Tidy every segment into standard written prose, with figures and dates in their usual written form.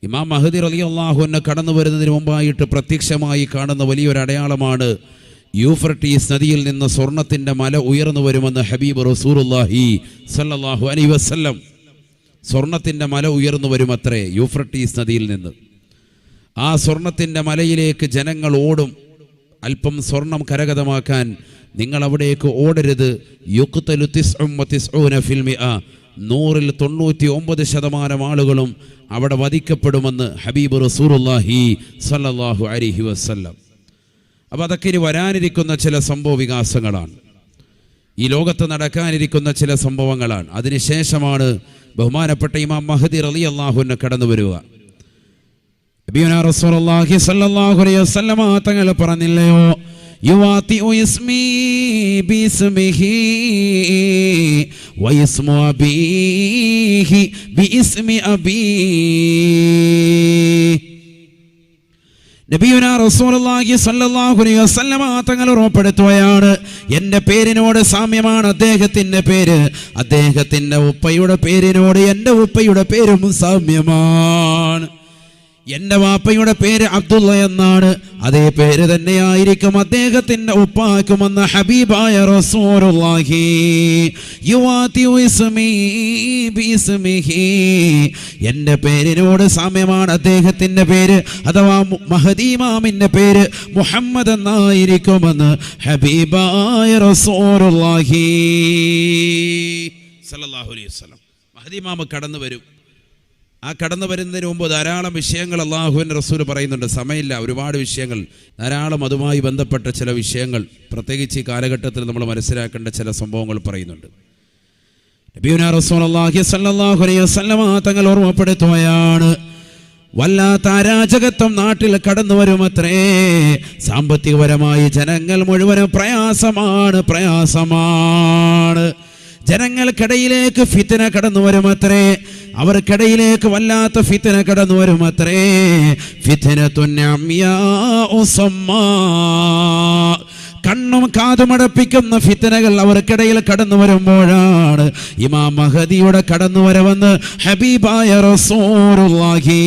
ഇമാം മഹദി റളിയല്ലാഹു അൻഹു കടന്നു വരുന്നതിന് മുമ്പായിട്ട് പ്രത്യക്ഷമായി കാണുന്ന വലിയൊരു അടയാളമാണ് യൂഫ്രട്ടീസ് നദിയിൽ നിന്ന് സ്വർണത്തിൻ്റെ മല ഉയർന്നു വരുമെന്ന് ഹബീബ് റസൂലുള്ളാഹി സ്വല്ലല്ലാഹു അലൈഹി വസല്ലം. സ്വർണത്തിൻ്റെ മല ഉയർന്നു വരുമത്രേ യൂഫ്രട്ടീസ് നദിയിൽ നിന്ന്. ആ സ്വർണത്തിൻ്റെ മലയിലേക്ക് ജനങ്ങൾ ഓടും. അല്പം സ്വർണം കരഗതമാക്കാൻ നിങ്ങൾ അവിടേക്ക് ഓടരുത്. യുഖ്തലു 99 ഫിൽ മിഅ, 100-ൽ 99% ആളുകളും അവിടെ വധിക്കപ്പെടുമെന്ന് ഹബീബ് റസൂലുള്ളാഹി സ്വല്ലല്ലാഹു അലൈഹി വസല്ലം. അപ്പോൾ അതൊക്കെ ഇനി വരാനിരിക്കുന്ന ചില സംഭവ വികാസങ്ങളാണ്, ഈ ലോകത്ത് നടക്കാനിരിക്കുന്ന ചില സംഭവങ്ങളാണ്. അതിനുശേഷമാണ് ബഹുമാനപ്പെട്ട ഇമാം മഹദി റളിയല്ലാഹു അൻഹു കടന്നു വരിക. നബിയുനാ റസൂലുള്ളാഹി സ്വല്ലല്ലാഹു അലൈഹി വസല്ലം തങ്ങൾ പറഞ്ഞില്ലയോ, യുവാതിഉ ഇസ്മി ബിസ്മിഹി വയസ്മു അബീഹി ബിഇസ്മി അബീ. നബിയുനാ റസൂലുള്ളാഹി സ്വല്ലല്ലാഹു അലൈഹി വസല്ലം തങ്ങൾ ഉറപ്പെടുത്തുകയാണ്, എൻ്റെ പേരിനോട് സാമ്യമാണ് അദ്ദേഹത്തിൻ്റെ പേര്, അദ്ദേഹത്തിൻ്റെ ഉപ്പയുടെ പേരിനോട് എൻ്റെ ഉപ്പയുടെ പേരും സാമ്യമാണ്. എൻ്റെ വാപ്പയുടെ പേര് അബ്ദുള്ള എന്നാണ്, അതേ പേര് തന്നെയായിരിക്കും അദ്ദേഹത്തിൻ്റെ ഉപ്പാക്കുമെന്ന ഹബീബായ റസൂലുള്ളാഹി. യുവാതിഉ ഇസ്മി ബിഇസ്മിഹി, എൻ്റെ പേരിനോട് സാമ്യമാണ് അദ്ദേഹത്തിൻ്റെ പേര്, അഥവാ മഹദി ഇമാമിൻ്റെ പേര് മുഹമ്മദ് എന്നായിരിക്കുമെന്ന് ഹബീബായ റസൂലുള്ളാഹി സ്വല്ലല്ലാഹു അലൈഹി വസല്ലം. മഹദി ഇമാം കടന്നു വരും. ആ കടന്നു വരുന്നതിന് മുമ്പ് ധാരാളം വിഷയങ്ങൾ അല്ലാഹുവിൻ്റെ റസൂൽ പറയുന്നുണ്ട്. സമയമില്ല, ഒരുപാട് വിഷയങ്ങൾ, ധാരാളം അതുമായി ബന്ധപ്പെട്ട ചില വിഷയങ്ങൾ, പ്രത്യേകിച്ച് ഈ കാലഘട്ടത്തിൽ നമ്മൾ മനസ്സിലാക്കേണ്ട ചില സംഭവങ്ങൾ പറയുന്നുണ്ട്. നബിയുനാ റസൂലുള്ളാഹി സ്വല്ലല്ലാഹു അലൈഹി വസല്ലം തങ്ങൾ ഓർമ്മപ്പെടുത്തുകയാണ്, വല്ലാത്ത അരാജകത്വം നാട്ടിൽ കടന്നു വരുമത്രേ. സാമ്പത്തികപരമായി ജനങ്ങൾ മുഴുവനും പ്രയാസമാണ്. ജനങ്ങൾക്കിടയിലേക്ക് ഫിത്ന കടന്നു വരുമത്രേ. അവർക്കിടയിലേക്ക് വല്ലാത്ത ഫിത്ന കടന്നു വരുമത്രേ. ഫിത്നത്തുൻ അമ്യാഉ സമ്മാ, കണ്ണും കാതുമടപ്പിക്കുന്ന ഫിത്നകൾ അവർക്കിടയിൽ കടന്നു വരുമ്പോഴാണ് ഇമാം മഹദിയുടെ കടന്നു വരവെന്ന് ഹബീബായ റസൂലുള്ളാഹി.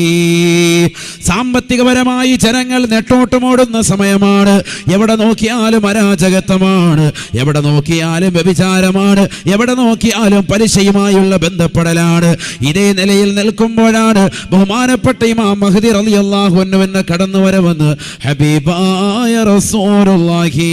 സാമ്പത്തികപരമായി ജനങ്ങൾ നെട്ടോട്ടമോടുന്ന സമയമാണ്. എവിടെ നോക്കിയാലും അരാജകത്വമാണ്, എവിടെ നോക്കിയാലും വ്യഭിചാരമാണ്, എവിടെ നോക്കിയാലും പലിശയുമായുള്ള ബന്ധപ്പെടലാണ്. ഇതേ നിലയിൽ നിൽക്കുമ്പോഴാണ് ബഹുമാനപ്പെട്ട ഇമാം മഹദി റളിയല്ലാഹു അൻഹു കടന്നു വരവെന്ന് ഹബീബായ റസൂലുള്ളാഹി.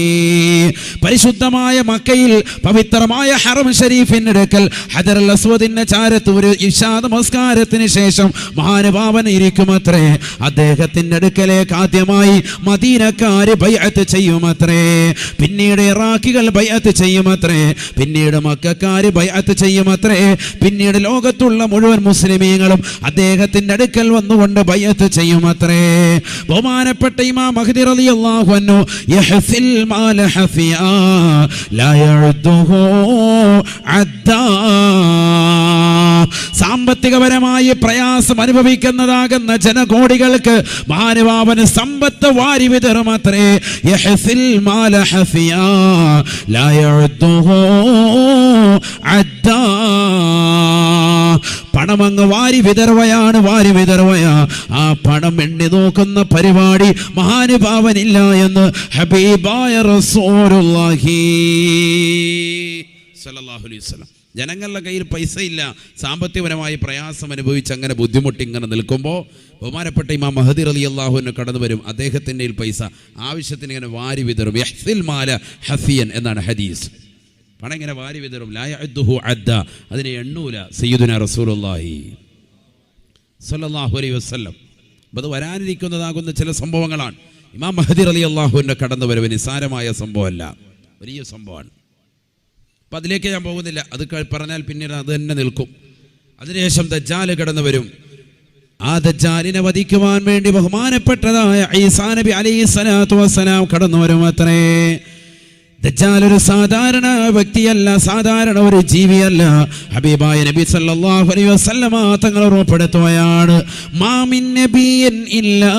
പരിശുദ്ധമായ മക്കയിൽ പവിത്രമായ ഹറം ഷരീഫിന്റെ അടുക്കൽ ഹജറുൽ അസ്വദിന്റെ ചാരത്ത് ഒരു ഇശാ നമസ്കാരത്തിന് ശേഷം മഹാനുഭാവൻ ഇരിക്കുമത്രേ. അദ്ദേഹത്തിന്റെ അടുക്കലേക്ക് ആദ്യമായി മദീനക്കാര് ബൈഅത്ത് ചെയ്യുമത്രേ, പിന്നീട് ഇറാഖികൾ ബൈഅത്ത് ചെയ്യുമത്രേ, പിന്നീട് മക്കക്കാര് ബൈഅത്ത് ചെയ്യുമത്രേ, പിന്നീട് ലോകത്തുള്ള മുഴുവൻ മുസ്ലിമീങ്ങളും അദ്ദേഹത്തിന്റെ അടുക്കൽ വന്നുകൊണ്ട് ബൈഅത്ത് ചെയ്യുമത്രേ. ബഹുമാനപ്പെട്ട ഇമാം മഹദി റളിയല്ലാഹു അൻഹു യഹ്ഫിൽ മാല ഹഫിയാ ലാ യഉദ്ദുഹു അദ്ദാ, സാമ്പത്തികപരമായി പ്രയാസം അനുഭവിക്കുന്നതാകുന്ന ജനകോടികൾക്ക് മഹാനുഭാവൻ സമ്പത്ത് വാരി വിതറുമത്രേ. യഹ്ഫിൽ മാല ഹഫിയാ ലാ യഉദ്ദുഹു അദ്ദാ, പണമങ്ങ് വാരി വിതറുകയാണ്. ആ പണം എണ്ണി നോക്കുന്ന പരിപാടി മഹാനുഭാവനില്ല എന്ന് ഹബീബായ റസൂലുള്ളാഹി സ്വല്ലല്ലാഹു അലൈഹി വസല്ലം. ജനങ്ങളുടെ കയ്യിൽ പൈസ ഇല്ല, സാമ്പത്തികപരമായി പ്രയാസം അനുഭവിച്ച് അങ്ങനെ ബുദ്ധിമുട്ടി ഇങ്ങനെ നിൽക്കുമ്പോൾ ബഹുമാനപ്പെട്ട ഇമാം മഹദി റളിയല്ലാഹു അൻഹു കടന്നു വരും. അദ്ദേഹത്തിൻ്റെ പൈസ ആവശ്യത്തിന് ഇങ്ങനെ വാരി വിതറും. യഹ്ഫിൽ മാല ഹഫിയൻ എന്നാണ് ഹദീസ്. പണം ഇങ്ങനെ വാരി വിതറും. ലാ യഉദ്ദുഹു അദ്ദ, അതിനെ എണ്ണൂല സയ്യിദുനാ റസൂലുള്ളാഹി സ്വല്ലല്ലാഹു അലൈഹി വസല്ലം. അപ്പോൾ അത് വരാനിരിക്കുന്നതാകുന്ന ചില സംഭവങ്ങളാണ്. ഇമാം മഹദി റളിയല്ലാഹു അൻഹു കടന്നു വരവ് നിസ്സാരമായ സംഭവമല്ല, വലിയ സംഭവമാണ്. അപ്പം അതിലേക്ക് ഞാൻ പോകുന്നില്ല, അത് പറഞ്ഞാൽ പിന്നീട് അത് തന്നെ നിൽക്കും. അതിനുശേഷം ദജ്ജാൽ കടന്നു വരും. ആ ദജ്ജാലിനെ വധിക്കുവാൻ വേണ്ടി ബഹുമാനപ്പെട്ടതായ ഈസാ നബി അലൈഹിസ്സലാത്തു വസ്സലാം കടന്നു വരും അത്രേ. ദജ്ജാൽ ഒരു സാധാരണ വ്യക്തിയല്ല, സാധാരണ ഒരു ജീവിയല്ല. ഹബീബായ നബി സല്ലല്ലാഹു അലൈഹി വസല്ലമ തങ്ങൾ ഉറപ്പെടുത്തുകയാണ്, മാ മിൻ നബിയ്യിൻ ഇല്ലാ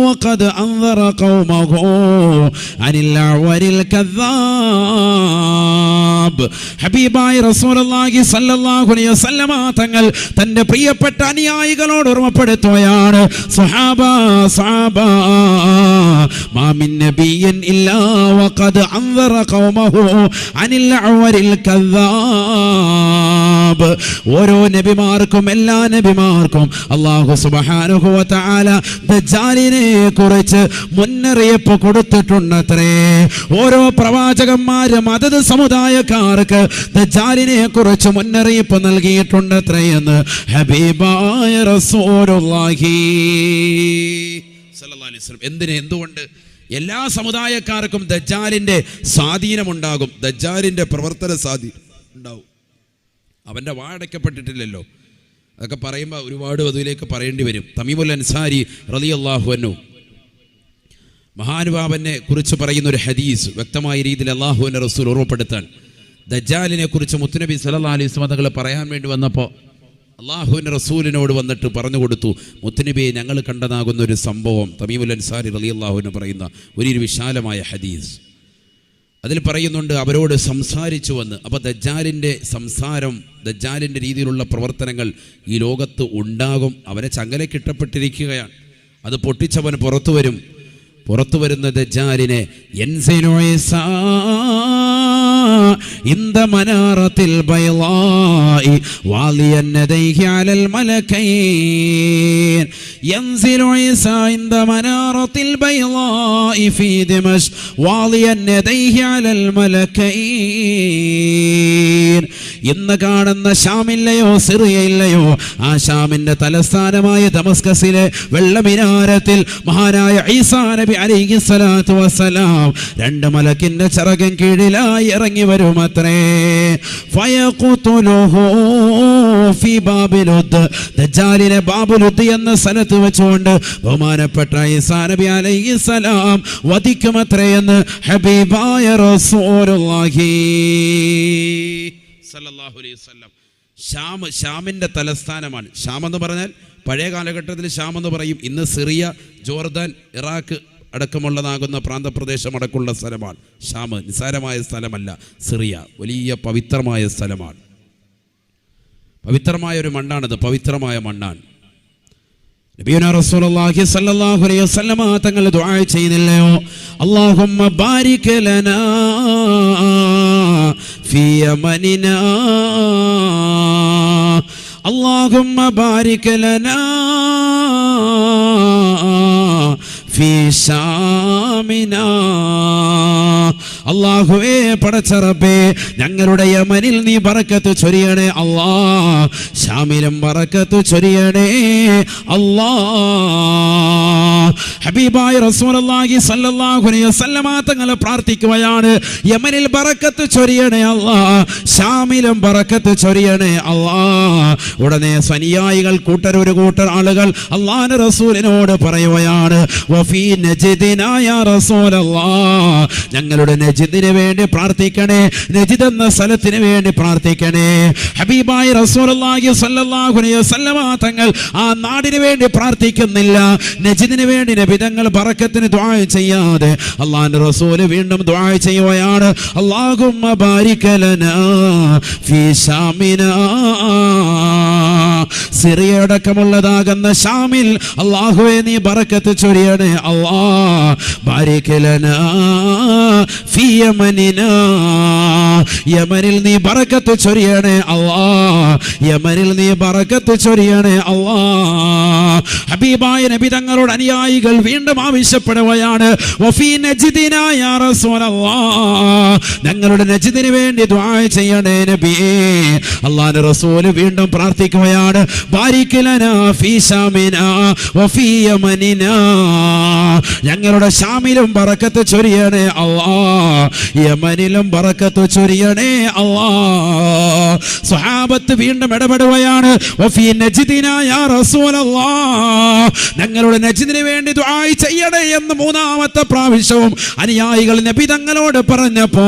وقد أنذر قومه عن الأعور الكذاب. ഹബീബായ റസൂലുള്ളാഹി സ്വല്ലല്ലാഹു അലൈഹി വസല്ലമ തങ്ങൾ തന്റെ പ്രിയപ്പെട്ട അനുയായികളോട് ഓർമ്മപ്പെടുത്തുകയാണ്, സ്വഹാബ മാ മിൻ നബിയ്യിൻ ഇല്ലാ വഖദ് അൻദറ ഖൗമഹു അനിൽ അഅ്വരിൽ കദ്ദാബ്. ഓരോ നബിമാർക്കും എല്ലാ നബിമാർക്കും അല്ലാഹു സുബ്ഹാനഹു വ തആല ദജ്ജാലിനെ കുറിച്ച് മുന്നറിയിപ്പ് കൊടുത്തിട്ടുണ്ടത്രേ. ഓരോ പ്രവാചകന്മാരും അതത് സമുദായക്കാർക്ക് ദജ്ജാലിനെ കുറിച്ച് മുന്നറിയിപ്പ് നൽകിയിട്ടുണ്ടത്രേ എന്ന് ഹബീബായ റസൂലുള്ളാഹി സ്വല്ലല്ലാഹു അലൈഹി വസല്ലം. എന്തുകൊണ്ട്? എല്ലാ സമുദായക്കാർക്കും ദജ്ജാലിന്റെ സ്വാധീനമുണ്ടാകും, ദജ്ജാലിന്റെ പ്രവർത്തന സ്വാധീനം ഉണ്ടാവും. അവന്റെ വാടക്കപ്പെട്ടിട്ടില്ലല്ലോ. അതൊക്കെ പറയുമ്പോൾ ഒരുപാട് അതിലേക്ക് പറയേണ്ടി വരും. തമീമുൽ അൻസാരി റളിയല്ലാഹു അൻഹു മഹാനുഭാവനെ കുറിച്ച് പറയുന്ന ഒരു ഹദീസ് വ്യക്തമായ രീതിയിൽ അല്ലാഹുവിന്റെ റസൂൽ ഓർമ്മപ്പെടുത്താൻ, ദജ്ജാലിനെ കുറിച്ച് മുത്തുനബി സല്ലല്ലാഹു അലൈഹി വസല്ലം തങ്ങൾ പറയാൻ വേണ്ടി വന്നപ്പോൾ അല്ലാഹുവിന്റെ റസൂലിനോട് വന്നിട്ട് പറഞ്ഞു കൊടുത്തു, മുത്തുനബിയെ ഞങ്ങൾ കണ്ടതാകുന്ന ഒരു സംഭവം. തമീമുൽ അൻസാരി റളിയല്ലാഹു അൻഹു പറയുന്ന ഒരു വിശാലമായ ഹദീസ്. അതിൽ പറയുന്നുണ്ട്, അവരോട് സംസാരിച്ചു വന്ന്. അപ്പോൾ ദജ്ജാലിൻ്റെ സംസാരം, ദജ്ജാലിൻ്റെ രീതിയിലുള്ള പ്രവർത്തനങ്ങൾ ഈ ലോകത്ത് ഉണ്ടാകും. അവനെ ചങ്ങലക്കിട്ടപ്പെട്ടിരിക്കുകയാണ്. അത് പൊട്ടിച്ചവൻ പുറത്തു വരും. പുറത്തു വരുന്ന ദജ്ജാലിനെ ഇന്ദ മനാറത്തിൽ ബൈളാഇ വാലിയൻ യദൈഹി അലൽ മലകൈൻ യൻസിലു ഈസാ ഇന്ദ മനാറത്തിൽ ബൈളാഇ ഫീ ദിമശ്ക് വാലിയൻ യദൈഹി അലൽ മലകൈൻ. ഇന്ന് കാണുന്ന ഷാമില്ലയോ സിറിയയില്ലയോ, ആ ഷാമിന്റെ തലസ്ഥാനമായ ദമസ്കസിലെ വെള്ളമിനാരത്തിൽ മഹാനായ ഈസാ നബി അലൈഹി സ്വലാത്തു വസ്സലാം രണ്ട് മലക്കിന്റെ ചിറകിൻ കീഴിലായി ഇറങ്ങി വരുമത്രേ. ഫയഖ്തുലുഹു ഫീ ബാബിലുദ്, ദജ്ജാലിനെ ബാബുലുദ് എന്ന സ്ഥലത്ത് വെച്ചുകൊണ്ട് ബഹുമാനപ്പെട്ട ഈസാ നബി അലൈഹി സലാം വധിക്കുമത്രേ എന്ന് ഹബീബായ റസൂലുള്ളാഹി സല്ലല്ലാഹു അലൈഹി വസല്ലം. ഷാമിന്റെ തലസ്ഥാനമാണ്. ഷാം എന്ന് പറഞ്ഞാൽ പഴയ കാലഘട്ടത്തിൽ ഷാം എന്ന് പറയും. ഇന്ന് സിറിയ, ജോർദാൻ, ഇറാഖ് അടക്കമുള്ളതാകുന്ന പ്രാന്തപ്രദേശം അടക്കമുള്ള സ്ഥലമാണ് ഷാം. നിസ്സാരമായ സ്ഥലമല്ല സിറിയ, വലിയ പവിത്രമായ സ്ഥലമാണ്. പവിത്രമായ ഒരു മണ്ണാണിത്, പവിത്രമായ മണ്ണാണ്. നബിയുനാ റസൂലുള്ളാഹി സ്വല്ലല്ലാഹു അലൈഹി വസല്ലം തങ്ങൾ ദുആ ചെയ്യുന്നില്ലയോ, അല്ലാഹുമ്മ ബാരിക് ലനാ ഫീ യമനിനാ, അല്ലാഹുമ്മ ബാരിക് ലനാ ഫീ ശാമിനാ. അല്ലാഹുവേ പടച്ച റബ്ബേ, ഞങ്ങളുടെ യമനിൽ നീ ബറക്കത്ത് ചൊരിയണേ അല്ലാ, ശാമിലും ബറക്കത്ത് ചൊരിയണേ അല്ലാ. ഹബീബായ റസൂലുള്ളാഹി സ്വല്ലല്ലാഹു അലൈഹി വസല്ലം തങ്ങൾ പ്രാർത്ഥിക്കുകയാണ്, യമനിൽ ബറക്കത്ത് ചൊരിയണേ അല്ലാ, ശാമിലും ബറക്കത്ത് ചൊരിയണേ അല്ലാ. ഉടനെ സനിയായികൾ ഒരു കൂട്ടർ ആളുകൾ അല്ലാഹുവിന്റെ റസൂലിനോട് പറയുകയാണ്, വഫീ നജ്ദിനാ യാ റസൂലല്ലാഹ്, ഞങ്ങളുടെ നജ്ദിന് വേണ്ടി പ്രാർത്ഥിക്കണേ, നജ്ദ് എന്ന സ്ഥലത്തിന് വേണ്ടി പ്രാർത്ഥിക്കണേ. ഹബീബായ റസൂലുള്ളാഹി സ്വല്ലല്ലാഹു അലൈഹി വസല്ലം തങ്ങൾ ആ നാടിന് വേണ്ടി പ്രാർത്ഥിക്കുന്നില്ല, നജ്ദിന് വേണ്ടി നബി തങ്ങൾ ബറക്കത്തിന് ദുആ ചെയ്യാതെ അല്ലാഹുവിന്റെ റസൂൽ വീണ്ടും ദുആ ചെയ്യുകയാണ്, അല്ലാഹുമ്മ ബാരിക് ലനാ ഫീ ശാമിനാ, സിറിയ അടക്കമുള്ളതാകുന്ന ഷാമിൽ അല്ലാഹുവേ നീ ബറക്കത്ത് ചൊരിയണേ അല്ലാ, ബാരിക് ലനാ ഫീ യമനിനാ, യമനിൽ നീ ബറക്കത്ത് ചൊരിയണേ അല്ലാ, യമനിൽ നീ ബറക്കത്ത് ചൊരിയണേ അല്ലാ. ഹബീബായ നബി തങ്ങളുടെ അനുയായികൾ വീണ്ടും ആവശ്യപ്പെടുകയാണ്, വഫീ നജ്ദിനാ യാ റസൂലല്ലാഹ്, ഞങ്ങളുടെ നജ്ദിന് വേണ്ടി ദുആ ചെയ്യണേ നബിയേ. അല്ലാഹുവിന്റെ റസൂൽ വീണ്ടും പ്രാർത്ഥിക്കുകയാണ്, ബാരിക് ലനാ ഫീ ശാമിനാ വഫീ യമനിനാ, ഞങ്ങളുടെ ഷാമിലും ബറക്കത്ത് ചൊരിയണേ അല്ലാ, യമനിലും ബറക്കത്ത് ചൊരിയണേ അല്ലാ. സ്വഹാബത്ത് വീണ്ടും ഇടപെടുകയാണ്, വഫീ നജ്ദിനാ യാ റസൂലല്ലാഹ്, ഞങ്ങളുടെ നജ്ദിന് വേണ്ടി ദുആ ചെയ്യണേ എന്ന് മൂന്നാമത്തെ പ്രാവശ്യവും അനുയായികൾ നബി തങ്ങളോട് പറഞ്ഞപ്പോ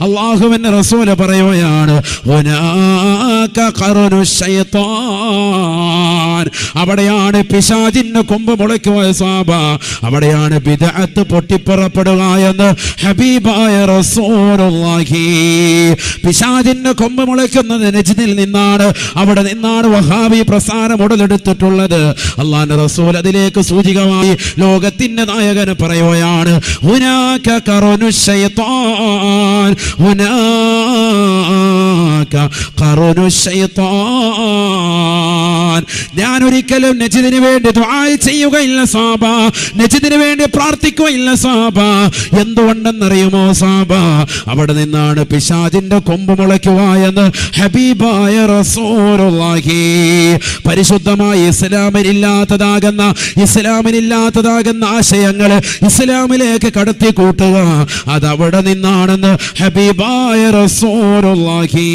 അല്ലാഹുവിന്റെ റസൂൽ പറയുകയാണ് ഹുനാക ഖറനു ശൈത്താൻ, അവിടെയാണ് പിശാചിന്റെ കൊമ്പ് മുളയ്ക്കുക സ്വഹാബ, അവിടെയാണ് ബിദ്അത്ത് പൊട്ടിപ്പുറപ്പെടുക എന്ന് ഹബീബായ റസൂലുള്ളാഹി. പിശാചിന്റെ കൊമ്പ് മുളയ്ക്കുന്നത് നജ്ദിൽ നിന്നാണ്, അവിടെ നിന്നാണ് വഹാബി പ്രസ്ഥാനം ഉടലെടുത്തിട്ടുള്ളത്. അല്ലാഹുവിന്റെ റസൂൽ അതിലേക്ക് സൂചികമായി ലോകത്തിന്റെ നായകൻ പറയുകയാണ് ഹുനാക ഖറനു ശൈത്താൻ, ഹുനാക ഖറനു ശൈത്താൻ. ഞാൻ ഒരിക്കലും നജ്ദിന് വേണ്ടി ദുആ ചെയ്യുകയില്ല സാബ, നജ്ദിന് വേണ്ടി പ്രാർത്ഥിക്കുകയില്ല സാബ. എന്തുകൊണ്ടെന്നറിയുമോ സാബ? അവിടെ നിന്നാണ് പിശാചിന്റെ കൊമ്പ് മുളയ്ക്കുക എന്ന് ഹബീബായ റസൂലുള്ളാഹി. പരിശുദ്ധമായ ഇസ്ലാമിനില്ലാത്തതാകുന്ന ആശയങ്ങൾ ഇസ്ലാമിലേക്ക് കടത്തി കൂട്ടുക, അതവിടെ നിന്നാണെന്ന് ഹബീബായ റസൂലുള്ളാഹി.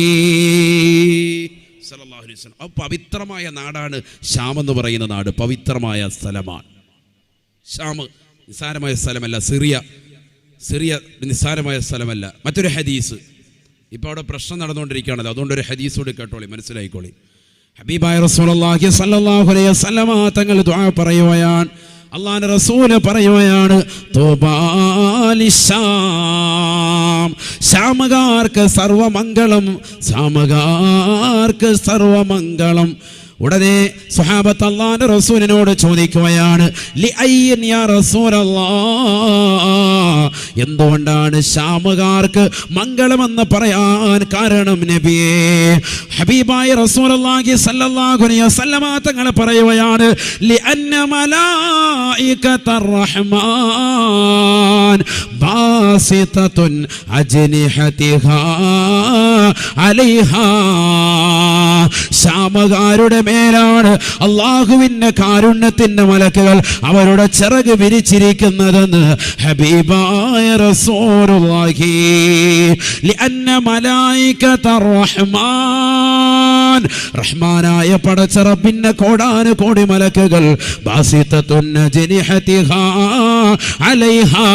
പവിത്രമായ നാടാണ് ഷാം എന്ന് പറയുന്ന നാട്, പവിത്രമായ സ്ഥലമാണ് ഷാം. നിസ്സാരമായ സ്ഥലമല്ല. സിറിയ നിസ്സാരമായ സ്ഥലമല്ല. മറ്റൊരു ഹദീസ്, ഇപ്പോൾ അവിടെ പ്രശ്നം നടന്നുകൊണ്ടിരിക്കുകയാണല്ലോ, അതുകൊണ്ടൊരു ഹദീസ് കൂടി കേട്ടോളി, മനസ്സിലായിക്കോളി. ഹബീബായ റസൂലുള്ളാഹി സ്വല്ലല്ലാഹു അലൈഹി വസല്ലമ തങ്ങൾ ദുആ പറയുകയാണ്, അല്ലാഹുവിന്റെ റസൂൽ പറയുകയാണ് തൗബാ ലിശാം, ശാമകാർക്ക് സർവമംഗളം, ശാമകാർക്ക് സർവമംഗളം. ഉടനെ സ്വഹാബത്ത് അല്ലാഹുവിന്റെ റസൂലിനോട് ചോദിക്കുകയാണ് ലിഅയ്യിൻ യാ റസൂലല്ലാഹ്, എന്തുകൊണ്ടാണ് ശാമുകാർക്ക് മംഗളമെന്ന് പറയാൻ കാരണം നബിയേ? ഹബീബായ റസൂലുള്ളാഹി സ്വല്ലല്ലാഹു അലൈഹി വസല്ലമ തങ്ങൾ പറയുകയാണ് ലിഅന്ന മലായികതർ റഹ്മാൻ ബാസിതതുൻ അജ്നിഹതിഹാ അലൈഹാ, ശാമകാരുടെ മേലാണ് അല്ലാഹുവിന്റെ കാരുണ്യത്തിന്റെ മലക്കുകൾ അവരുടെ ചിറക് വിരിച്ചിരിക്കുന്നതെന്ന് ഹബീബായ റസൂലുള്ളാഹി. ലിഅന്ന മലായികതർ റഹ്മാൻ, റഹ്മാനായ പടച്ച റബ്ബിന്റെ കോടാനുകോടി മലക്കുകൾ ബാസിതതുൻ അജ്നിഹതിഹാ അലൈഹാ,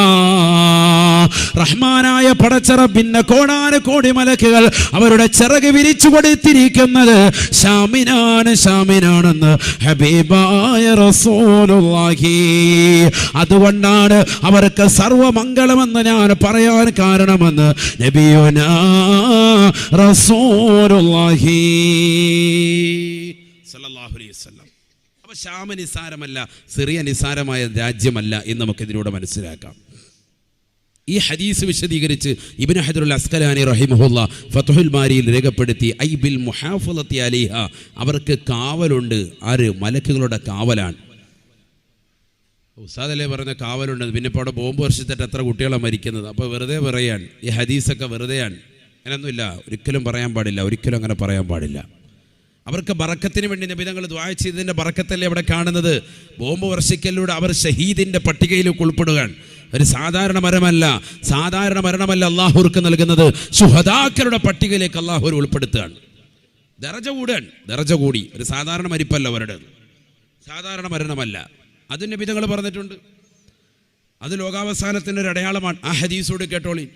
റഹ്മാനായ പടച്ച റബ്ബിന്റെ കോടാനുകോടി മലക്കുകൾ അവരുടെ ചിറക് വിരിച്ചു കൊടുത്തിരിക്കുന്നത് ഷാമിനാണെന്ന് ഹബീബായ റസൂലുള്ളാഹി. അതുകൊണ്ടാണ് അവർക്ക് സർവമംഗളമെന്ന് ഞാൻ പറയാൻ കാരണമെന്ന് നബിയുനാ റസൂലുള്ളാഹി സ്വല്ലല്ലാഹു അലൈഹി വസല്ലം. അപ്പോൾ ഷാം നിസാരമല്ല, സിറിയ നിസാരമായ രാജ്യമല്ല എന്ന് നമുക്കിതിലൂടെ മനസ്സിലാക്കാം. ഈ ഹദീസ് വിശദീകരിച്ച് ഇബ്നു ഹജറുൽ അസ്കലാനി റഹിമഹുല്ലാ ഫത്ഹുൽ ബാരിയിൽ രേഖപ്പെടുത്തി ഐ ബിൽ മുഹാഫളത്തി അലൈഹ, അവർക്ക് കാവലുണ്ട്. ആര്? മലക്കുകളുടെ കാവലാണ്. ഉസ്താദല്ലേ പറഞ്ഞ കാവലുണ്ട്, പിന്നെ ഇപ്പോൾ അവിടെ ബോംബ് വർഷിച്ചിട്ട് എത്ര കുട്ടികളാണ് മരിക്കുന്നത്. അപ്പോൾ വെറുതെ പറയാൻ, ഈ ഹദീസൊക്കെ വെറുതെയാണ്, അങ്ങനെയൊന്നുമില്ല, ഒരിക്കലും പറയാൻ പാടില്ല, ഒരിക്കലും അങ്ങനെ പറയാൻ പാടില്ല. അവർക്ക് ബറക്കത്തിന് വേണ്ടി നബി തങ്ങൾ ദുആ ചെയ്തതിൻ്റെ ബറക്കത്തല്ലേ അവിടെ കാണുന്നത്. ബോംബ് വർഷിക്കലിലൂടെ അവർ ഷഹീദിൻ്റെ പട്ടികയിലേക്ക് ഉൾപ്പെടുകയാണ്. ഒരു സാധാരണ മരണമല്ല അള്ളാഹുർക്ക് നൽകുന്നത്, ശുഹദാക്കളുടെ പട്ടികയിലേക്ക് അള്ളാഹു ഉൾപ്പെടുത്തുകയാണ്. ദറജ കൂടി. ഒരു സാധാരണ മരിപ്പല്ല അവരുടെ, സാധാരണ മരണമല്ല. അത് നബി തങ്ങൾ പറഞ്ഞിട്ടുണ്ട്. അത് ലോകാവസാനത്തിൻ്റെ ഒരു അടയാളമാണ്. ആ ഹദീസോട് കേട്ടോളി.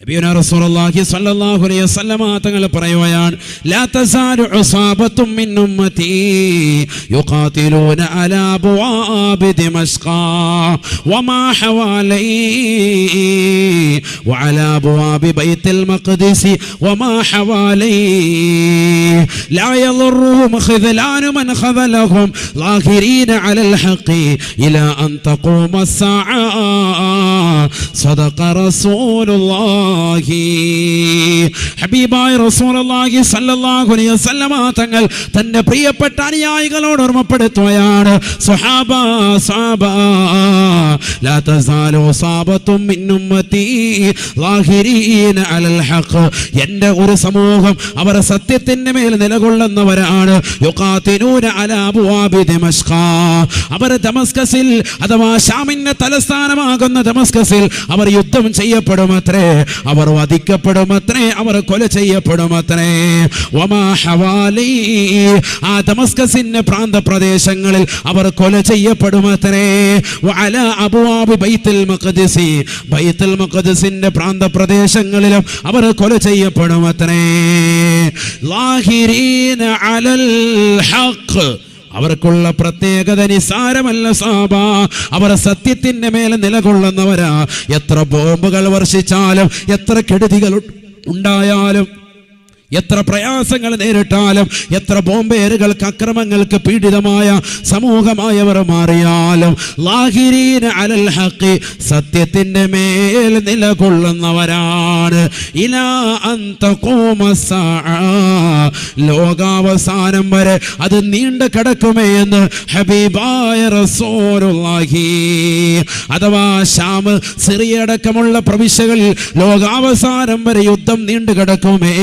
നബിയുനാ റസൂലുള്ളാഹി സ്വല്ലല്ലാഹു അലൈഹി വസല്ലമ തങ്ങൾ പറയുകയാണ് ലാ തസാലു ഉസാബത്തും മിൻ ഉമ്മതി യുഖാതിലൂന അലാ അബ്വാബി ദിമശ്ക വമാ ഹവാലൈഹി വഅലാ അബ്വാബി ബൈത്തുൽ മഖ്ദിസ് വമാ ഹവാലൈഹി ലാ യദുറുഹും ഖിദ്ലാനു മൻ ഖദലഹും ളാഹിരീന അലൽ ഹഖി ഇലാ അൻ തഖൂമ അസ്സാഅ സദഖ റസൂലുള്ളാഹി. ഹബീബായ റസൂലുള്ളാഹി സ്വല്ലല്ലാഹു അലൈഹി വസല്ലമ തങ്ങൾ തന്റെ പ്രിയപ്പെട്ട അനുയായികളോട് ഓർമ്മപ്പെടുത്തുകയാണ് സ്വഹാബ ലാ തസാലു സാബത്തും മിൻ ഉമ്മതി ളാഹിരീന അലൽ ഹഖ്, എൻ്റെ ഒരു സമൂഹം അവർ സത്യത്തിന്റെ മേൽ നിലകൊള്ളുന്നവരാണ്. യുഖാതിലൂന അലാ അബ്വാബി ദിമശ്ക, അവർ ദമസ്കസിൽ അഥവാ ഷാമിന്റെ തലസ്ഥാനമാകുന്ന ദമസ്കസിൽ അവർ യുദ്ധം ചെയ്യപ്പെടുമത്രേ, അവർ വധിക്കപ്പെടുമത്രേ, അവർ കൊല ചെയ്യപ്പെടുമത്രേ. വമാ ഹവാലി, ആ ദമസ്കസിന്റെ പ്രാന്തപ്രദേശങ്ങളിൽ അവർ കൊല ചെയ്യപ്പെടുമത്രേ. വഅല അബ്വാബി ബൈത്തുൽ മഖ്ദിസ്, ബൈത്തുൽ മഖ്ദിസിന്റെ പ്രാന്തപ്രദേശങ്ങളിലും അവർ കൊല ചെയ്യപ്പെടുമത്രേ. ലാഹിരീന അലൽ ഹഖ്, അവർക്കുള്ള പ്രത്യേകത നിസാരമല്ല സാബ, അവർ സത്യത്തിന്റെ മേലെ നിലകൊള്ളുന്നവരാ. എത്ര ബോംബുകൾ വർഷിച്ചാലും, എത്ര കെടുതികൾ ഉണ്ടായാലും, എത്ര പ്രയാസങ്ങൾ നേരിട്ടാലും, എത്ര ബോംബേറുകൾക്ക് അക്രമങ്ങൾക്ക് പീഡിതമായ സമൂഹമായവർ മാറിയാലും, ലാഹിരീന അലൽ ഹഖ്, സത്യത്തിന്റെ മേൽ നിലകൊള്ളുന്നവരാണ്. ഇലാ അൻ തഖൂമ സ്സാഅ, ലോകാവസാനം വരെ അത് നീണ്ടു കിടക്കുമേ എന്ന് ഹബീബായ റസൂലുള്ളാഹി. അഥവാ ശാം, സിറിയ അടക്കമുള്ള പ്രവിശ്യകളിൽ ലോകാവസാനം വരെ യുദ്ധം നീണ്ടു കിടക്കുമേ,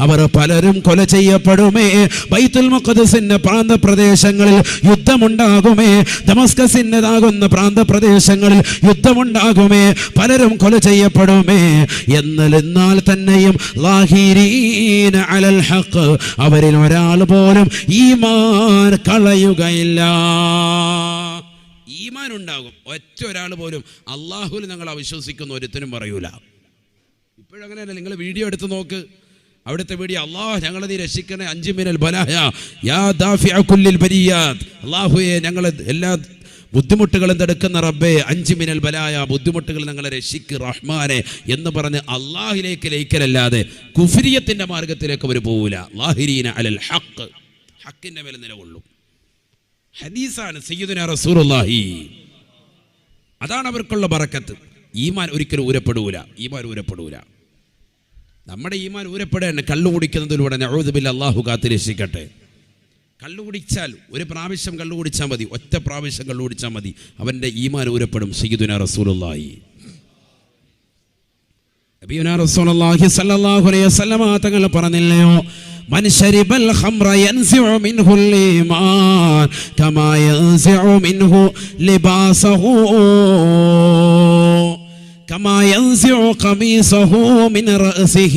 അവർ പലരും കൊല ചെയ്യപ്പെടുമേ. ബൈത്തുൽ മുഖദ്ദസിന്റെ പ്രാന്തപ്രദേശങ്ങളിൽ യുദ്ധമുണ്ടാകുമേ, ദമസ്കസിൻ്റെതാകുന്ന പ്രാന്തപ്രദേശങ്ങളിൽ യുദ്ധമുണ്ടാകുമേ, പലരും കൊല ചെയ്യപ്പെടുമേ. എന്നാൽ തന്നെയും ലാഹിരീന അലൽ ഹഖ്, അവരിൽ ഒരാൾ പോലും ഈമാൻ കളയുകയില്ല. ഈമാൻ ഉണ്ടാകും, ഒറ്റ ഒരാൾ പോലും അള്ളാഹുവിൽ ഞങ്ങൾ അവിശ്വസിക്കുന്ന ഒരുത്തനും പറയൂല. ഇപ്പോഴങ്ങനെയല്ല, നിങ്ങൾ വീഡിയോ എടുത്ത് നോക്ക്, അവിടുത്തെ വീഡിയോ, അല്ലാഹ് ഞങ്ങളെ നീ രക്ഷിക്കണേ, 5 മിനൽ ബലായ യാ ദാഫിഅ കുല്ലിൽ ബരിയാത്ത്, അല്ലാഹുവേ ഞങ്ങൾ എല്ലാ ബുദ്ധിമുട്ടുകളും തടുക്കുന്ന റബ്ബേ, 5 മിനൽ ബലായ, ബുദ്ധിമുട്ടുകൾ ഞങ്ങളെ രക്ഷിക്ക് റഹ്മാനെ എന്ന് പറഞ്ഞ് അള്ളാഹിലേക്ക് ലയിക്കലല്ലാതെ കുഫ്രിയത്തിന്റെ മാർഗത്തിലേക്ക് അവർ പോവില്ല. ലാഹിരീന അലൽ ഹഖ്, ഹക്കിന്റെ മേലെ നിലകൊള്ളും. ഹദീസാണ് സയ്യിദുനാ റസൂലുള്ളാഹി. അതാണ് അവർക്കുള്ള ബറക്കത്ത്. ഈമാൻ ഒരിക്കലും ഊരപ്പെടൂല, ഈമാൻ ഊരപ്പെടൂല. നമ്മുടെ ഈമാൻ ഊരപ്പെടേണ്ട കള്ളു കുടിക്കുന്നതിലൂടെ നഊദു ബില്ലാഹ്, അല്ലാഹു കാത്ത് രക്ഷിക്കട്ടെ. കള്ളു കുടിച്ചാൽ ഒരു പ്രാവശ്യം കള്ളു കുടിച്ചാൽ മതി, ഒറ്റ പ്രാവശ്യം കള്ളു കുടിച്ചാൽ മതി, അവൻ്റെ ഈമാൻ ഊരപ്പെടും. സയ്യിദുനാ റസൂലുള്ളാഹി. നബിയുനാ റസൂലുള്ളാഹി സ്വല്ലല്ലാഹു അലൈഹി വസല്ലമ തങ്ങൾ പറഞ്ഞില്ലയോ, മൻ ശരിബൽ ഖംറ യൻസിഉ മിൻഹുൽ ഈമാൻ കമാ യൻസിഉ മിൻഹു ലിബാസഹു كما ينزع قميصه من رأسه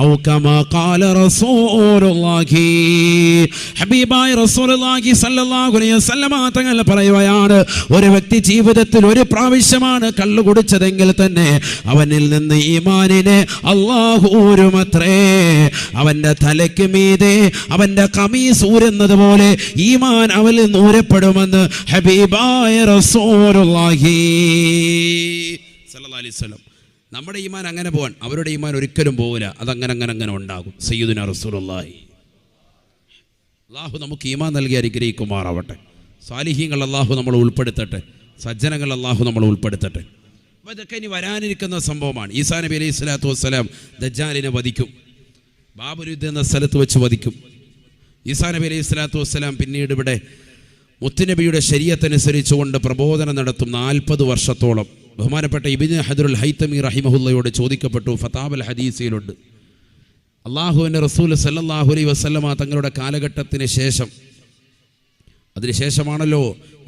أو كما قال رسول الله. ഹബീബായ റസൂലുള്ളാഹി സ്വല്ലല്ലാഹു അലൈഹി വസല്ലമ തങ്ങൾ പറയുകയാണ്, ഒരു വ്യക്തി ജീവിതത്തിൽ ഒരു പ്രാവശ്യമാണ് കള്ളു കുടിച്ചതെങ്കിൽ തന്നെ അവനിൽ നിന്ന് ഈമാനിനെ അല്ലാഹു ഊരുമത്രേ. അവന്റെ തലയ്ക്ക് മീതെ അവന്റെ ഖമീസ് ഊരുന്നത് പോലെ ഈമാൻ അവനിൽ നിന്ന് ഊരപ്പെടുമെന്ന് ഹബീബായ റസൂലുള്ളാഹി സല്ലല്ലാഹു അലൈഹി വസല്ലം. നമ്മുടെ ഈമാൻ അങ്ങനെ പോവാൻ, അവരുടെ ഈമാൻ ഒരിക്കലും പോവില്ല, അതങ്ങനെ അങ്ങനെ അങ്ങനെ ഉണ്ടാകും. സയ്യിദുനാ റസൂലുള്ളാഹി. അല്ലാഹു നമുക്ക് ഈമാൻ നൽകി അനുഗ്രഹിക്കുമാറാവട്ടെ. സാലിഹീങ്ങൾ അല്ലാഹു നമ്മൾ ഉൾപ്പെടുത്തട്ടെ, സജ്ജനങ്ങൾ അല്ലാഹു നമ്മൾ ഉൾപ്പെടുത്തട്ടെ. അപ്പോൾ ഇതൊക്കെ ഇനി വരാനിരിക്കുന്ന സംഭവമാണ്. ഈസാ നബി അലൈഹി സ്വലാത്തു വസ്സലാം ദജ്ജാലിനെ വധിക്കും, ബാബുലുദ് എന്ന സ്ഥലത്ത് വെച്ച് വധിക്കും. ഈസാ നബി അലൈഹി സ്വലാത്തു വസ്സലാം പിന്നീട് ഇവിടെ മുത്തുനബിയുടെ ശരീഅത്തനുസരിച്ചുകൊണ്ട് പ്രബോധനം നടത്തും 40 വർഷത്തോളം. ബഹുമാനപ്പെട്ട ഇബ്നു ഹജറുൽ ഹൈതമി റഹിമഹുല്ലയോട് ചോദിക്കപ്പെട്ടു, ഫതാവൽ ഹദീസിലുണ്ട്, അള്ളാഹുവിൻ്റെ റസൂൽ സല്ലല്ലാഹു അലൈഹി വസല്ലമ തങ്ങളുടെ കാലഘട്ടത്തിന് ശേഷം, അതിനുശേഷമാണല്ലോ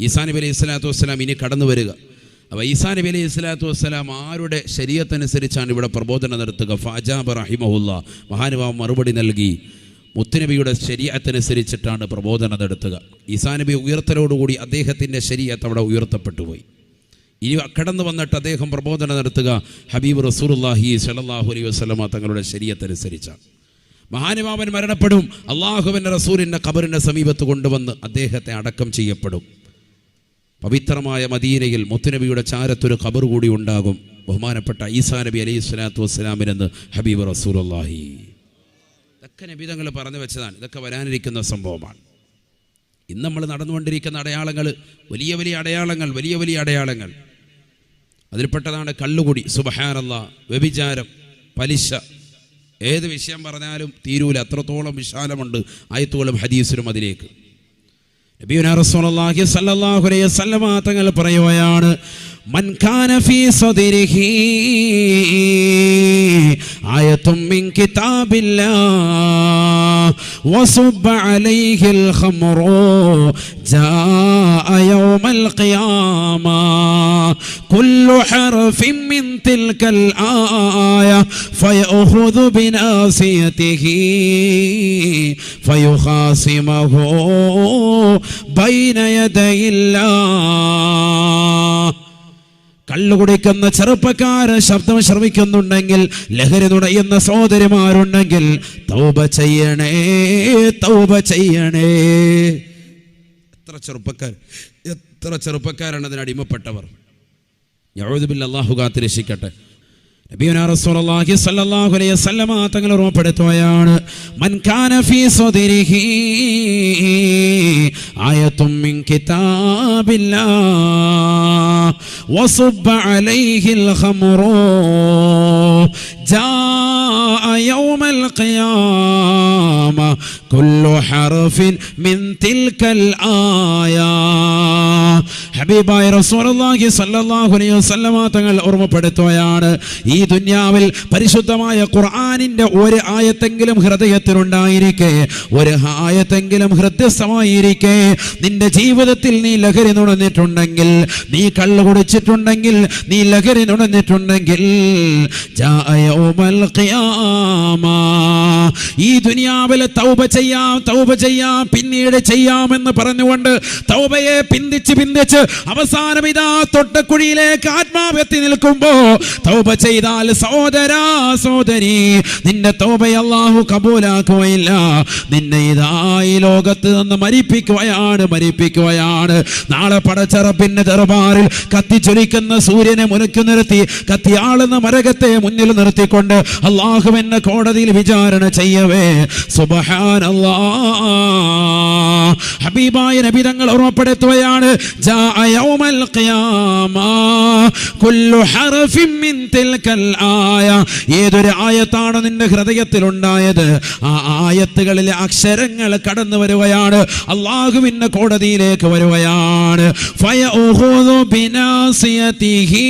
ഈസാ നബി അലൈഹി സ്വലാത്തു വസ്സലാം ഇനി കടന്നു വരിക. അപ്പോൾ ഈസാ നബി അലൈഹി സ്വലാത്തു വസ്സലാം ആരുടെ ശരീഅത്തനുസരിച്ചാണ് ഇവിടെ പ്രബോധനം നടത്തുക? ഫഅജാബ റഹിമഹുല്ല, മഹാനുഭാവം മറുപടി നൽകി, മുത്തുനബിയുടെ ശരീഅത്തനുസരിച്ചിട്ടാണ് പ്രബോധനം നടത്തുക. ഈസാ നബി ഉയർത്തലോടുകൂടി അദ്ദേഹത്തിൻ്റെ ശരീഅത്ത് അവിടെ ഉയർത്തപ്പെട്ടു പോയി. ഇനി കടന്നു വന്നിട്ട് അദ്ദേഹം പ്രബോധനം നടത്തുക ഹബീബ് റസൂലുള്ളാഹി സ്വല്ലല്ലാഹു അലൈഹി വസല്ലമ തങ്ങളുടെ ശരീഅത്തനുസരിച്ചാണ്. മഹാനുഭാവൻ മരണപ്പെടും, അള്ളാഹുവിൻ്റെ റസൂലിൻ്റെ ഖബറിൻ്റെ സമീപത്ത് കൊണ്ടുവന്ന് അദ്ദേഹത്തെ അടക്കം ചെയ്യപ്പെടും. പവിത്രമായ മദീനയിൽ മുത്തുനബിയുടെ ചാരത്തൊരു ഖബർ കൂടി ഉണ്ടാകും, ബഹുമാനപ്പെട്ട ഈസാ നബി അലൈഹി സ്വലാത്തു വസ്സലാമിനെന്ന് ഹബീബ് റസൂലുള്ളാഹി. ഇതൊക്കെ നബി തങ്ങൾ പറഞ്ഞു വെച്ചതാണ്, ഇതൊക്കെ വരാനിരിക്കുന്ന സംഭവമാണ്. ഇന്ന് നമ്മൾ നടന്നുകൊണ്ടിരിക്കുന്ന അടയാളങ്ങൾ വലിയ വലിയ അടയാളങ്ങൾ, വലിയ വലിയ അടയാളങ്ങൾ. അതിൽപ്പെട്ടതാണ് കള്ളുകുടി, സുബ്ഹാനല്ലാഹ്, വ്യഭിചാരം, പലിശ. ഏത് വിഷയം പറഞ്ഞാലും തീരൂല, അത്രത്തോളം വിശാലമുണ്ട് ആയത്തുകളും ഹദീസിലും അതിലേക്ക്. നബിയുനാ റസൂലുള്ളാഹി സ്വല്ലല്ലാഹു അലൈഹി വസല്ലമ തങ്ങൾ പറയുകയാണ്, മൻ കാന ഫീ സദരിഹി, ആ ആയത്തും മിൻ കിതാബില്ലാഹ് വസുബ്ബ അലൈഹിൽ ഖംറു ജാഅ യൗമൽ ഖിയാമ കുല്ലു ഹർഫിൻ മിൻ തിൽകൽ ആയ ഫയഖുദു ബിനാസിയതിഹി ഫയുഖാസിമഹു ബൈന യദയില്ലാഹ്. കള്ളുകുടിക്കുന്ന ചെറുപ്പക്കാരൻ ശബ്ദം ശ്രവിക്കുന്നുണ്ടെങ്കിൽ, ലഹരി നുണയുന്ന സഹോദരിമാരുണ്ടെങ്കിൽ തൗബ ചെയ്യണേ, തൗബ ചെയ്യണേ. എത്ര ചെറുപ്പക്കാരാണ് അതിന് അടിമപ്പെട്ടവർ. യഊദു ബില്ലാഹി, അല്ലാഹു കാത്തുരക്ഷിക്കട്ടെ. നബിയുനാ റസൂലുള്ളാഹി സ്വല്ലല്ലാഹു അലൈഹി വസല്ലമ തങ്ങൾ ഓർമ്മപ്പെടുത്തുകയാണ്, മൻ കാന ഫീ സദരിഹി ആയത്തും മിൻ കിതാബില്ലാഹ് വസുബ്ബ അലൈഹിൽ ഖംറു ജാഅ യൗമൽ ഖിയാമ കുല്ലു ഹർഫിൻ മിൻ തിൽകൽ ആയ. ഹബീബായ റസൂലുള്ളാഹി സ്വല്ലല്ലാഹു അലൈഹി വസല്ലമ തങ്ങൾ ഓർമ്മപ്പെടുത്തുകയാണ്, ഈ ദുനിയാവിൽ പരിശുദ്ധമായ ഖുർആനിന്റെ ഒരു ആയത്തെങ്കിലും ഹൃദയത്തിലുണ്ടായിരിക്കെ, ഒരു ആയത്തെങ്കിലും ഹൃദയസ്ഥമായിരിക്കെ, നിന്റെ ജീവിതത്തിൽ നീ ലഹരി നുണഞ്ഞിട്ടുണ്ടെങ്കിൽ, നീ കള്ളു കുടിച്ചിട്ടുണ്ടെങ്കിൽ, നീ ലഹരി നുണഞ്ഞിട്ടുണ്ടെങ്കിൽ, ജാഅ യൗമൽ ഖിയാമ, ഈ ദുനിയാവിൽ തൗബ ചെയ്യാം, തൗബ ചെയ്യാം, പിന്നീട് ചെയ്യാമെന്ന് പറഞ്ഞുകൊണ്ട് തൗബയെ പിന്തിച്ച് അവസാനം ഇതാ തൊട്ടക്കുഴിയിലേക്ക് ആത്മാവെത്തി നിൽക്കുമ്പോ തൗബ ചെയ്താൽ സഹോദരാ സഹോദരി, നിന്റെ തൗബയെ അല്ലാഹു കബൂലാക്കുകയില്ല. നിന്നെ ഇതാ ഈ ലോകത്ത് നിന്ന് മരിപ്പിക്കുകയാണ്. നാളെ പടച്ചറപ്പിന്റെ ദർബാറിൽ കത്തിച്ചൊലിക്കുന്ന സൂര്യനെ മുനക്കി നിർത്തി, കത്തിയാളുന്ന മരകത്തെ മുന്നിൽ നിർത്തിക്കൊണ്ട് അല്ലാഹുവിന്റെ കോടതിയിൽ വിചാരണ ചെയ്യവേ, സുബ്ഹാനല്ലാഹ്, ഹബീബായ നബി തങ്ങൾ ഓർമ്മപ്പെടുത്തുകയാണ്, ജാഅ യൗമൽ ഖിയാമ കുല്ലു ഹർഫിൻ മിൻ തിൽകൽ ആയ. ഏതൊരു ആയത്താണ് നിന്റെ ഹൃദയത്തിൽ ഉണ്ടായത്, ആ ആയത്തുകളിലെ അക്ഷരങ്ങൾ കടന്നു വരുകയാണ്, അല്ലാഹുവിന്റെ കോടതിയിലേക്ക് വരുകയാണ്. ഫയഖുദു ബിനാസിയതിഹി,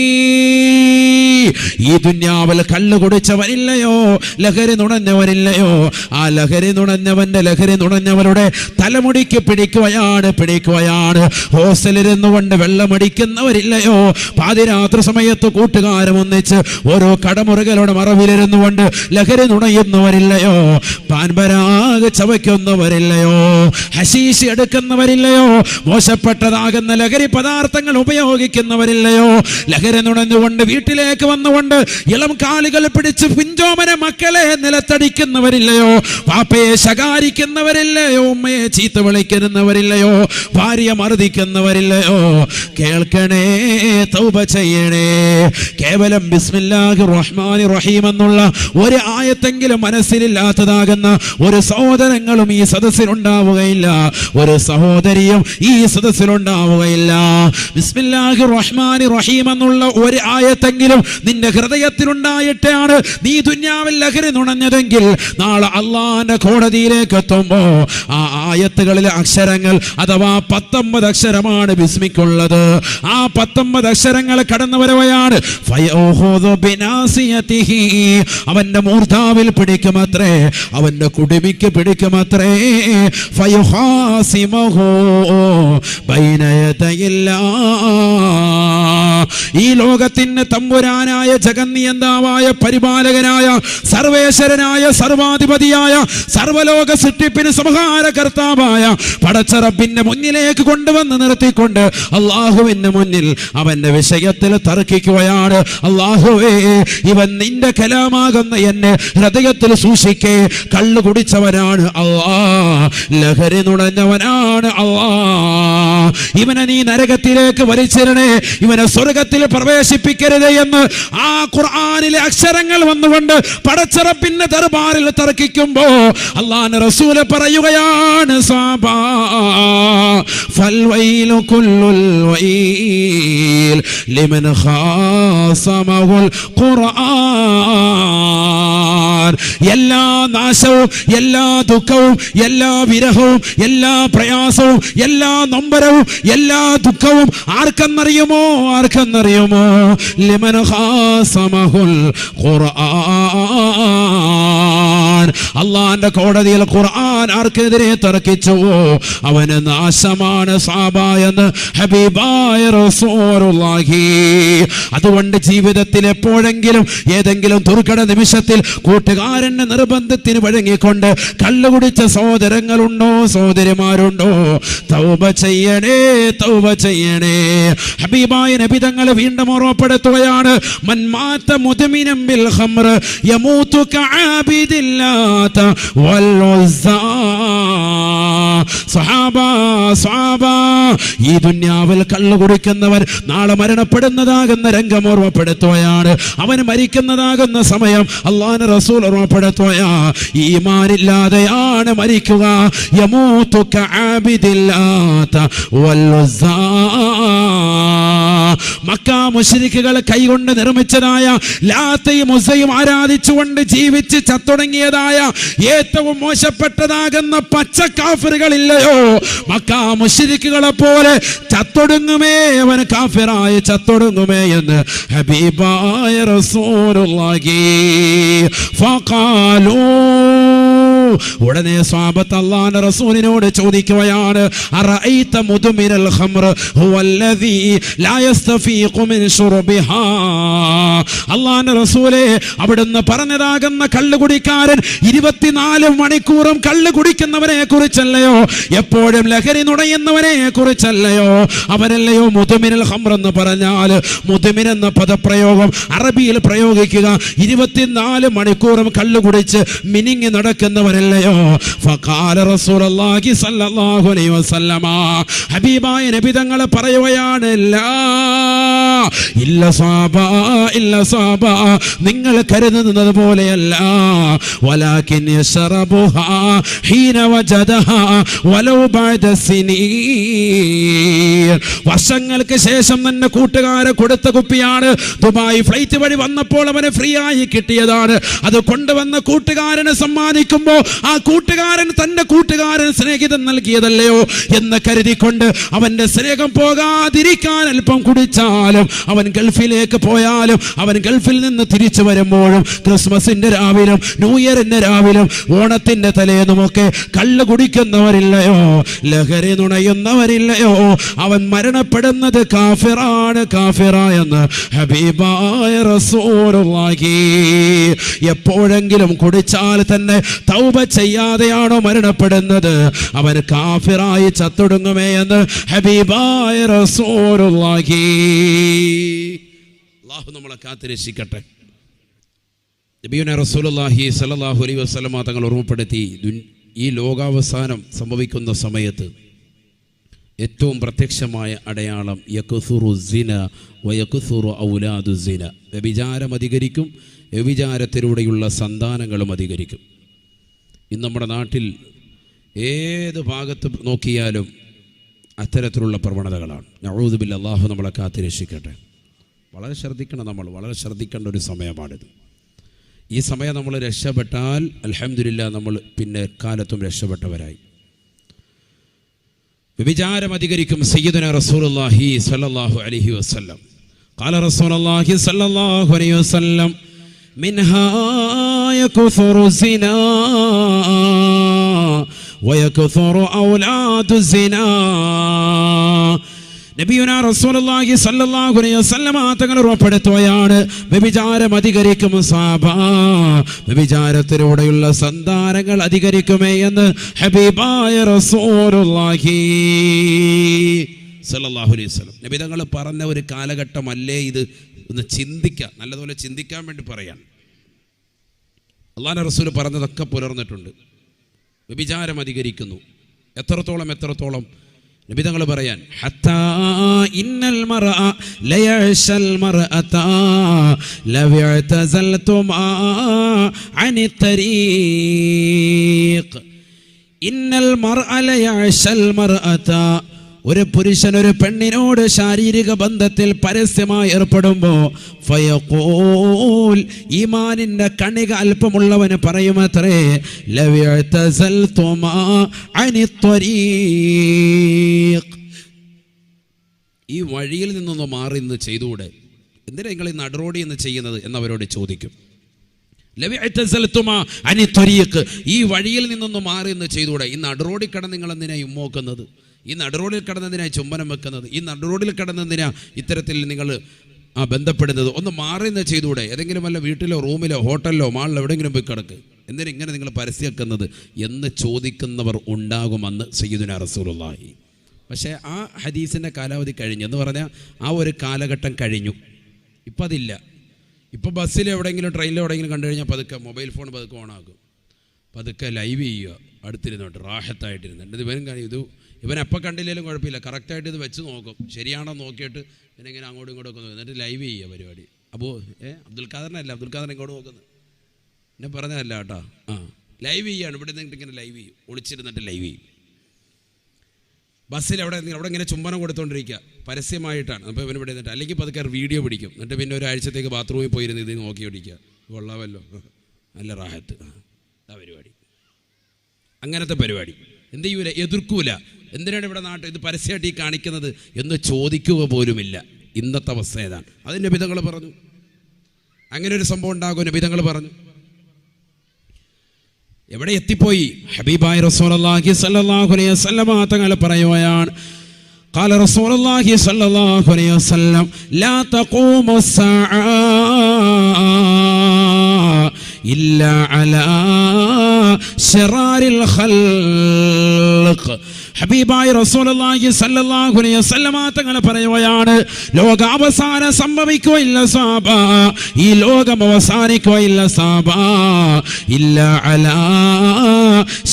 ഈ ദുനിയാവിൽ കള്ളു കുടിച്ചവരില്ലയോ, ലഹരി നുണഞ്ഞവരില്ലയോ, ആ ലഹരി നുണഞ്ഞവരുടെ തലമുടിക്ക് പിടിക്കുകയാണ്. ഹോസ്റ്റലിരുന്നു കൊണ്ട് വെള്ളമടിക്കുന്നവരില്ലയോ, പാതിരാത്രി സമയത്ത് കൂട്ടുകാരും ഒന്നിച്ച് ഓരോ കടമുറകളുടെ മറവിലിരുന്നു കൊണ്ട് ലഹരി നുണയുന്നവരില്ലയോ, പാൻപരാഗ് ചവയ്ക്കുന്നവരില്ലയോ, ഹശീഷ് എടുക്കുന്നവരില്ലയോ, മോശപ്പെട്ടതാകുന്ന ലഹരി പദാർത്ഥങ്ങൾ ഉപയോഗിക്കുന്നവരില്ലയോ, ലഹരി നുണഞ്ഞുകൊണ്ട് വീട്ടിലേക്ക് വന്നുകൊണ്ട് ഇളം കാലുകൾ പിടിച്ച് പിഞ്ചോമന മക്കളെ നിലത്തടിക്കുന്നവരില്ലയോ, പാപ്പയെ ശകാരിക്കുന്നവരില്ലയോ, ഉമ്മയെ ചീത്ത വിളിക്കുന്നവരില്ലയോ, ഭാര്യ മർദ്ദിക്കുന്നവരില്ലയോ. കേൾക്കണേ, തൗബ ചെയ്യണേ. കേവലം ബിസ്മില്ലാഹിർ റഹ്മാനിർ റഹീം എന്നുള്ള ഒരു ആയത്തെങ്കിലും മനസ്സിലില്ലാത്തതാകുന്ന ഒരു സഹോദരങ്ങളും ഈ സദസ്സിലുണ്ടാവുകയില്ല, ഒരു സഹോദരിയും ഈ സദസ്സിലുണ്ടാവുകയില്ല. ബിസ്മില്ലാഹിർ റഹ്മാനിർ റഹീം എന്നുള്ള ഒരു ആയത്തെങ്കിലും നിന്റെ ഹൃദയത്തിലുണ്ടായിട്ടാണ് നീ ദുനിയാവിൽ ലഹരി നുണഞ്ഞതെങ്കിൽ, നാളെ അള്ളാന്റെ കോടതിയിലേക്ക് എത്തുമ്പോ ആ ആയത്തുകളിലെ അക്ഷരങ്ങൾ അഥവാ 19 അക്ഷരമാണ് ബിസ്മിക്കുള്ളത്. ആ 19 അക്ഷരങ്ങൾ കടന്നു വരവയാണ്. അവന്റെ മൂർധാവിൽ പിടിക്കുമത്രേ, അവന്റെ കുടുമിക്ക് പിടിക്കുമത്രേ. ഈ ലോകത്തിന് തമ്പുരാനായ ജഗന്നിയന്താവായ പരിപാലകനായ സർവേശ്വരനായ സർവാധിപതിയായ സർവലോക സൃഷ്ടിപ്പിന് സംഹാരകർത്താവായ പടച്ചറബിന്റെ മുന്നിലേക്ക് കൊണ്ടുവന്ന് നിർത്തിക്കൊണ്ട് അള്ളാഹുവിന്റെ മുന്നിൽ അവന്റെ വിഷയത്തിൽ തർക്കിക്കുകയാണ്. അള്ളാഹുവേ, ഇവൻ നിന്റെ കലാമാകുന്ന എന്നെ ഹൃദയത്തിൽ സൂക്ഷിക്കേ. കള്ളു കുടിച്ചവനാണ് അള്ളാ, ലഹരി നുണഞ്ഞവനാണ് അള്ളാ. ഇവനെ നീ നരകത്തിലേക്ക് വലിച്ചിരണേ, ഇവനെ സ്വർഗത്തിൽ പ്രവേശിപ്പിക്കരുത് എന്ന് ആ ഖുർആനിലെ അക്ഷരങ്ങൾ വന്നുകൊണ്ട് പടച്ചറപ്പിന്റെ ദർബാറിൽ തർക്കിക്കുമ്പോ അല്ലാഹുവിന്റെ റസൂൽ പറയുകയാണ്, സാബാ ഫൽവൈലു കുല്ലുൽ വൈൽ ലിമൻ ഖാസമഹുൽ ഖുർആൻ. എല്ലാ നാശവും, എല്ലാ ദുഃഖവും, എല്ലാ വിരഹവും, എല്ലാ പ്രയാസവും, എല്ലാ നൊമ്പരവും, എല്ലാ ദുഃഖവും ആർക്കെന്നറിയുമോ? ലിമൻ ഖാസമഹുൽ ഖുർആൻ. അള്ളാന്റെ കോടതിയിൽ ഖുർആൻ ആർക്കെതിരെ തർക്കിച്ചുവോ അവന് നാശമാണ് സാബ എന്ന് ഹബീബായ റസൂലുള്ളാഹി. അതുകൊണ്ട് ജീവിതത്തിൽ എപ്പോഴെങ്കിലും ഏതെങ്കിലും ദുർഘട നിമിഷത്തിൽ കൂട്ടുകാരന്റെ നിർബന്ധത്തിന് വഴങ്ങിക്കൊണ്ട് കള്ളുകുടിച്ച സഹോദരങ്ങളുണ്ടോ, സഹോദരിമാരുണ്ടോ? തൗബ ചെയ്യണേ, തൗബ ചെയ്യണേ. ഹബീബായ നബി തങ്ങൾ വീണ്ടും ഓർമ്മപ്പെടുത്തുകയാണ്, മൻ മാത മുദ്മിനൻ ബിൽ ഖംർ യമൂതു കഅബിദില്ലാത വൽ ഉസ്സാ. സഹാബ, ഈ ദുനിയാവിൽ കള്ളു കുടിക്കുന്നവൻ നാളെ മരണപ്പെടുന്നതാകുന്ന രംഗം ഓർമ്മപ്പെടുത്തുകയാണ്. അവൻ മരിക്കുന്നതാകുന്ന സമയം അല്ലാഹുവിന്റെ റസൂൽ ഓർമ്മപ്പെടുത്തുകയാ, ഈമാനില്ലാതെയാണ് മരിക്കുക. യമൂതു കഅബിദില്ലാത വൽ ഉസ്സാ. മക്ക മുശ്രിക്കുകൾ കൈകൊണ്ട് നിർമ്മിച്ചതായ ലാത്തയും ഉസ്സയും ആരാധിച്ചുകൊണ്ട് ജീവിച്ച് ചത്തുടങ്ങിയതായ ഏറ്റവും മോശപ്പെട്ടതാകുന്ന പച്ച കാഫിറുകളില്ലയോ, മക്ക മുശ്രിക്കുകളെ പോലെ ചത്തൊടുങ്ങുമേ, അവൻ കാഫിറായി ചത്തൊടുങ്ങുമേ എന്ന് ഹബീബായ റസൂലുള്ളാഹി. ഫഖാലൂ, ഉടനെ സ്വഹാബത്ത് അല്ലാഹുവിന്റെ റസൂലിനോട് ചോദിക്കുകയാണ്, അറഅയ്ത മുദ്മിനൽ ഖംർ ഹുവല്ലദീ ലാ യസ്തഫീഖു മിൻ ശുർബിഹാ. അല്ലാഹുവിന്റെ റസൂലേ, അവിടുന്ന് പറഞ്ഞതാകുന്ന കള്ളുകുടിക്കാരൻ 24 മണിക്കൂറും കള്ളു കുടിക്കുന്നവനെ കുറിച്ചല്ലയോ, എപ്പോഴും ലഹരി നുണയുന്നവനെ കുറിച്ചല്ലയോ? അവനല്ലയോ മുദ്മിനൽ ഖംർ എന്ന് പറഞ്ഞാൽ? മുദ്മിൻ എന്ന പദപ്രയോഗം അറബിയിൽ പ്രയോഗിക്കുക 24 മണിക്കൂറും കള്ളു കുടിച്ച് മിനിങ്ങി നടക്കുന്നവരല്ലയോ? ഫഖാല റസൂലുള്ളാഹി സ്വല്ലല്ലാഹു അലൈഹി വസല്ലമ, ഹബീബായ നബി തങ്ങൾ പറയുകയാണ്, ഇല്ല സ്വഹാബ, നിങ്ങൾ കരുതുന്നത് പോലെയല്ല. വലാകിൻ യശ്റബുഹാ ഹീന വജദഹാ വലൗ ബഅദ സിനീൻ. വർഷങ്ങൾക്ക് ശേഷം തന്നെ കൂട്ടുകാരെ കൊടുത്ത കുപ്പിയാണ്. ദുബായ് ഫ്ലൈറ്റ് വഴി വന്നപ്പോൾ അവന് ഫ്രീ ആയി കിട്ടിയതാണ്. അത് കൊണ്ടുവന്ന കൂട്ടുകാരനെ സമ്മാനിക്കുമ്പോൾ ആ കൂട്ടുകാരൻ തന്റെ കൂട്ടുകാരൻ സ്നേഹിതൻ നൽകിയതല്ലയോ എന്ന് കരുതിക്കൊണ്ട് അവന്റെ സ്നേഹം പോകാതിരിക്കാൻ അല്പം കുടിച്ചാലും, അവൻ ഗൾഫിലേക്ക് പോയാലും, അവൻ ഗൾഫിൽ നിന്ന് തിരിച്ചു വരുമ്പോഴും, ക്രിസ്മസിന്റെ രാവിലും ന്യൂ ഇയറിന്റെ രാവിലും ഓണത്തിന്റെ തലേന്നുമൊക്കെ കള്ളു കുടിക്കുന്നവരില്ലയോ, ലഹരി നുണയുന്നവരില്ലയോ? അവൻ മരണപ്പെടുന്നത് കാഫിറാണ്, കാഫിറായെന്ന് ഹബീബായ റസൂലുള്ളാഹി. എപ്പോഴെങ്കിലും കുടിച്ചാൽ തന്നെ തൗബ ചെയ്യാതെയാണോ മരണപ്പെടുന്നത്, അവൻ കാഫിറായി ചത്തൊടുങ്ങുമേ എന്ന് ഹബീബായ റസൂലുള്ളാഹി. അല്ലാഹു നമ്മളെ കാത്തുരക്ഷിക്കട്ടെ. നബിയുനാ റസൂലുള്ളാഹി സ്വല്ലല്ലാഹു അലൈഹി വസല്ലമ തങ്ങൾ ഓർമ്മപ്പെടുത്തി, ഈ ലോകാവസാനം സംഭവിക്കുന്ന സമയത്ത് ഏറ്റവും പ്രത്യക്ഷമായ അടയാളം യക്സുറു സിന വയക്സുറു ഔലാദു സിന. വ്യഭിചാരം അധികരിക്കും, വ്യഭിചാരത്തിലൂടെയുള്ള സന്താനങ്ങളും അധികരിക്കും. ഇന്ന് നമ്മുടെ നാട്ടിൽ ഏത് ഭാഗത്ത് നോക്കിയാലും അത്തരത്തിലുള്ള പ്രവണതകളാണ്. നഊദു ബില്ലാഹ്, അല്ലാഹു നമ്മളെ കാത്തുരക്ഷിക്കട്ടെ. വളരെ ശ്രദ്ധിക്കണം, നമ്മൾ വളരെ ശ്രദ്ധിക്കേണ്ട ഒരു സമയമാണിത്. ഈ സമയം നമ്മൾ രക്ഷപ്പെട്ടാൽ അൽഹംദുലില്ലാഹ്, നമ്മൾ പിന്നെ കാലത്തും രക്ഷപ്പെട്ടവരായി. വ്യഭിചാരം അധികരിക്കും. സയ്യിദുനാ റസൂലുള്ളാഹി സ്വല്ലല്ലാഹു അലൈഹി വസല്ലം ഖാല റസൂലുള്ളാഹി സ്വല്ലല്ലാഹു അലൈഹി വസല്ലം മിൻഹാ യക്സുറു സിനാ വയക്സുറു ഔലാദു സിനാ. നബിയുനാ റസൂലുള്ളാഹി സ്വല്ലല്ലാഹു അലൈഹി വസല്ലം തങ്ങൾ ഉറപ്പെടുത്തുകയാണ്, വ്യഭിചാരം അധികരിക്കും സ്വഹാബ, വ്യഭിചാരത്തിലൂടെയുള്ള സന്താനങ്ങൾ അധികരിക്കുമേ എന്ന് ഹബീബായ റസൂലുള്ളാഹി സ്വല്ലല്ലാഹു അലൈഹി വസല്ലം. നബി തങ്ങൾ പറഞ്ഞ ഒരു കാലഘട്ടമല്ലേ ഇത്? ഒന്ന് ചിന്തിക്കുക, നല്ലതുപോലെ ചിന്തിക്കാൻ വേണ്ടി പറയാൻ. അല്ലാഹുവിന്റെ റസൂൽ പറഞ്ഞതൊക്കെ പുലർന്നിട്ടുണ്ട്. വ്യഭിചാരം അധികരിക്കുന്നു. എത്രത്തോളം നബി തങ്ങൾ പറയാൻ, ഹത്താ ഇന്നൽ മർഅ ലയഅശൽ മർഅത ലവഅതസൽതുമാ അനി തരീഖ്. ഇന്നൽ മർഅ ലയഅശൽ മർഅത, ഒരു പുരുഷൻ ഒരു പെണ്ണിനോട് ശാരീരിക ബന്ധത്തിൽ പരസ്യമായി ഏർപ്പെടുമ്പോൾ ഫയഖൂൽ, ഈമാനിന്റെ കണിക അല്പമുള്ളവന് പറയുമത്രേ, ലവഅതസൽതുമാ അനി ത്വരീഖ്, ഈ വഴിയിൽ നിന്നൊന്ന് മാറി ഇന്ന് ചെയ്തുകൂടെ? എന്തിനാ നിങ്ങൾ ഈ നടുറോടി എന്ന് ചെയ്യുന്നത് എന്നവരോട് ചോദിക്കും. ഈ വഴിയിൽ നിന്നൊന്ന് മാറി എന്ന് ചെയ്തുകൂടെ? ഈ നടുറോഡിൽ കിടന്ന് നിങ്ങൾ എന്തിനാ ഉമ്മോക്കുന്നത്? ഈ നടുറോഡിൽ കിടന്നെന്തിനാ ചുംബനം വെക്കുന്നത്? ഈ നടുറോഡിൽ കിടന്നെന്തിനാ ഇത്തരത്തിൽ നിങ്ങൾ ബന്ധപ്പെടുന്നത്? ഒന്ന് മാറി എന്ന് ചെയ്തുകൂടെ? ഏതെങ്കിലും വല്ല വീട്ടിലോ റൂമിലോ ഹോട്ടലിലോ മാളിലോ എവിടെയെങ്കിലും പോയി കിടക്ക്. എന്തിനാ ഇങ്ങനെ നിങ്ങൾ പരസ്യമാക്കുന്നത് എന്ന് ചോദിക്കുന്നവർ ഉണ്ടാകുമെന്ന് സയ്യിദുനാ റസൂലുള്ളാഹി. പക്ഷേ ആ ഹദീസിൻ്റെ കാലാവധി കഴിഞ്ഞു എന്ന് പറഞ്ഞാൽ ആ ഒരു കാലഘട്ടം കഴിഞ്ഞു. ഇപ്പം അതില്ല. ഇപ്പോൾ ബസ്സിൽ എവിടെയെങ്കിലും ട്രെയിനിൽ എവിടെയെങ്കിലും കണ്ടു കഴിഞ്ഞാൽ പതുക്കെ മൊബൈൽ ഫോൺ പതുക്കെ ഓണാക്കും, പതുക്കെ ലൈവ് ചെയ്യുക, അടുത്തിരുന്നോട്ട് റാഹത്തായിട്ടിരുന്നു. ഇവൻ എപ്പോൾ കണ്ടില്ലെങ്കിലും കുഴപ്പമില്ല, കറക്റ്റായിട്ട് ഇത് വെച്ച് നോക്കും, ശരിയാണോ നോക്കിയിട്ട് പിന്നെ ഇങ്ങനെ അങ്ങോട്ടും ഇങ്ങോട്ടും നോക്കും, എന്നിട്ട് ലൈവ് ചെയ്യുക പരിപാടി. അപ്പോൾ അബ്ദുൽ ഖാദറിനല്ല, അബ്ദുൽ ഖാദർ ഇങ്ങോട്ട് നോക്കുന്നത് എന്നെ പറഞ്ഞതല്ല കേട്ടോ. ലൈവ് ചെയ്യുകയാണ്, ഇവിടെ നിന്നിട്ട് ഇങ്ങനെ ലൈവ് ചെയ്യും, ഒളിച്ചിരുന്നിട്ട് ലൈവ് ചെയ്യും. ബസ്സിൽ അവിടെ ഇങ്ങനെ ചുംബനം കൊടുത്തുകൊണ്ടിരിക്കുക പരസ്യമായിട്ടാണ്. അപ്പോൾ ഇവൻ ഇവിടെ നിന്നിട്ട് അല്ലെങ്കിൽ പതുക്കെ വീഡിയോ പിടിക്കും, എന്നിട്ട് പിന്നെ ഒരാഴ്ചത്തേക്ക് ബാത്റൂമിൽ പോയിരുന്ന് ഇത് നോക്കി പിടിക്കുക. കൊള്ളാമല്ലോ, നല്ല റാഹത്ത്, ആ പരിപാടി, അങ്ങനത്തെ പരിപാടി. എന്ത് ചെയ്യൂല? എതിർക്കൂല. എന്തിനാണ് ഇവിടെ നാട്ടിൽ ഇത് പരസ്യമായിട്ട് ഈ കാണിക്കുന്നത് എന്ന് ചോദിക്കുക പോലുമില്ല. ഇന്നത്തെ അവസ്ഥ ഏതാണ്? അത് നബിതങ്ങൾ പറഞ്ഞു. അങ്ങനെ ഒരു സംഭവം ഉണ്ടാകും, നബിതങ്ങൾ പറഞ്ഞു. എവിടെ എത്തിപ്പോയി? ഹബീബായ റസൂലുള്ളാഹി സ്വല്ലല്ലാഹു അലൈഹി വസല്ലം തങ്ങൾ പറയുകയാണ്, ഖാല റസൂലുള്ളാഹി സ്വല്ലല്ലാഹു അലൈഹി വസല്ലം ലാ തഖൂമു സ്സാഅ ഇല്ലാ അലാ ശറാരിൽ ഖൽഖ്. ഹബീബായ റസൂലുള്ളാഹി സ്വല്ലല്ലാഹു അലൈഹി വസല്ലം തങ്ങൾ പറയുകയാണ്, ലോകാവസാനം സംഭവിക്കുകയില്ല സാബ, ഈ ലോകം അവസാനിക്കുകയില്ല സാബ, ഇല്ല അലാ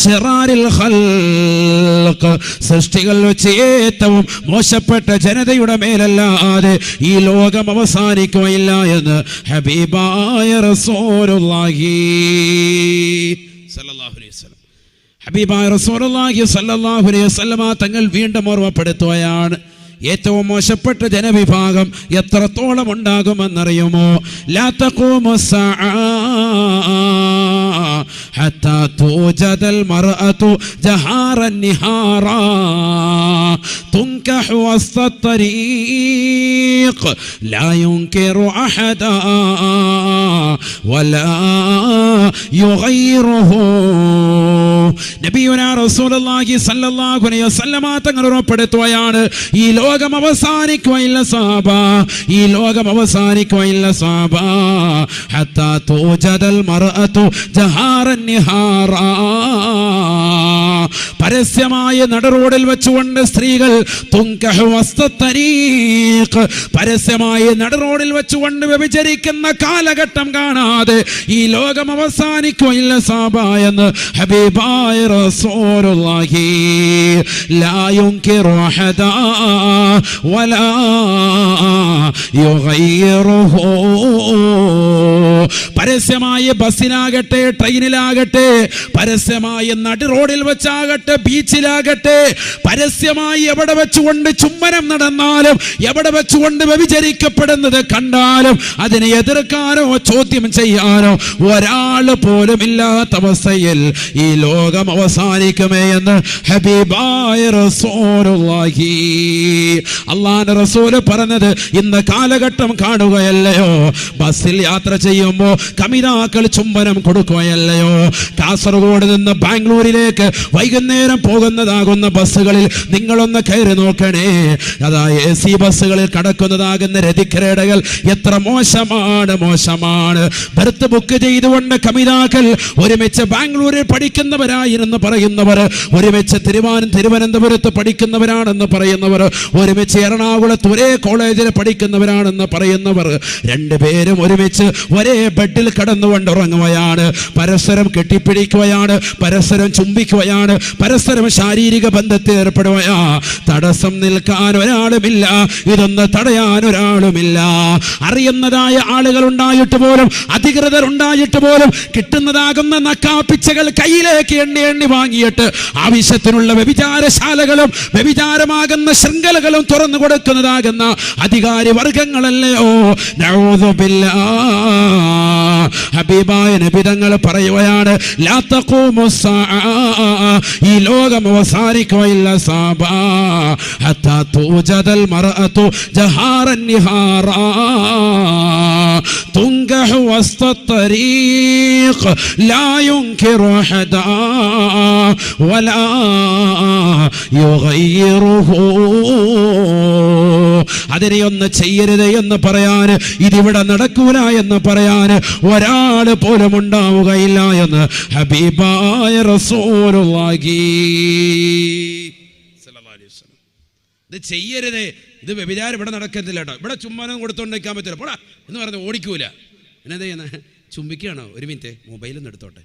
ശറാരിൽ ഖൽഖ്, സൃഷ്ടികൾ വെച്ച് ഏറ്റവും മോശപ്പെട്ട ജനതയുടെ മേലല്ലാതെ ഈ ലോകം അവസാനിക്കുകയില്ല എന്ന് ഹബീബായ റസൂലുള്ളാഹി സ്വല്ലല്ലാഹു അലൈഹി വസല്ലം. ഹബീബായ റസൂലുള്ളാഹി സ്വല്ലല്ലാഹു അലൈഹി വസല്ലം തങ്ങൾ വീണ്ടും ഓർമ്മപ്പെടുത്തുകയാണ്, ഏറ്റവും മോശപ്പെട്ട ജനവിഭാഗം എത്രത്തോളം ഉണ്ടാകുമെന്നറിയുമോ? ലാ തഖൂമു സ്സാഅ ഹത്താ തൂജദൽ മർഅതു ജഹാറൻ നിഹാറാ തുൻകഹു വസ്ത ത്വരീഖ് ലാ യുൻകിറു അഹദാ വലാ യുഗയ്യിറുഹു. നബിയുനാ റസൂലുള്ളാഹി സ്വല്ലല്ലാഹു അലൈഹി വസല്ലം തങ്ങൾ ഉറപ്പെടുത്തുകയാണ്, ഈ ലോകം അവസാനിക്കുകയില്ല സാബ, ഈ ലോകം അവസാനിക്കുകയില്ല സാബ, ഹത്താ തൂജദൽ മർഅതു ജഹാറൻ നിഹാറാ, പരസ്യമായ നടുറോഡിൽ വെച്ചുകൊണ്ട് സ്ത്രീകൾ തുൻകഹു വസ്ത ത്വരീഖ്, പരസ്യമായ നടുറോഡിൽ വെച്ചുകൊണ്ട് വ്യഭിചരിക്കുന്ന കാലഘട്ടം കാണാതെ ഈ ലോകം അവസാനിക്കുകയില്ല സാബ എന്ന് ഹബീബായ റസൂലുള്ളാഹി. ലാ യുൻകിറു അഹദാ വലാ യുഗയ്യിറുഹു. പരസ്യമായ ബസ്സിലാകട്ടെ ട്രെയിനിലാകട്ടെ, പരസ്യമായ നടുറോഡിൽ വെച്ചാകട്ടെ ബീച്ചിലാകട്ടെ, പരസ്യമായി എവിടെ വെച്ചുകൊണ്ട് ചുംബനം നടന്നാലും എവിടെ വെച്ചുകൊണ്ട് വ്യഭിചരിക്കപ്പെടുന്നത് കണ്ടാലും അതിനെ എതിർക്കാനോ ചോദ്യം ചെയ്യാനോ ഒരാൾ പോലും ഇല്ലാത്ത അവസ്ഥയിൽ ഈ ലോകം അവസാനിക്കുമേ എന്ന് ഹബീബായ റസൂലുള്ളാഹി. അല്ലാഹുവിന്റെ റസൂൽ പറഞ്ഞത് ഇന്ന് കാലഘട്ടം കാണുകയല്ലയോ? ബസ്സിൽ യാത്ര ചെയ്യുമ്പോൾ കമിതാക്കൾ ചുംബനം കൊടുക്കുകയല്ലയോ? കാസർഗോഡ് നിന്ന് ബാംഗ്ലൂരിലേക്ക് വൈകുന്നേരം പോകുന്നതാകുന്ന ബസ്സുകളിൽ നിങ്ങളൊന്ന് കയറി നോക്കണേ. അതാ AC ബസ്സുകളിൽ കടക്കുന്നതാകുന്ന രതിക്രീഡകൾ എത്ര മോശമാണ്, മോശമാണ്. ബർത്ത് ബുക്ക് ചെയ്തുകൊണ്ട് കമിതാക്കൾ ഒരുമിച്ച് ബാംഗ്ലൂരിൽ പഠിക്കുന്നവരായിരുന്നു പറയുന്നവർ, ഒരുമിച്ച് തിരുവനന്തപുരത്ത് പഠിക്കുന്നവരാണെന്ന് പറയുന്നവർ, ഒരുമിച്ച് എറണാകുളത്ത് ഒരേ കോളേജിൽ പഠിക്കുന്നവരാണെന്ന് പറയുന്നവർ, രണ്ടുപേരും ഒരുമിച്ച് ഒരേ ബെഡിൽ കടന്നുകൊണ്ട് ഉറങ്ങുകയാണ്, പരസ്പരം കെട്ടിപ്പിടിക്കുകയാണ്, പരസ്പരം ചുംബിക്കുകയാണ്, പരസ്പരം ശാരീരിക ബന്ധത്തിൽ ഏർപ്പെടുകയാ. തടസ്സം നിൽക്കാൻ ഒരാളുമില്ല, ഇതൊന്ന് തടയാൻ ഒരാളുമില്ല. അറിയുന്നതായ ആളുകൾ ഉണ്ടായിട്ട് പോലും, അധികൃതർ ഉണ്ടായിട്ട് പോലും കിട്ടുന്നതാകുന്ന നക്കാപ്പിച്ചകൾ കയ്യിലേക്ക് എണ്ണി എണ്ണി വാങ്ങിയിട്ട് ആവശ്യത്തിനുള്ള വ്യഭിചാരശാലകളും വ്യഭിചാരമാകുന്ന ശൃംഖലകളും തുറന്നു കൊടുക്കുന്നതാകുന്ന അധികാരി വർഗങ്ങളല്ലയോ? നഊദു ബില്ലാഹ്. ഹബീബായ നബി തങ്ങൾ പറയുകയാണ്, ലാ തഖൂമു സ്സാഅ, ഈ ലോകം അവസാനിക്കുകയില്ല സാബ, ഹത്താ തൂജദൽ മർഅതു ജഹാറൻ നിഹാറാ, تنكح وسط الطريق لا ينكر أحدا ولا يغيره. അതിനെയൊന്ന് ചെയ്യരുത് എന്ന് പറയാൻ, ഇതിവിടെ നടക്കൂല എന്ന് പറയാൻ ഒരാൾ പോലും ഉണ്ടാവുകയില്ല എന്ന് ഹബീബായ റസൂലുള്ളാഹി സ്വല്ലല്ലാഹു അലൈഹി വസല്ലം. ഇത് ചെയ്യരുത്, ഇത് വ്യഭിചാരം ഇവിടെ നടക്കത്തില്ല കേട്ടോ, ഇവിടെ ചുമ്മാനം കൊടുത്തോണ്ട് നിൽക്കാൻ പറ്റില്ല, പോടാ എന്ന് പറഞ്ഞ് ഓടിക്കൂല. എന്നാ ചെയ്യുന്നത്? ചുംബിക്കുകയാണോ? ഒരു മിനിറ്റ് മൊബൈലൊന്ന് എടുത്തോട്ടെ,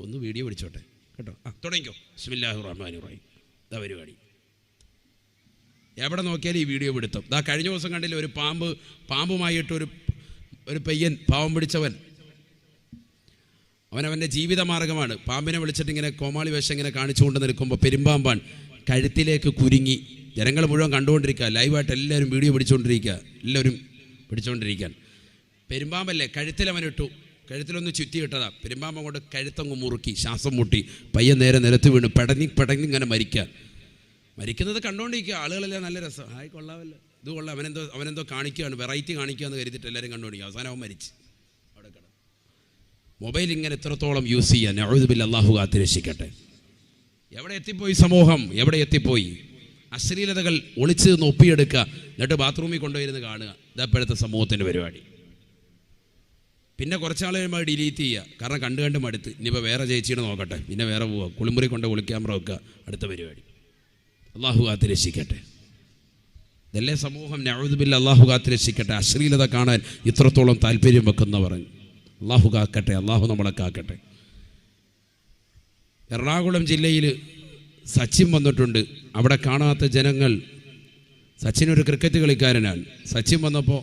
ഒന്ന് വീഡിയോ പിടിച്ചോട്ടെ കേട്ടോ. തുടങ്ങിക്കോ. ബിസ്മില്ലാഹിർ റഹ്മാനിർ റഹീം. ഇതാ പരിപാടി. എവിടെ നോക്കിയാലും ഈ വീഡിയോ പിടുത്തം. ഇതാ കഴിഞ്ഞ ദിവസം കണ്ടില്ല, ഒരു പാമ്പുമായിട്ട് ഒരു പയ്യൻ, പാവം പിടിച്ചവൻ, അവനവൻ്റെ ജീവിത മാർഗമാണ്. പാമ്പിനെ വിളിച്ചിട്ട് ഇങ്ങനെ കോമാളി വേഷം ഇങ്ങനെ കാണിച്ചുകൊണ്ട് നിൽക്കുമ്പോൾ പെരുമ്പാമ്പാൻ കഴുത്തിലേക്ക് കുരുങ്ങി. ജനങ്ങൾ മുഴുവൻ കണ്ടുകൊണ്ടിരിക്കുക, ലൈവായിട്ട് എല്ലാവരും വീഡിയോ പിടിച്ചുകൊണ്ടിരിക്കുക, എല്ലാവരും പിടിച്ചുകൊണ്ടിരിക്കാൻ. പെരുമ്പാമ്പല്ലേ, കഴുത്തിലവനിട്ടു, കഴുത്തിലൊന്ന് ചുറ്റി ഇട്ടതാ. പെരുമ്പാമ്പ് കൊണ്ട് കഴുത്തങ്ങ് മുറുക്കി, ശ്വാസം മുട്ടി, പയ്യൻ നേരെ നിലത്ത് വീണ് പെടഞ്ഞ് ഇങ്ങനെ മരിക്കുന്നത് കണ്ടുകൊണ്ടിരിക്കുക. ആളുകളെല്ലാം നല്ല രസം, ഹായ് കൊള്ളാമല്ലോ, ഇത് കൊള്ളാം, അവനെന്തോ കാണിക്കുകയാണ്, വെറൈറ്റി കാണിക്കുകയെന്ന് കരുതിയിട്ട് എല്ലാവരും കണ്ടുകൊണ്ടിരിക്കുക. അവസാനം അവൻ മരിച്ച് അവിടെ കിടന്നു. മൊബൈൽ ഇങ്ങനെ എത്രത്തോളം യൂസ് ചെയ്യാൻ, നഊദു ബില്ലാഹി, അല്ലാഹു കാത്തുരക്ഷിക്കട്ടെ. എവിടെ എത്തിപ്പോയി സമൂഹം, എവിടെ എത്തിപ്പോയി? അശ്ലീലതകൾ ഒളിച്ച് നിന്ന് ഒപ്പിയെടുക്കുക, എന്നിട്ട് ബാത്റൂമിൽ കൊണ്ടുവരുന്ന് കാണുക. ഇതപ്പോഴത്തെ സമൂഹത്തിൻ്റെ പരിപാടി. പിന്നെ കുറച്ചാൾ കഴിയുമ്പോൾ ഡിലീറ്റ് ചെയ്യുക, കാരണം കണ്ട് മടുത്ത്. ഇനിയിപ്പോൾ വേറെ ചേച്ചിയുടെ നോക്കട്ടെ, പിന്നെ വേറെ പോവുക, കുളിമുറി കൊണ്ട് ഒളിക്യാമറ വെക്കുക, അടുത്ത പരിപാടി. അല്ലാഹു കാത്തുരക്ഷിക്കട്ടെ. ഇതല്ലേ സമൂഹം, നഊദു ബില്ലാഹി, അല്ലാഹു കാത്തുരക്ഷിക്കട്ടെ. അശ്ലീലത കാണാൻ ഇത്രത്തോളം താല്പര്യം വെക്കുന്നവർ അല്ലാഹു കാക്കട്ടെ, അല്ലാഹു നമ്മളെ കാക്കട്ടെ. എറണാകുളം ജില്ലയിൽ സച്ചിൻ വന്നിട്ടുണ്ട്. അവിടെ കാണാത്ത ജനങ്ങൾ. സച്ചിൻ ഒരു ക്രിക്കറ്റ് കളിക്കാരനാണ്. സച്ചിൻ വന്നപ്പോൾ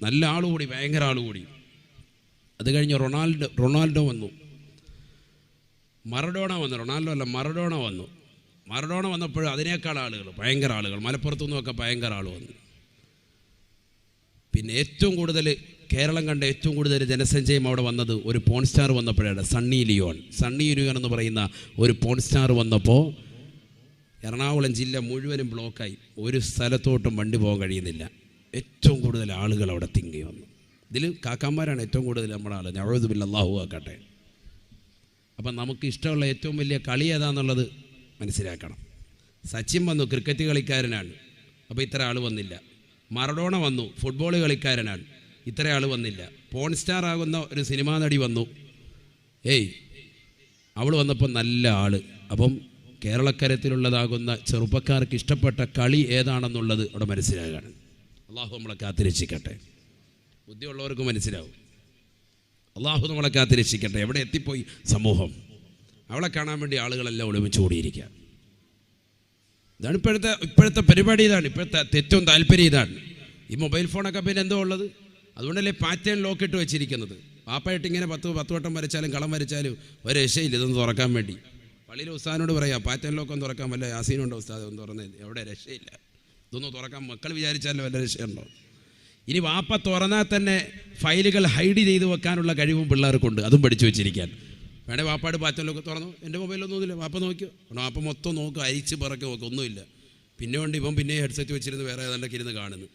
നല്ല ആളുകൂടി, ഭയങ്കര ആളുകൂടി. അത് കഴിഞ്ഞ് റൊണാൾഡോ വന്നു, മറഡോണ വന്നു. മറഡോണ വന്നപ്പോൾ അതിനേക്കാൾ ആളുകൾ, ഭയങ്കര ആളുകൾ, മലപ്പുറത്തു നിന്നൊക്കെ ഭയങ്കര ആൾ വന്നു. പിന്നെ ഏറ്റവും കൂടുതൽ കേരളം കണ്ട ഏറ്റവും കൂടുതൽ ജനസഞ്ചയം അവിടെ വന്നത് ഒരു പോൺ സ്റ്റാർ വന്നപ്പോഴാണ്. സണ്ണി ലിയോൺ എന്ന് പറയുന്ന ഒരു പോൺ സ്റ്റാർ വന്നപ്പോൾ എറണാകുളം ജില്ല മുഴുവനും ബ്ലോക്കായി. ഒരു സ്ഥലത്തോട്ടും വണ്ടി പോകാൻ കഴിയുന്നില്ല. ഏറ്റവും കൂടുതൽ ആളുകൾ അവിടെ തിങ്ങി വന്നു. ഇതിൽ കാക്കാന്മാരാണ് ഏറ്റവും കൂടുതൽ നമ്മുടെ ആൾ. നഊദു ബില്ലാഹി, അല്ലാഹു ആക്കട്ടെ. അപ്പം നമുക്ക് ഇഷ്ടമുള്ള ഏറ്റവും വലിയ കളി ഏതാണെന്നുള്ളത് മനസ്സിലാക്കണം. സച്ചിൻ വന്നു, ക്രിക്കറ്റ് കളിക്കാരനാണ്, അപ്പോൾ ഇത്ര ആൾ വന്നില്ല. മറഡോണ വന്നു, ഫുട്ബോൾ കളിക്കാരനാണ്, ഇത്ര ആൾ വന്നില്ല. പോൺ സ്റ്റാർ ആകുന്ന ഒരു സിനിമാ നടി വന്നു, അവൾ വന്നപ്പോൾ നല്ല ആൾ. അപ്പം കേരളക്കരത്തിലുള്ളതാകുന്ന ചെറുപ്പക്കാർക്ക് ഇഷ്ടപ്പെട്ട കളി ഏതാണെന്നുള്ളത് അവിടെ മനസ്സിലാകാണ്. അള്ളാഹു നമ്മളെ കാത്തുരക്ഷിക്കട്ടെ. ബുദ്ധിയുള്ളവർക്ക് മനസ്സിലാവും. അള്ളാഹു നമ്മളെ കാത്തുരക്ഷിക്കട്ടെ. എവിടെ എത്തിപ്പോയി സമൂഹം? അവളെ കാണാൻ വേണ്ടി ആളുകളെല്ലാം ഒരുമിച്ച് കൂടിയിരിക്കുക. ഇതാണ് ഇപ്പോഴത്തെ പരിപാടി. ഇതാണ് ഇപ്പോഴത്തെ ഏറ്റവും താല്പര്യം. ഇതാണ് ഈ മൊബൈൽ ഫോണൊക്കെ പിന്നെ എന്തോ ഉള്ളത്. അതുകൊണ്ടല്ലേ പാറ്റേൺ ലോക്ക് ഇട്ട് വെച്ചിരിക്കുന്നത്. പാപ്പായിട്ട് ഇങ്ങനെ 10 വട്ടം വരച്ചാലും കളം വരച്ചാലും ഒരു രക്ഷയില്ല ഇതൊന്ന് തുറക്കാൻ വേണ്ടി. പള്ളിയിലെ ഉസ്താദിനോട് പറയാം, പാറ്റേൺ ലോക്കൊന്ന് തുറക്കാൻ വല്ല യാസീനുണ്ടോ ഉസ്താദ് ഒന്ന് തുറന്നത്? എവിടെ രക്ഷയില്ല. ഇതൊന്ന് തുറക്കാൻ മക്കൾ വിചാരിച്ചാലും വല്ല രക്ഷയുണ്ടോ? ഇനി വാപ്പ തുറന്നാൽ തന്നെ ഫയലുകൾ ഹൈഡ് ചെയ്ത് വെക്കാനുള്ള കഴിവും പിള്ളേർക്കുണ്ട്. അതും പഠിച്ചു വെച്ചിരിക്കാൻ. വേണേ വാപ്പാട് പാറ്റേൺ ലോക്ക് തുറന്നു, എൻ്റെ മൊബൈലൊന്നുമില്ല, വാപ്പ നോക്കിയോ? വാപ്പ മൊത്തം നോക്കും, അരിച്ച് പറക്കി നോക്കും, ഒന്നുമില്ല. പിന്നെ ഹെഡ്സെറ്റ് വെച്ചിരുന്ന് വേറെ ഏതാണ്ടൊക്കെ ഇരുന്ന് കാണുന്നു.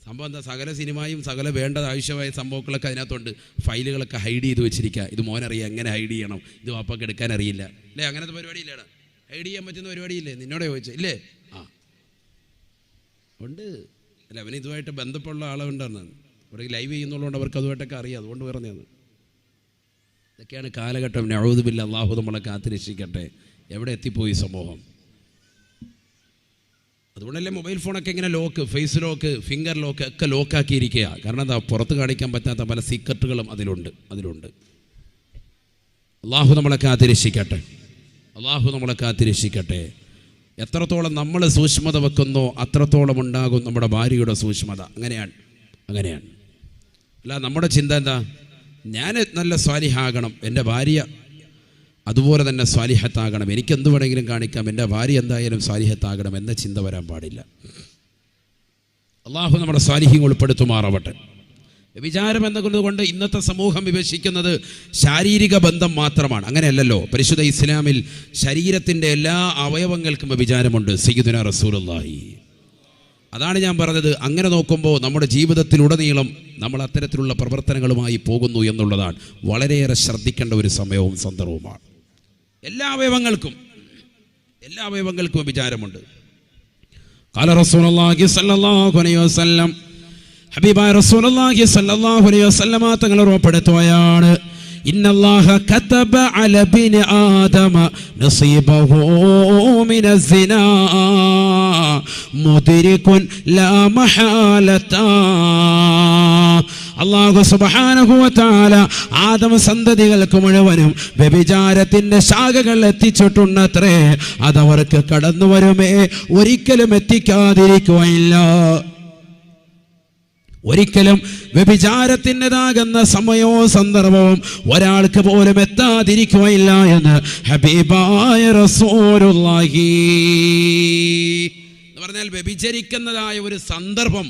സംഭവം എന്താ? സകല സിനിമയും സകല വേണ്ടത് ആവശ്യമായ സംഭവങ്ങളൊക്കെ അതിനകത്തുണ്ട്. ഫയലുകളൊക്കെ ഹൈഡ് ചെയ്ത് വെച്ചിരിക്കുക. ഇത് മോനറിയാം എങ്ങനെ ഹൈഡ് ചെയ്യണം, ഇത് വാപ്പക്ക് എടുക്കാൻ അറിയില്ല അല്ലേ? അങ്ങനത്തെ പരിപാടി ഇല്ലേടാ. ഹൈഡ് ചെയ്യാൻ പറ്റുന്ന പരിപാടിയില്ലേ? നിന്നോടെ ചോദിച്ചേ ഇല്ലേ? ഉണ്ട് അല്ല, അവന് ഇതുമായിട്ട് ബന്ധപ്പെട്ടുള്ള ആളുണ്ടാണ്. ഇവിടെ ലൈവ് ചെയ്യുന്നുള്ളതുകൊണ്ട് അവർക്ക് അതുമായിട്ടൊക്കെ അറിയാം. അതുകൊണ്ട് പറഞ്ഞത് ഇതൊക്കെയാണ് കാലഘട്ടം. നഊദു ബില്ലാഹി, അല്ലാഹു നമ്മളെ കാത്തുരക്ഷിക്കട്ടെ. എവിടെ എത്തിപ്പോയി സമൂഹം? അതുകൊണ്ടല്ലേ മൊബൈൽ ഫോണൊക്കെ ഇങ്ങനെ lock, face lock, finger lock ഒക്കെ ലോക്കാക്കിയിരിക്കുക. കാരണം എന്താ? പുറത്ത് കാണിക്കാൻ പറ്റാത്ത പല സീക്രട്ടുകളും അതിലുണ്ട്. അല്ലാഹു നമ്മളെ കാത്തുരക്ഷിക്കട്ടെ. എത്രത്തോളം നമ്മൾ സൂക്ഷ്മത വെക്കുന്നോ അത്രത്തോളം ഉണ്ടാകും നമ്മുടെ ഭാര്യയുടെ സൂക്ഷ്മത. അങ്ങനെയാണ്. അല്ല, നമ്മുടെ ചിന്ത എന്താ? ഞാൻ നല്ല സ്വാലിഹാകണം, എൻ്റെ ഭാര്യ അതുപോലെ തന്നെ സ്വാലിഹത്താകണം, എനിക്കെന്ത് വേണമെങ്കിലും കാണിക്കാം, എൻ്റെ ഭാര്യ എന്തായാലും സ്വാലിഹത്താകണം എന്ന ചിന്ത വരാൻ പാടില്ല. അള്ളാഹു നമ്മുടെ സ്വാലിഹ്യം ഉൾപ്പെടുത്തുമാറാവട്ടെ. വ്യഭിചാരം എന്നതുകൊണ്ട് ഇന്നത്തെ സമൂഹം വിവക്ഷിക്കുന്നത് ശാരീരിക ബന്ധം മാത്രമാണ്. അങ്ങനെയല്ലല്ലോ. പരിശുദ്ധ ഇസ്ലാമിൽ ശരീരത്തിൻ്റെ എല്ലാ അവയവങ്ങൾക്കും വ്യഭിചാരമുണ്ട്. സയ്യിദുനാ റസൂലുള്ളാഹി അതാണ് ഞാൻ പറഞ്ഞത്. അങ്ങനെ നോക്കുമ്പോൾ നമ്മുടെ ജീവിതത്തിലുടനീളം നമ്മൾ അത്തരത്തിലുള്ള പ്രവർത്തനങ്ങളുമായി പോകുന്നു എന്നുള്ളതാണ് വളരെയേറെ ശ്രദ്ധിക്കേണ്ട ഒരു സമയവും സന്ദർഭവുമാണ്. എല്ലാ അവയവങ്ങൾക്കും വിചാരമുണ്ട്. ഖാല റസൂലുള്ളാഹി സ്വല്ലല്ലാഹു അലൈഹി വസല്ലം, ഹബീബായ റസൂലുള്ളാഹി സ്വല്ലല്ലാഹു അലൈഹി വസല്ലം തങ്ങൾ ഉറപ്പെടുത്തുകയാണ്, ഇന്നല്ലാഹ കതബ അല ബിനി ആദമ നസീബഹു മിനസ്സിനാ മുദ്രികുൻ ലാ മഹാലത. അല്ലാഹു സുബ്ഹാനഹു വ തആല ആദം സന്തതികൾക്ക് മുഴുവനും വ്യഭിചാരത്തിന്റെ ശാഖകൾ എത്തിച്ചിട്ടുണ്ടത്രേ. അതവർക്ക് കടന്നു വരുമേ, ഒരിക്കലും എത്തിക്കാതിരിക്കുകയില്ല. ഒരിക്കലും വ്യഭിചാരത്തിൻ്റെതാകുന്ന സമയവും സന്ദർഭവും ഒരാൾക്ക് പോലും എത്താതിരിക്കുകയില്ല എന്ന് ഹബീബായ റസൂലുള്ളാഹി എന്ന് പറഞ്ഞാൽ വ്യഭിചരിക്കുന്നതായ ഒരു സന്ദർഭം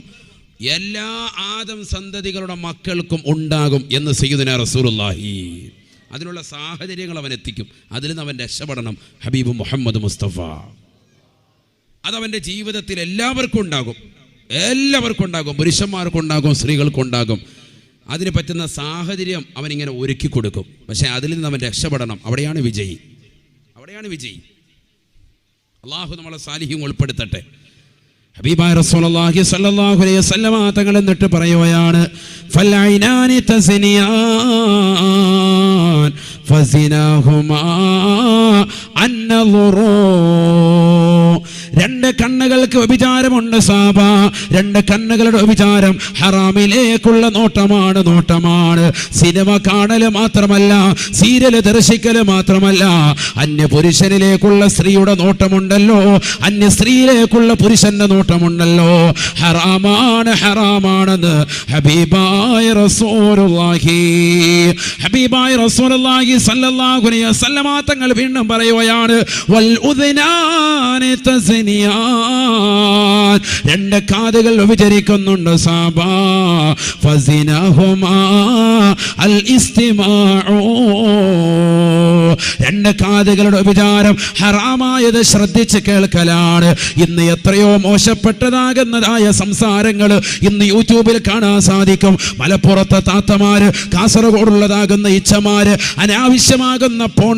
എല്ലാ ആദം സന്തതികളുടെ മക്കൾക്കും ഉണ്ടാകും എന്ന് സയ്യിദുനാ റസൂലുള്ളാഹി. അതിനുള്ള സാഹചര്യങ്ങൾ അവൻ എത്തിക്കും. അതിൽ നിന്ന് അവൻ രക്ഷപ്പെടണം. ഹബീബ് മുഹമ്മദ് മുസ്തഫ അതവൻ്റെ ജീവിതത്തിൽ എല്ലാവർക്കും ഉണ്ടാകും. പുരുഷന്മാർക്കുണ്ടാകും, സ്ത്രീകൾക്കുണ്ടാകും. അതിന് പറ്റുന്ന സാഹചര്യം അവനിങ്ങനെ ഒരുക്കി കൊടുക്കും. പക്ഷേ അതിൽ നിന്ന് അവൻ രക്ഷപ്പെടണം. അവിടെയാണ് വിജയി. അള്ളാഹു നമ്മളെ സാലിഹ്യം ഉൾപ്പെടുത്തട്ടെ. ഹബീബായ റസൂലുള്ളാഹി സ്വല്ലല്ലാഹു അലൈഹി വസല്ലം തങ്ങൾ എന്നിട്ട് പറയുകയാണ്, ഫൽഐനാനി തസ്നിയാൻ ഫസിനാഹുമാ അന്നളുറു. രണ്ട് കണ്ണുകൾക്ക് വ്യഭിചാരമുണ്ട് സാബ. രണ്ട് കണ്ണുകളുടെ വ്യഭിചാരം ഹറാമിലേക്കുള്ള നോട്ടമാണ്. സിനിമ കാണല് മാത്രമല്ല, സീരിയല് ദർശിക്കല് മാത്രമല്ല, അന്യ പുരുഷനിലേക്കുള്ള സ്ത്രീയുടെ നോട്ടമുണ്ടല്ലോ, അന്യ സ്ത്രീയിലേക്കുള്ള പുരുഷന്റെ നോട്ടമുണ്ടല്ലോ. ഹറാമാണെന്ന് ഹബീബായ റസൂലുള്ളാഹി സ്വല്ലല്ലാഹു അലൈഹി വസല്ലം തങ്ങൾ വീണ്ടും പറയുകയാണ്, വൽ ഉദ്നാനി തസ്നിയാൻ. രണ്ട് കാതുകൾ വ്യഭിചരിക്കുന്നുണ്ട് സാബാ. ഫസിനഹുമാ അൽ ഇസ്തിമാഉ. രണ്ട് കാതുകളുടെ വ്യഭിചാരം ഹറാമായത് ശ്രദ്ധിച്ച് കേൾക്കലാണ്. ഇന്ന് എത്രയോ മോശപ്പെട്ടതാകുന്നതായ സംസാരങ്ങൾ ഇന്ന് യൂട്യൂബിൽ കാണാൻ സാധിക്കും. മലപ്പുറത്തെ താത്തമാര്, കാസർഗോഡുള്ളതാകുന്ന ഇച്ഛമാര് അനാവശ്യമാകുന്ന പോൺ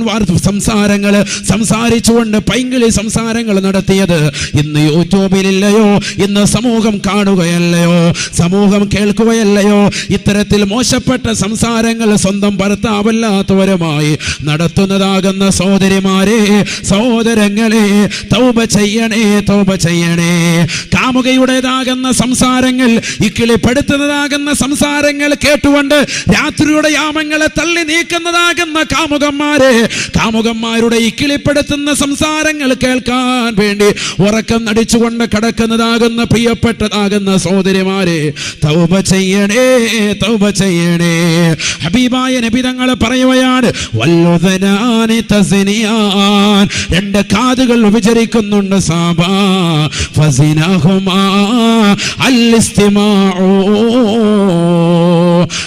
സംസാരങ്ങൾ സംസാരിച്ചുകൊണ്ട് പൈങ്കിളി സംസാരങ്ങൾ നടത്തിയത് ഇന്ന് യൂട്യൂബിലില്ലയോ? ഇന്ന് സമൂഹം കാണുകയല്ലയോ? സമൂഹം കേൾക്കുകയല്ലയോ? ഇത്തരത്തിൽ മോശപ്പെട്ട സംസാരങ്ങൾ സ്വന്തം ഭർത്താവല്ലാത്തവരുമായി നടത്തുന്നതാകുന്ന സഹോദരിമാരെ, സഹോദരങ്ങളെ, തൗബ ചെയ്യണേ. കാമുകയുടേതാകുന്ന സംസാരങ്ങൾ, ഇക്കിളിപ്പെടുത്തുന്നതാകുന്ന സംസാരങ്ങൾ കേട്ടുകൊണ്ട് രാത്രിയുടെ യാമങ്ങളെ തള്ളി നീക്കുന്നതാകുന്ന കാമുകന്മാരുടെ ഇക്കിളിപ്പെടുത്തുന്ന സംസാരങ്ങൾ കേൾക്കാൻ വേണ്ടി ഉറക്കം നടിച്ചുകൊണ്ട് കിടക്കുന്നതാകുന്ന പ്രിയപ്പെട്ടതാകുന്ന സഹോദരിമാരെ, തൗബ ചെയ്യണേ. ഹബീബായ നബി തങ്ങൾ പറയുകയാണ്, വല്ലുദനാനി തസ്നിയാൻ. രണ്ട് കാതുകൾ വ്യഭിചരിക്കുന്നുണ്ട് സാബാ. ഫസിനഹുമാ അൽ ഇസ്തിമാഉ.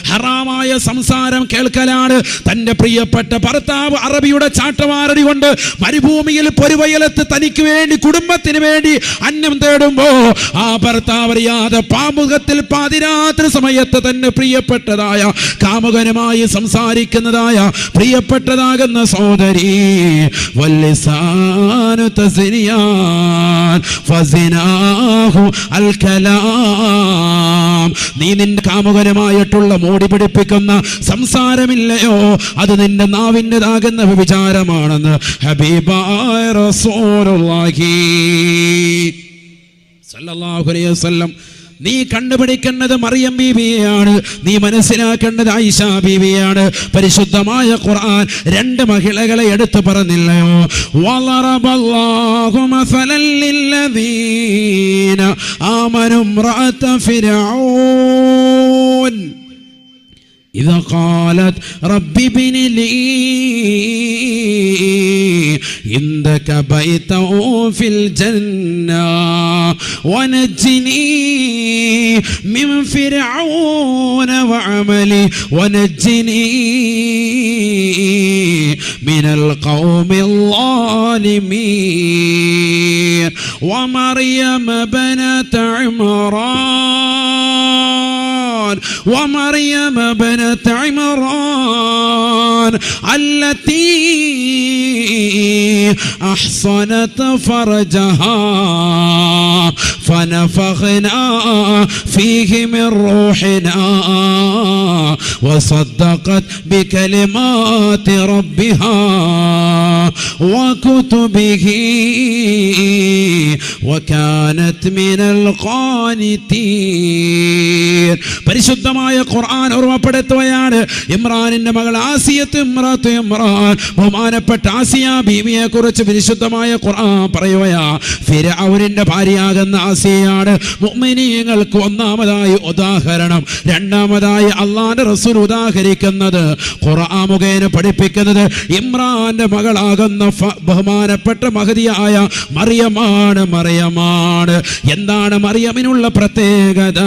ഹറാമായ സംസാരം കേൾക്കലാണ്. തന്റെ പ്രിയപ്പെട്ട ഭർത്താവ് അറബിയുടെ ചാട്ടവാറടി കൊണ്ട് മരുഭൂമിയിൽ പൊരുവയലത്ത് തനിക്ക് വേണ്ടി, കുടുംബത്തിന് വേണ്ടി അന്നം തേടുമ്പോ ആ ഭർത്താവ് അറിയാതെ പാമുഖത്തിൽ പാതിരാത്രി സമയത്ത് തന്നെ പ്രിയപ്പെട്ടതായ കാമുകനുമായി സംസാരിക്കുന്നതായ പ്രിയപ്പെട്ടതാകുന്ന സഹോദരി, വല്ലിസാനു തസ്നിയാൻ ഫസിനാഹു അൽ കലാം. നീ നിന്റെ കാമുകനുമായിട്ടുള്ള മോടി പിടിപ്പിക്കുന്ന സംസാരമില്ലയോ, അത് നിന്റെ നാവിൻ്റെതാകുന്ന വിചാരമാണെന്ന് ഹബീബായ റസൂലുള്ളാഹി സല്ലല്ലാഹു അലൈഹി വസല്ലം. നീ കണ്ടുപിടിക്കേണ്ടത് മറിയം ബീവിയെയാണ്. നീ മനസ്സിലാക്കേണ്ടത് ആയിഷ ബീവിയാണ്. പരിശുദ്ധമായ ഖുർആൻ രണ്ട് മഹിളകളെ എടുത്തു പറഞ്ഞില്ലയോ? വളറബല്ലാഹു മസലൻ ലില്ലദീന ആമനു ഇംറഅത ഫിർഔൻ إذا قالت رب ابن لي عندك بيتا في الجنة ونجني من فرعون وعملي ونجني من القوم الظالمين ومريم بنت عمران التي أحصنت فرجها فنفخنا فيه من روحنا وصدقت بكلمات ربها وكتبه وكانت من القانتين. പരിശുദ്ധമായ ഖുർആൻ ഓർമ്മപ്പെടുത്തുകയാണ് ഇമ്രാനിന്റെ മകൾ ആസിയത്ത് ഇമ്രാൻ ബഹുമാനപ്പെട്ട ആസിയ ബീവിയെ കുറിച്ച് പരിശുദ്ധമായ ഖുർആൻ പറയുകയാ. ഫിർഔനിന്റെ ഭാര്യയാകുന്ന ആസിയയാണ് മുഅ്മിനീങ്ങൾക്ക് ഒന്നാമതായി ഉദാഹരണം. രണ്ടാമതായി അല്ലാഹുവിന്റെ റസൂൽ ഉദാഹരിക്കുന്നത് ഖുർആൻ മുഖേന പഠിപ്പിക്കുന്നത് ഇമ്രാന്റെ മകളാകുന്ന ബഹുമാനപ്പെട്ട മഹദിയായ മറിയമാണ്. എന്താണ് മറിയമിനുള്ള പ്രത്യേകത?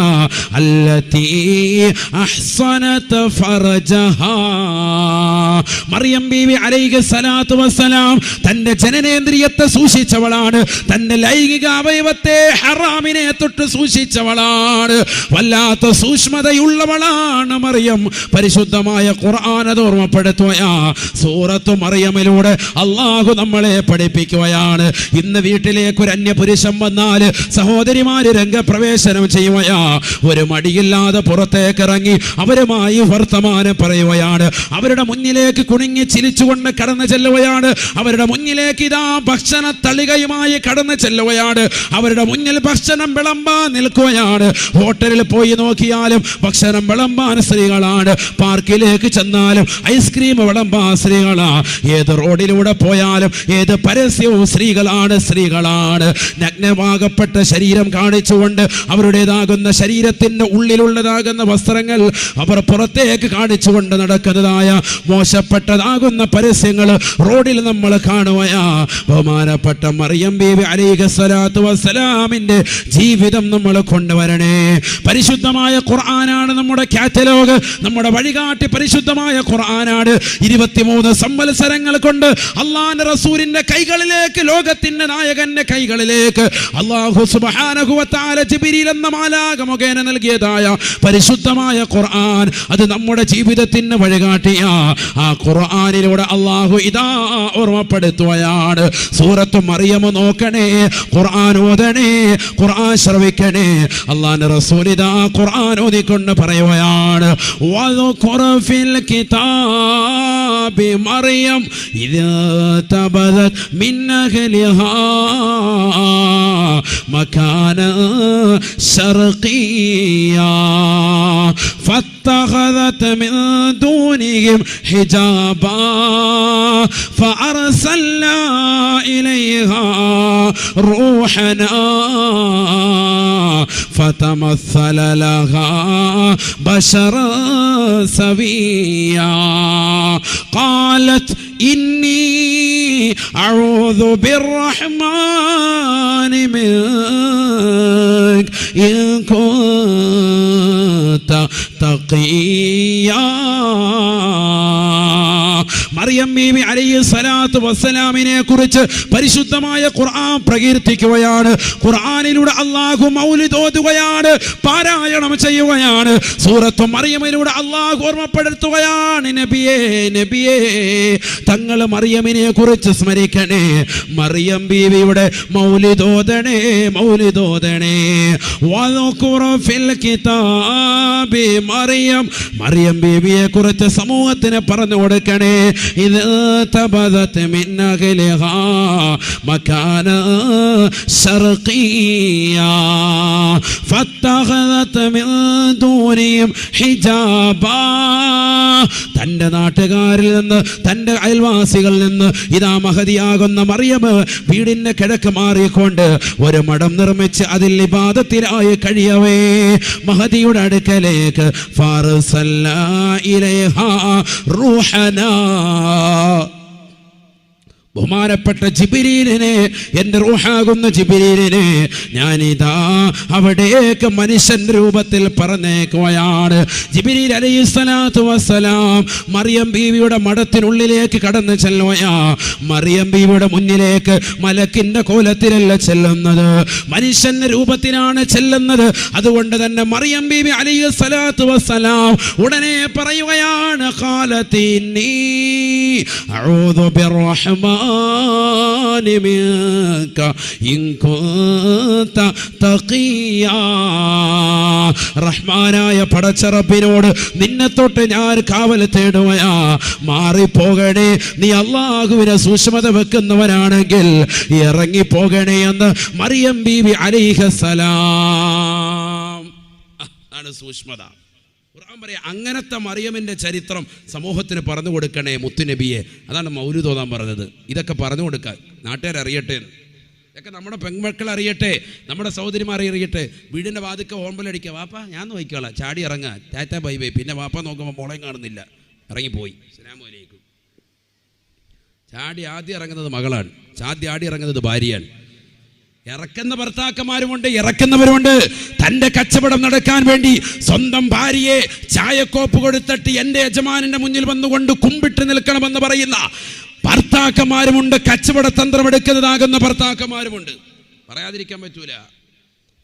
അല്ലത്തി അഹ്സനത് ഫർജഹാ. മറിയം ബീവി അലൈഹി സ്വലാത്തു വസ്സലാം തന്റെ ജനനേന്ദ്രിയത്തെ സൂക്ഷിച്ചവളാണ്. തന്റെ ലൈംഗിക അവയവത്തെ ഹറാമിനെ തൊട്ട് സൂക്ഷിച്ചവളാണ്. വല്ലാത്ത സൂക്ഷ്മതയുള്ളവളാണ് മറിയം. പരിശുദ്ധമായ ഖുർആൻ അത് ഓർമ്മപ്പെടുത്തുകയാ. സൂറത്തു മറിയമിലൂടെ അള്ളാഹു നമ്മളെ പഠിപ്പിക്കുകയാണ്. ഇന്ന് വീട്ടിലേക്ക് ഒരു അന്യപുരുഷൻ വന്നാൽ സഹോദരിമാര് രംഗപ്രവേശനം ചെയ്യുകയാ. ഒരു മടിയില്ലാതെ പുറത്തേക്ക് ഇറങ്ങി അവരുമായി വർത്തമാനം പറയുകയാണ്. അവരുടെ മുന്നിലേക്ക് കുണുങ്ങി ചിരിച്ചുകൊണ്ട് കടന്നു ചെല്ലുകയാണ്. അവരുടെ മുന്നിലേക്ക് ഇതാ ഭക്ഷണ തളികയുമായി കടന്നു ചെല്ലുകയാണ്. അവരുടെ മുന്നിൽ ഭക്ഷണം വിളമ്പാൻ നിൽക്കുകയാണ്. ഹോട്ടലിൽ പോയി നോക്കിയാലും ഭക്ഷണം വിളമ്പാൻ സ്ത്രീകളാണ്. പാർക്കിലേക്ക് ചെന്നാലും ഐസ്ക്രീം വിളമ്പാൻ സ്ത്രീകളാ. ഏത് റോഡിലൂടെ പോയാലും ഏത് പരസ്യവും സ്ത്രീകളാണ്. നഗ്നമാകപ്പെട്ട ശരീരം കാണിച്ചുകൊണ്ട് അവരുടേതാകുന്ന ശരീരത്തിന്റെ ഉള്ളിലുള്ളതാകുന്ന വസ്ത്രങ്ങൾ അവർ പുറത്തേക്ക് കാണിച്ചുകൊണ്ട് നടക്കുന്നതായ മോശപ്പെട്ടതാകുന്ന പരസ്യങ്ങൾ റോഡിൽ നമ്മൾ കാണുകയാ. ബഹുമാനപ്പെട്ട മറിയം ബീവി അലൈഹി സ്വലാത്തു വസ്സലാമിന്റെ ജീവിതം നമ്മൾ കൊണ്ടുവരണേ. പരിശുദ്ധമായ ഖുർആനാണ് നമ്മുടെ കാറ്റലോഗ്, നമ്മുടെ വഴികാട്ടി. പരിശുദ്ധമായ ഖുർആനാണ്. 23 സംവത്സരങ്ങൾ കൊണ്ട് അല്ലാഹുവിന്റെ റസൂലിന്റെ കൈകളിലേക്ക്, ലോകത്തിന്റെ നായകന്റെ കൈകളിലേക്ക് അല്ലാഹു സുബ്ഹാനഹു വ തആല ജിബ്രീൽ എന്ന മാലാഖ മുഖേന നൽകിയതായ പരിശുദ്ധമായ ഖുർആൻ അത് നമ്മുടെ ജീവിതത്തിന് വഴികാട്ടിയ ആ ഖുർആനിലൂടെ അല്ലാഹു ഇതാ ഓർമ്മപ്പെടുത്തുകയാണ്. സൂറത്ത് മറിയം നോക്കണേ, ഖുർആൻ ഓതണേ, ഖുർആൻ ശ്രവിക്കണേ. അല്ലാഹുവിന്റെ റസൂൽ ഇതാ ഖുർആൻ ഓതിക്കൊണ്ട് പറയുകയാണ്. വദുഖുർ ഫിൽ കിതാബി മറിയം ഇദാ തബദത് മിൻ അഹ്ലിഹാ മകാന ശർഖിയാ فاتخذت من دونهم حجابا فأرسلنا إليها روحنا فتمثل لها بشرا سويا قالت إني أعوذ بالرحمن منك إن كنت تقيا. മറിയം ബീവി അലൈഹി സ്വലാത്തു വസ്സലാമിനെ കുറിച്ച് പരിശുദ്ധമായ ഖുർആൻ പ്രകീർത്തിക്കുകയാണ്. ഖുർആനിലൂടെ അല്ലാഹു മൗലിദ് ഓതുകയാണ്, പാരായണം ചെയ്യുകയാണ്. സൂറത്തു മറിയമിലൂടെ അല്ലാഹു ഓർമ്മപ്പെടുത്തുകയാണ്. നബിയേ തങ്ങൾ മറിയമിനെ കുറിച്ച് സ്മരിക്കണേ. മറിയം ബീവിയുടെ മൗലിദ് ഓതണേ. വദുഖുർ ഫിൽ കിതാബി മറിയം ബീവിയെ കുറിച്ച് സമൂഹത്തിന് പറഞ്ഞു കൊടുക്കണേ. إذ تبذت من أهلها مكانا شرقيا فاتخذت من دونهم حجابا. തൻ്റെ നാട്ടുകാരിൽ നിന്ന്, തൻ്റെ അയൽവാസികളിൽ നിന്ന് ഇതാ മഹദിയാകുന്ന മറിയം വീടിൻ്റെ കിഴക്ക് മാറിക്കൊണ്ട് ഒരു മഠം നിർമ്മിച്ച് അതിൽ ഇബാദത്തിലായി കഴിയവേ മഹദിയുടെ അടുക്കലേക്ക് ഫർസൽനാ ഇലൈഹാ റൂഹനാ. ബഹുമാനപ്പെട്ട ജിബ്രീലിനെ, എൻ്റെ റൂഹാകുന്ന ജിബ്രീലിനെ ഞാനിതാ അവിടേക്ക് മനുഷ്യൻ രൂപത്തിൽ പറഞ്ഞേക്കുകയാണ്. ജിബ്രീൽ അലൈഹിസ്സലാത്തു വസ്സലാം മറിയം ബീവിയുടെ മഠത്തിനുള്ളിലേക്ക് കടന്നു ചെല്ലുകയാ. മറിയം ബീവിയുടെ മുന്നിലേക്ക് മലക്കിന്റെ കോലത്തിലല്ല ചെല്ലുന്നത്, മനുഷ്യന്റെ രൂപത്തിലാണ് ചെല്ലുന്നത്. അതുകൊണ്ട് തന്നെ മറിയം ബീവി അലൈഹിസ്സലാത്തു വസ്സലാം ഉടനെ പറയുകയാണ്, ഖാലത്തിന്നി അഊദു ബിർറഹ്മാനി മിൻക ഇൻ കുൻത തഖിയാ. റഹ്മാനായ പടച്ചറപ്പിനോട് നിന്നെ തൊട്ട് ഞാൻ കാവൽ തേടുകയാ, മാറിപ്പോകണേ, നീ അല്ലാഹുവിനെ സൂക്ഷ്മത വെക്കുന്നവനാണെങ്കിൽ ഇറങ്ങിപ്പോകണേ എന്ന് മറിയം ബീവി അലൈഹിസ്സലാം. ആണ് സൂക്ഷ്മത. ഖുർആൻ പറയാ, അങ്ങനത്തെ മറിയമിൻ്റെ ചരിത്രം സമൂഹത്തിന് പറഞ്ഞു കൊടുക്കണേ മുത്തുനബിയെ. അതാണ് മൗലൂദ് ഓതാൻ പറഞ്ഞത്. ഇതൊക്കെ പറഞ്ഞു കൊടുക്കാൻ നാട്ടുകാരറിയട്ടെ, ഇതൊക്കെ നമ്മുടെ പെൺമക്കൾ അറിയട്ടെ, നമ്മുടെ സഹോദരിമാർ അറിയട്ടെ. വീടിൻ്റെ വാതിക്ക ഓമ്പലടിക്കുക, വാപ്പാ ഞാൻ നോക്കിക്കോളാം, ചാടി ഇറങ്ങുക, ടാറ്റ ബൈ ബൈ. പിന്നെ വാപ്പ നോക്കുമ്പോൾ മോളെയും കാണുന്നില്ല, ഇറങ്ങിപ്പോയി, അസ്സലാമു അലൈക്കും. ചാടി ആദ്യം ഇറങ്ങുന്നത് മകളാണ്, ആദ്യം ഇറങ്ങുന്നത് ഭാര്യയാണ്. ഇറക്കുന്ന ഭർത്താക്കന്മാരുമുണ്ട്, ഇറക്കുന്നവരുമുണ്ട്. തൻ്റെ കച്ചവടം നടക്കാൻ വേണ്ടി സ്വന്തം ഭാര്യയെ ചായക്കോപ്പ് കൊടുത്തിട്ട് എൻ്റെ യജമാനന്റെ മുന്നിൽ വന്നുകൊണ്ട് കുമ്പിട്ട് നിൽക്കണമെന്ന് പറയുന്ന ഭർത്താക്കന്മാരുമുണ്ട്. കച്ചവട തന്ത്രം എടുക്കുന്നതാകുന്ന ഭർത്താക്കന്മാരുമുണ്ട്. പറയാതിരിക്കാൻ പറ്റൂല.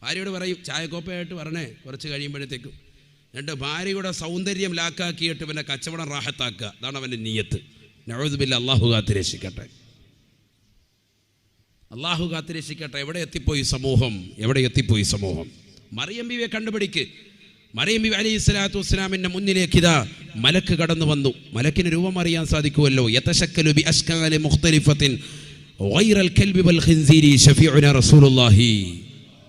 ഭാര്യയോട് പറയും ചായക്കോപ്പയായിട്ട് വരണേ കുറച്ച് കഴിയുമ്പോഴത്തേക്കും. എന്നിട്ട് ഭാര്യയുടെ സൗന്ദര്യം ലാക്കാക്കിയിട്ട് പിന്നെ കച്ചവടം റാഹത്താക്കുക. അതാണ് അവൻ്റെ നിയ്യത്ത്. നഊദു ബില്ലാഹ്, അല്ലാഹു കാത്തുരക്ഷിക്കട്ടെ, അല്ലാഹു കാത്തുരക്ഷിക്കട്ടെ. എവിടെ എത്തിപ്പോയി സമൂഹം? മറിയം ബീവിയെ കണ്ടുപിടിക്ക്. മറിയം ബീവി അലൈഹിസ്സലാത്തു വസ്സലാമിന്റെ മുന്നിലേക്ക് ഇതാ മലക്ക് കടന്നു വന്നു. മലക്കിന് രൂപം അറിയാൻ സാധിക്കുമല്ലോ. യതശക്കലു ബി അശ്കാലി മുഖ്തലിഫത്തിൻ ഗൈറൽ കൽബി വൽ ഖിൻസീരി ശഫീഉനാ റസൂലുള്ളാഹി.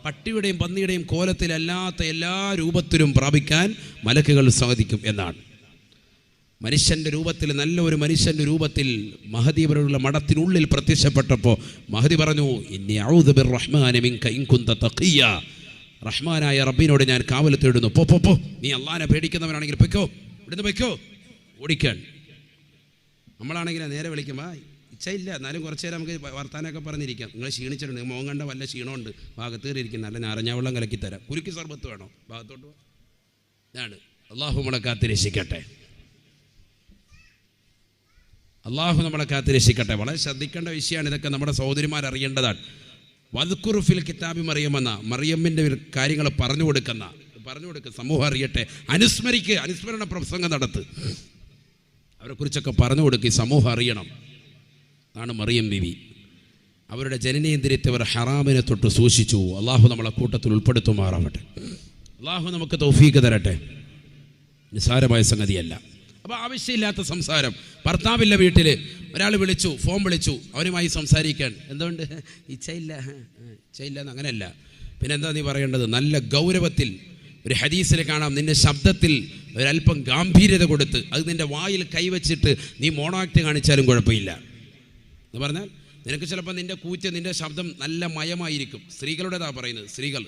പട്ടിയുടെയും പന്നിയുടെയും കോലത്തിലല്ലാത്ത എല്ലാ രൂപത്തിലും പ്രാപിക്കാൻ മലക്കുകൾ സാധിക്കും എന്നാണ്. മനുഷ്യൻ്റെ രൂപത്തിൽ, നല്ലൊരു മനുഷ്യൻ്റെ രൂപത്തിൽ മഹദി അവരുടെ മഠത്തിനുള്ളിൽ പ്രത്യക്ഷപ്പെട്ടപ്പോൾ മഹദി പറഞ്ഞു, ഇന്നി അഊദു ബിർറഹ്മാനി മിൻക ഇൻ കുൻത തഖിയ്യ. റഹ്മാനായ റബ്ബിനോട് ഞാൻ കാവൽ തേടുന്നു. പോ, നീ അള്ളാഹിനെ പേടിക്കുന്നവനാണെങ്കിൽ പൊയ്ക്കോ, ഇവിടുന്ന് പൊയ്ക്കോ, ഓടിക്കാൻ. നമ്മളാണെങ്കിൽ നേരെ വിളിക്കുമ്പോൾ ഇച്ഛയില്ല, എന്നാലും കുറച്ച് നേരം നമുക്ക് വർത്താനമൊക്കെ പറഞ്ഞിരിക്കാം. നിങ്ങൾ ക്ഷീണിച്ചിട്ടുണ്ട്, മോൻ കണ്ട വല്ല ക്ഷീണമുണ്ട്, ഭാഗത്ത് കയറിയിരിക്കും, നല്ല നാരങ്ങാവെള്ളം കലക്കി തരാം, കുരുക്കി സർബത്ത് വേണോ, ഭാഗത്തോട്ട് ഇതാണ്. അള്ളാഹു നമ്മളെ കാത്തുരക്ഷിക്കട്ടെ, അള്ളാഹു നമ്മളെ കാത്തുരക്ഷിക്കട്ടെ. വളരെ ശ്രദ്ധിക്കേണ്ട വിഷയമാണ് ഇതൊക്കെ, നമ്മുടെ സഹോദരിമാർ അറിയേണ്ടതാണ്. വദ്കുറു ഫിൽ കിതാബി മറിയമെന്ന മറിയമ്മിൻ്റെ കാര്യങ്ങൾ പറഞ്ഞു കൊടുക്കുക, സമൂഹം അറിയട്ടെ. അനുസ്മരണ പ്രസംഗം നടത്ത്, അവരെക്കുറിച്ചൊക്കെ പറഞ്ഞു കൊടുക്കുക, സമൂഹം അറിയണം. അതാണ് മറിയം ബീവി. അവരുടെ ജനനേന്ദ്രിയത്തെ അവർ ഹറാമിനെ തൊട്ട് സൂക്ഷിച്ചു. അള്ളാഹു നമ്മളെ കൂട്ടത്തിൽ ഉൾപ്പെടുത്തുമാറാവട്ടെ. അള്ളാഹു നമുക്ക് തൗഫീഖ് തരട്ടെ. നിസ്സാരമായ സംഗതിയല്ല. അപ്പോൾ ആവശ്യമില്ലാത്ത സംസാരം. ഭർത്താവില്ല വീട്ടിൽ, ഒരാൾ വിളിച്ചു, ഫോൺ വിളിച്ചു, അവനുമായി സംസാരിക്കാൻ, എന്തുകൊണ്ട് ഇച്ഛയില്ല എന്ന് അങ്ങനെയല്ല. പിന്നെ എന്താ നീ പറയേണ്ടത്? നല്ല ഗൗരവത്തിൽ. ഒരു ഹദീസിൽ കാണാം, നിന്റെ ശബ്ദത്തിൽ ഒരല്പം ഗാംഭീര്യത കൊടുത്ത്, അത് നിന്റെ വായിൽ കൈവച്ചിട്ട് നീ മോണോആക്ട് കാണിച്ചാലും കുഴപ്പമില്ല എന്ന് പറഞ്ഞാൽ, നിനക്ക് ചിലപ്പോൾ നിന്റെ കൂറ്റ്, നിന്റെ ശബ്ദം നല്ല മയമായിരിക്കും. സ്ത്രീകളുടേതാ പറയുന്നത്. സ്ത്രീകൾ,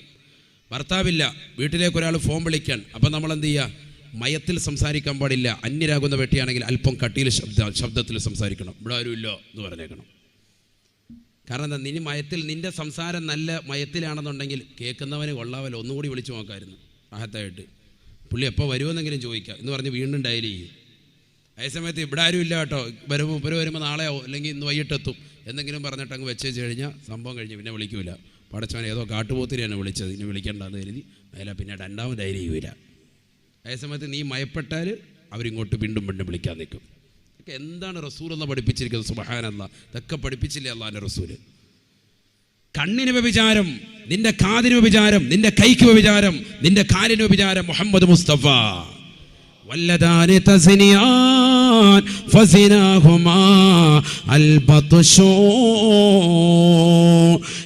ഭർത്താവില്ല വീട്ടിലേക്ക് ഒരാൾ ഫോൺ വിളിക്കാൻ, അപ്പം നമ്മൾ എന്ത് ചെയ്യുക? മയത്തിൽ സംസാരിക്കാൻ പാടില്ല. അന്യരാകുന്ന വ്യക്തിയാണെങ്കിൽ അല്പം കട്ടിയിൽ ശബ്ദത്തിൽ സംസാരിക്കണം. ഇവിടെ ആരുമില്ല എന്ന് പറഞ്ഞേക്കണം. കാരണം എന്താ? നിന്റെ മയത്തിൽ, നിന്റെ സംസാരം നല്ല മയത്തിലാണെന്നുണ്ടെങ്കിൽ കേൾക്കുന്നവന് കൊള്ളാവല്ലോ, ഒന്നുകൂടി വിളിച്ചു നോക്കാമായിരുന്നു ആഹത്തായിട്ട്. പുള്ളി എപ്പോൾ വരുമെന്നെങ്കിലും ചോദിക്കുക എന്ന് പറഞ്ഞ് വീണ്ടും ഡയൽ ചെയ്യും. അതേസമയത്ത് ഇവിടെ ആരും ഇല്ല കേട്ടോ, വരുമ്പോൾ നാളെയാവും, അല്ലെങ്കിൽ ഇന്ന് വൈകിട്ടെത്തും എന്തെങ്കിലും പറഞ്ഞിട്ട് അങ്ങ് വെച്ച് കഴിഞ്ഞാൽ സംഭവം കഴിഞ്ഞ് പിന്നെ വിളിക്കൂല. പടച്ചവൻ ഏതോ കാട്ടുപോത്തിനെയാണ് വിളിച്ചത്, ഇനി വിളിക്കേണ്ടെന്ന് കരുതി അതില പിന്നെ രണ്ടാമത് ഡയൽ ചെയ്യൂല. അതേസമയത്ത് നീ മയപ്പെട്ടാൽ അവരിങ്ങോട്ട് വീണ്ടും വിളിക്കാൻ നിൽക്കും. ഇതൊക്കെ എന്താണ് റസൂൽ പഠിപ്പിച്ചിരിക്കുന്നത്? സുബ്ഹാനല്ലാഹ്, ഇതൊക്കെ പഠിപ്പിച്ചില്ലേ അള്ളാഹിൻ്റെ റസൂല്? കണ്ണിന് വ്യഭിചാരം, നിന്റെ കാതിന് വ്യഭിചാരം, നിന്റെ കൈക്ക് വ്യഭിചാരം, നിന്റെ കാലിന് വ്യഭിചാരം. മുഹമ്മദ് മുസ്തഫ വല്ലദാനി തസ്നിയാൻ ഫസിനാഹുമാ അൽബത്ശൂ.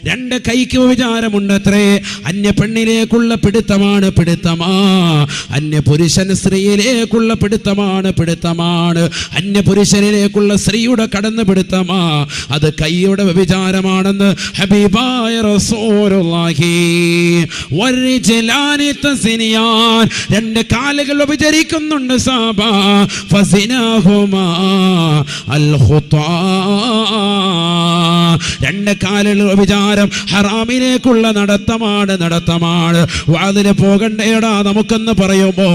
രണ്ട് കൈക്ക് വിചാരമുണ്ടത്രേ. അന്യ പെണ്ണിലേക്കുള്ള പിടുത്തമാണ് അന്യ പുരുഷൻ സ്ത്രീയിലേക്കുള്ള പിടുത്തമാണ് അന്യ പുരുഷനിലേക്കുള്ള സ്ത്രീയുടെ കടന്നു പിടുത്തമാ. അത് കൈയുടെ വ്യഭിചാരമാണെന്ന് ഹബീബായ റസൂലുള്ളാഹി. വരിജ്ലാനി തസ്നിയാൻ, രണ്ട് കാലുകൾ വ്യഭിചരിക്കുന്നുണ്ട് സാബ. ഫസിനാഹുമാ ബൈനഹുമാ അൽ ഖുതാ. രണ്ട് കാലിലുള്ള വ്യഭിചാരം ഹറാമിലേക്കുള്ള നടത്തമാണ്. വാതിന് പോകണ്ടേടാ നമുക്കെന്ന് പറയുമ്പോ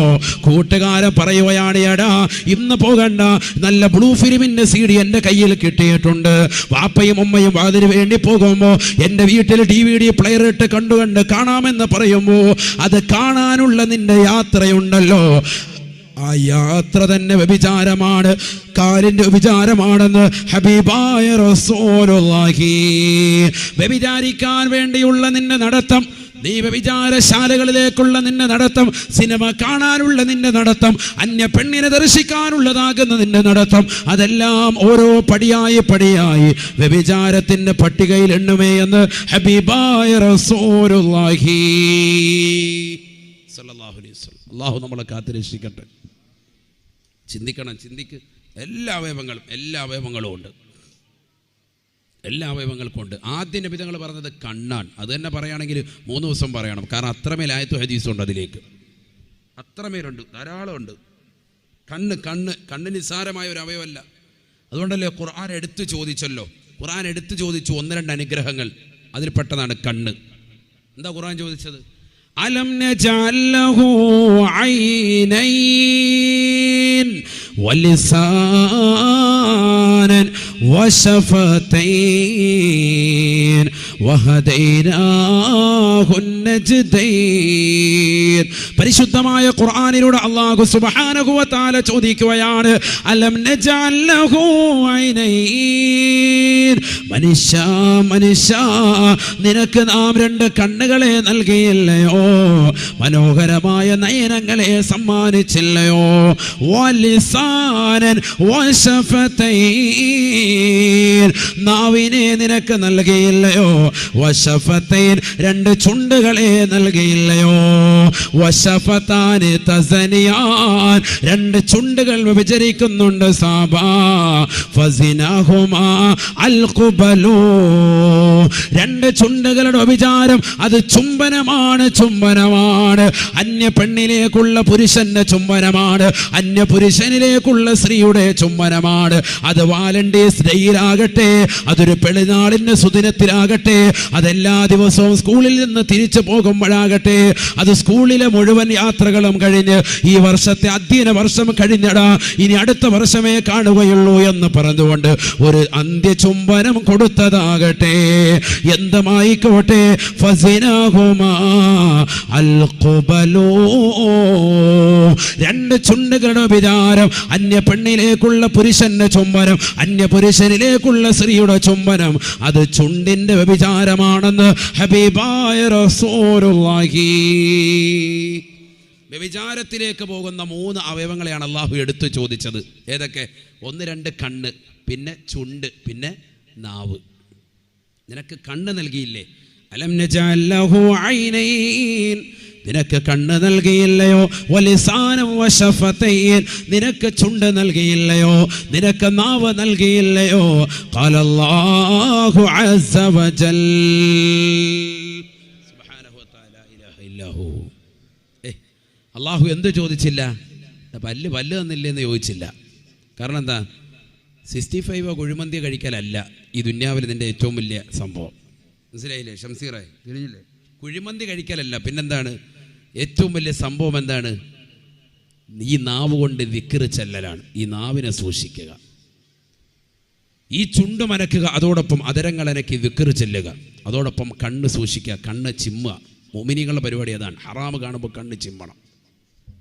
കൂട്ടുകാരൻ പറയുകയാണ്, എടാ ഇന്ന് പോകണ്ട, നല്ല ബ്ലൂ ഫിലിമിന്റെ CD എൻ്റെ കയ്യിൽ കിട്ടിയിട്ടുണ്ട്. വാപ്പയും ഉമ്മയും വാതിന് വേണ്ടി പോകുമ്പോ എൻ്റെ വീട്ടിൽ DVD പ്ലെയർ ഇട്ട് കണ്ട് കാണാമെന്ന് പറയുമ്പോ അത് കാണാനുള്ള നിന്റെ യാത്രയുണ്ടല്ലോ, ആ യാത്ര തന്നെ വ്യഭിചാരമാണ്, കാലിന്റെ വ്യഭിചാരമാണെന്ന് ഹബീബായ റസൂലുള്ളാഹി. വ്യഭിചാരിക്കാൻ വേണ്ടിയുള്ള നിന്റെ നടത്തം, നീ വ്യഭിചാരശാലകളിലേക്കുള്ള നിന്റെ നടത്തം, സിനിമ കാണാനുള്ള നിന്റെ നടത്തം, അന്യ പെണ്ണിനെ ദർശിക്കാനുള്ളതാകുന്ന നിന്റെ നടത്തം, അതെല്ലാം ഓരോ പടിയായി വ്യഭിചാരത്തിന്റെ പട്ടികയിൽ എണ്ണുമേ എന്ന് ഹബീബായ റസൂലുള്ളാഹി സ്വല്ലല്ലാഹു അലൈഹി വസല്ലം. അല്ലാഹു നമ്മളെ കാത്തുരക്ഷിക്കട്ടെ. ചിന്തിക്ക്. എല്ലാ അവയവങ്ങളും ഉണ്ട്. എല്ലാ അവയവങ്ങൾക്കും ഉണ്ട്. ആദ്യ നബി തങ്ങൾ പറഞ്ഞത് കണ്ണാണ്. അത് തന്നെ പറയുകയാണെങ്കിൽ 3 ദിവസം പറയണം. കാരണം അത്രമേൽ ആയത്തു ഹദീസുണ്ട് അതിലേക്ക്. അത്രമേലുണ്ട്, ധാരാളം ഉണ്ട്. കണ്ണ് നിസ്സാരമായ ഒരു അവയവമല്ല. അതുകൊണ്ടല്ലേ ഖുർആൻ എടുത്തു ചോദിച്ചു 1-2 അനുഗ്രഹങ്ങൾ. അതിൽ പെട്ടതാണ് കണ്ണ്. എന്താ ഖുർആൻ ചോദിച്ചത്? അലം നജഅൽ ലഹു ഐനൈൻ വലിസാനൻ വശഫതൈൻ വഹദൈനാഹു നജ്ദൈൻ. പരിശുദ്ധമായ ഖുർആനിലൂടെ അല്ലാഹു സുബ്ഹാനഹു വ തആല ചോദിക്കുകയാണ്, അലം നജഅൽ ലഹു ഐനൈൻ. മനുഷ്യ നിനക്ക് നാം 2 കണ്ണുകളെ നൽകിയില്ലയോ? മനോഹരമായ നയനങ്ങളെ സമ്മാനിച്ചില്ലയോ? വലിസാനൻ വശഫതൈൻ. നാവിനെ നിനക്ക് നൽകിയില്ലയോ? വശഫതൈൻ. 2 ചുണ്ടുകളെ നൽകിയില്ലയോ? വശഫതാനി തസനിയാൻ. 2 ചുണ്ടുകൾ വിഭജിക്കുന്നുണ്ട്. സാബാ ഫസിനഹുമാ അൽ ഖുബലു. 2 ചുണ്ടുകളുടെ വ്യഭിചാരം അത് ചുംബനമാണ്. അന്യ പെണ്ണിലേക്കുള്ള പുരുഷന്റെ ചുംബനമാണ്. അന്യ പുരുഷനിലേക്കുള്ള സ്ത്രീയുടെ ചുംബനമാണ്. അത് വാലന്റൈൻസ് ഡേയിലാകട്ടെ, അതൊരു പെരുന്നാളിന്റെ സുദിനത്തിലാകട്ടെ, അതെല്ലാ ദിവസവും സ്കൂളിൽ നിന്ന് തിരിച്ചു പോകുമ്പോഴാകട്ടെ, അത് സ്കൂളിലെ മുഴുവൻ യാത്രകളും കഴിഞ്ഞ് ഈ വർഷത്തെ അധ്യയന വർഷം കഴിഞ്ഞടാ, ഇനി അടുത്ത വർഷമേ കാണുകയുള്ളൂ എന്ന് പറഞ്ഞുകൊണ്ട് ഒരു അന്ത്യചുംബനം കൊടുത്തതാകട്ടെ, എന്തുമായിക്കോട്ടെ, ഫസിനഹുമാ അൽ ഖുബലു. 2 ചുണ്ടുകളുടെ വിചാരം, അന്യ പെണ്ണിലേക്കുള്ള പുരുഷന്റെ ചുംബനം, അന്യ പുരുഷനിലേക്കുള്ള സ്ത്രീയുടെ ചുംബനം, അത് ചുണ്ടിന്റെ വ്യഭിചാരമാണെന്ന് ഹബീബായ റസൂലുള്ളാഹി. വ്യഭിചാരത്തിലേക്ക് പോകുന്ന 3 അവയവങ്ങളെയാണ് അള്ളാഹു എടുത്തു ചോദിച്ചത്. ഏതൊക്കെ? 1-2 കണ്ണ്, പിന്നെ ചുണ്ട്, പിന്നെ നാവ്. നിനക്ക് കണ്ണ് നൽകിയില്ലേ? അലം നജഅൽ ലഹു ഐനൈൻ. നിനക്ക് കണ്ണ് നൽകിയില്ലയോ? വലിസാനം വശഫതൈൻ. നിനക്ക് ചുണ്ട് നൽകിയില്ലയോ? നിനക്ക് നാവ് നൽകിയില്ലയോ? ഖാലല്ലാഹു അസ്സ വജൽ. സുബ്ഹാനഹു വ തആല ഇലാഹ ഇല്ലഹു. അല്ലാഹു എന്ത് ചോദിച്ചില്ല? പല്ല് തന്നില്ലെന്ന് ചോദിച്ചില്ല. കാരണം എന്താ? 65 കുഴിമന്തി കഴിക്കലല്ല ഈ ദുന്യാവിൽ നിന്റെ ഏറ്റവും വലിയ സംഭവം. മനസ്സിലായില്ലേ ഷംസീറെ? തിരിഞ്ഞില്ലേ? കുഴിമന്തി കഴിക്കലല്ല. പിന്നെന്താണ് ഏറ്റവും വലിയ സംഭവം? എന്താണ്? ഈ നാവ് കൊണ്ട് ദിക്ർ ചെല്ലലാണ്. ഈ നാവിനെ സൂക്ഷിക്കുക, ഈ ചുണ്ട് മനക്കുക, അതോടൊപ്പം അതരങ്ങൾ അനക്കി ദിക്ർ ചെല്ലുക, അതോടൊപ്പം കണ്ണ് സൂക്ഷിക്കുക, കണ്ണ് ചിമ്മുക. മുഅ്മിനീങ്ങളുടെ പരിപാടി അതാണ്. ഹറാമ് കാണുമ്പോൾ കണ്ണ് ചിമ്മണം.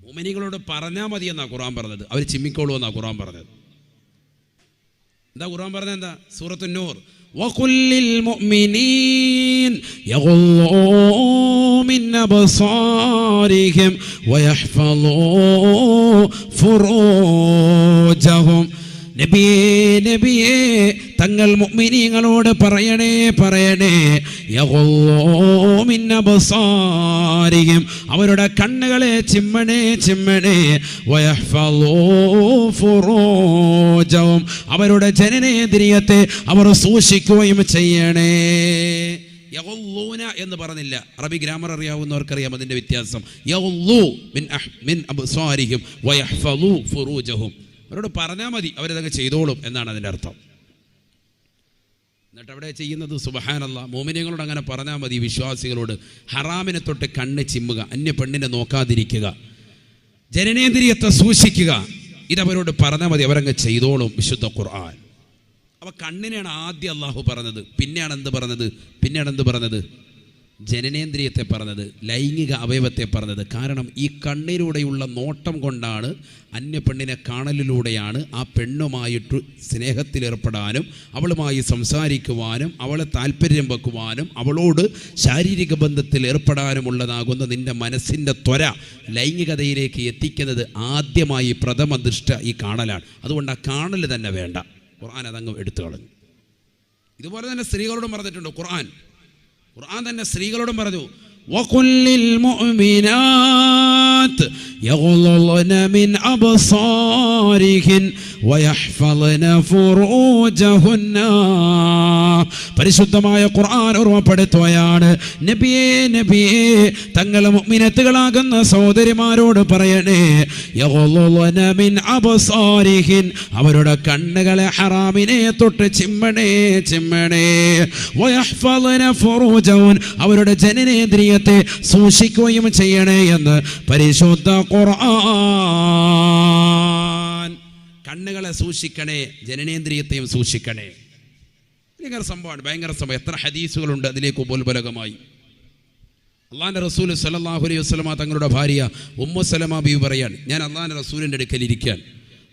മുഅ്മിനീങ്ങളോട് പറഞ്ഞാൽ മതി എന്നാണ് ഖുർആൻ പറഞ്ഞത്. അവർ ചിമ്മിക്കോളൂ എന്നാണ് ഖുർആൻ പറഞ്ഞത്. എന്താ ഖുർആൻ പറഞ്ഞത്? എന്താ? സൂറത്തുൻ നൂർ, وَقُلْ لِلْمُؤْمِنِينَ يَغُضُّوا مِنْ أَبْصَارِهِمْ وَيَحْفَظُوا فُرُوجَهُمْ. നബിയേ തങ്ങൾ മുഅ്മിനീങ്ങളോട് പറയണേ യഗുള്ളൂ മിൻ അബ്സാരിഹിം. അവരുടെ കണ്ണുകളെ ചിമ്മണേ. വയഹ്ഫളൂ ഫുറൂജഹും. അവരുടെ ജനനേന്ദ്രിയത്തെ അവർ സൂക്ഷിക്കുകയും ചെയ്യണേ. യഗുള്ളൂന എന്ന് പറഞ്ഞില്ല. അറബി ഗ്രാമർ അറിയാവുന്നവർക്കറിയാം അതിന്റെ വ്യത്യാസം. യഗുള്ളൂ മിൻ അബ്സാരിഹിം വയഹ്ഫളൂ ഫുറൂജഹും. അവരോട് പറഞ്ഞാൽ മതി, അവരതൊക്കെ ചെയ്തോളും എന്നാണ് അതിൻ്റെ അർത്ഥം. എന്നിട്ട് അവിടെ ചെയ്യുന്നത് സുബ്ഹാനല്ലാഹ്, മോമിനിയങ്ങളോട് അങ്ങനെ പറഞ്ഞാൽ മതി, വിശ്വാസികളോട് ഹറാമിനെ തൊട്ട് കണ്ണ് ചിമ്മുക, അന്യ പെണ്ണിനെ നോക്കാതിരിക്കുക, ജനനേന്ദ്രിയത്തെ സൂക്ഷിക്കുക, ഇതവരോട് പറഞ്ഞാൽ മതി, അവരങ്ങ് ചെയ്തോളും. വിശുദ്ധ ഖുർആൻ. അപ്പോൾ കണ്ണിനെയാണ് ആദ്യം അള്ളാഹു പറഞ്ഞത്, പിന്നെയാണ് എന്ത് പറഞ്ഞത്? ജനനേന്ദ്രിയത്തെ പറഞ്ഞത്, ലൈംഗിക അവയവത്തെ പറഞ്ഞത്. കാരണം ഈ കണ്ണിലൂടെയുള്ള നോട്ടം കൊണ്ടാണ്, അന്യ പെണ്ണിനെ കാണലിലൂടെയാണ് ആ പെണ്ണുമായിട്ട് സ്നേഹത്തിലേർപ്പെടാനും അവളുമായി സംസാരിക്കുവാനും അവളെ താല്പര്യം വെക്കുവാനും അവളോട് ശാരീരിക ബന്ധത്തിൽ ഏർപ്പെടാനുമുള്ളതാകുന്ന നിൻ്റെ മനസ്സിൻ്റെ ത്വര ലൈംഗികതയിലേക്ക് എത്തിക്കുന്നത് ആദ്യമായി പ്രഥമ ദൃഷ്ട ഈ കാണലാണ്. അതുകൊണ്ട് ആ കാണൽ തന്നെ വേണ്ട. ഖുർആൻ അതങ്ങ് എടുത്തു കളഞ്ഞു. ഇതുപോലെ തന്നെ സ്ത്രീകളോടും പറഞ്ഞിട്ടുണ്ട് ഖുർആൻ തന്നെ സ്ത്രീകളോടും പറഞ്ഞു, وَقُلْ لِلْمُؤْمِنَاتِ يَغْضُضْنَ مِنْ أَبْصَارِهِنَّ وَيَحْفَظْنَ فُرُوجَهُنَّ. പരിശുദ്ധമായ ഖുർആൻ ഓർമ്മപ്പെടുത്തുകയാണ്, നബിയേ തങ്ങളെ മുഅ്മിനത്തുകളാകുന്ന സഹോദരിമാരോട് പറയണേ, യഗ്ളുളന മിൻ അബ്സാരിഹിൻ, അവരുടെ കണ്ണുകളെ ഹറാമിനെ തൊട്ട് ചിമ്മണേ. വയഹ്ഫളന ഫുറൂജഹുൻ, അവരുടെ ജനനേന്ദ്രിയത്തെ സൂക്ഷിക്കുകയും ചെയ്യണേ എന്ന് പരിശുദ്ധ ഖുർആൻ. കണ്ണുകളെ സൂക്ഷിക്കണേ, ജനനേന്ദ്രിയത്തെയും സൂക്ഷിക്കണേ. ഭയങ്കര സംഭവം. എത്ര ഹദീസുകളുണ്ട് അതിലേക്ക് ഉപോത്ബലകമായി. അള്ളാഹിൻ്റെ റസൂൽ സല്ലല്ലാഹു അലൈഹി വസല്ലമ തങ്ങളുടെ ഭാര്യ ഉമ്മു സലമ ബീവി പറയാണ്, ഞാൻ അള്ളാഹിൻ്റെ റസൂലിൻ്റെ അടുക്കൽ ഇരിക്കാൻ,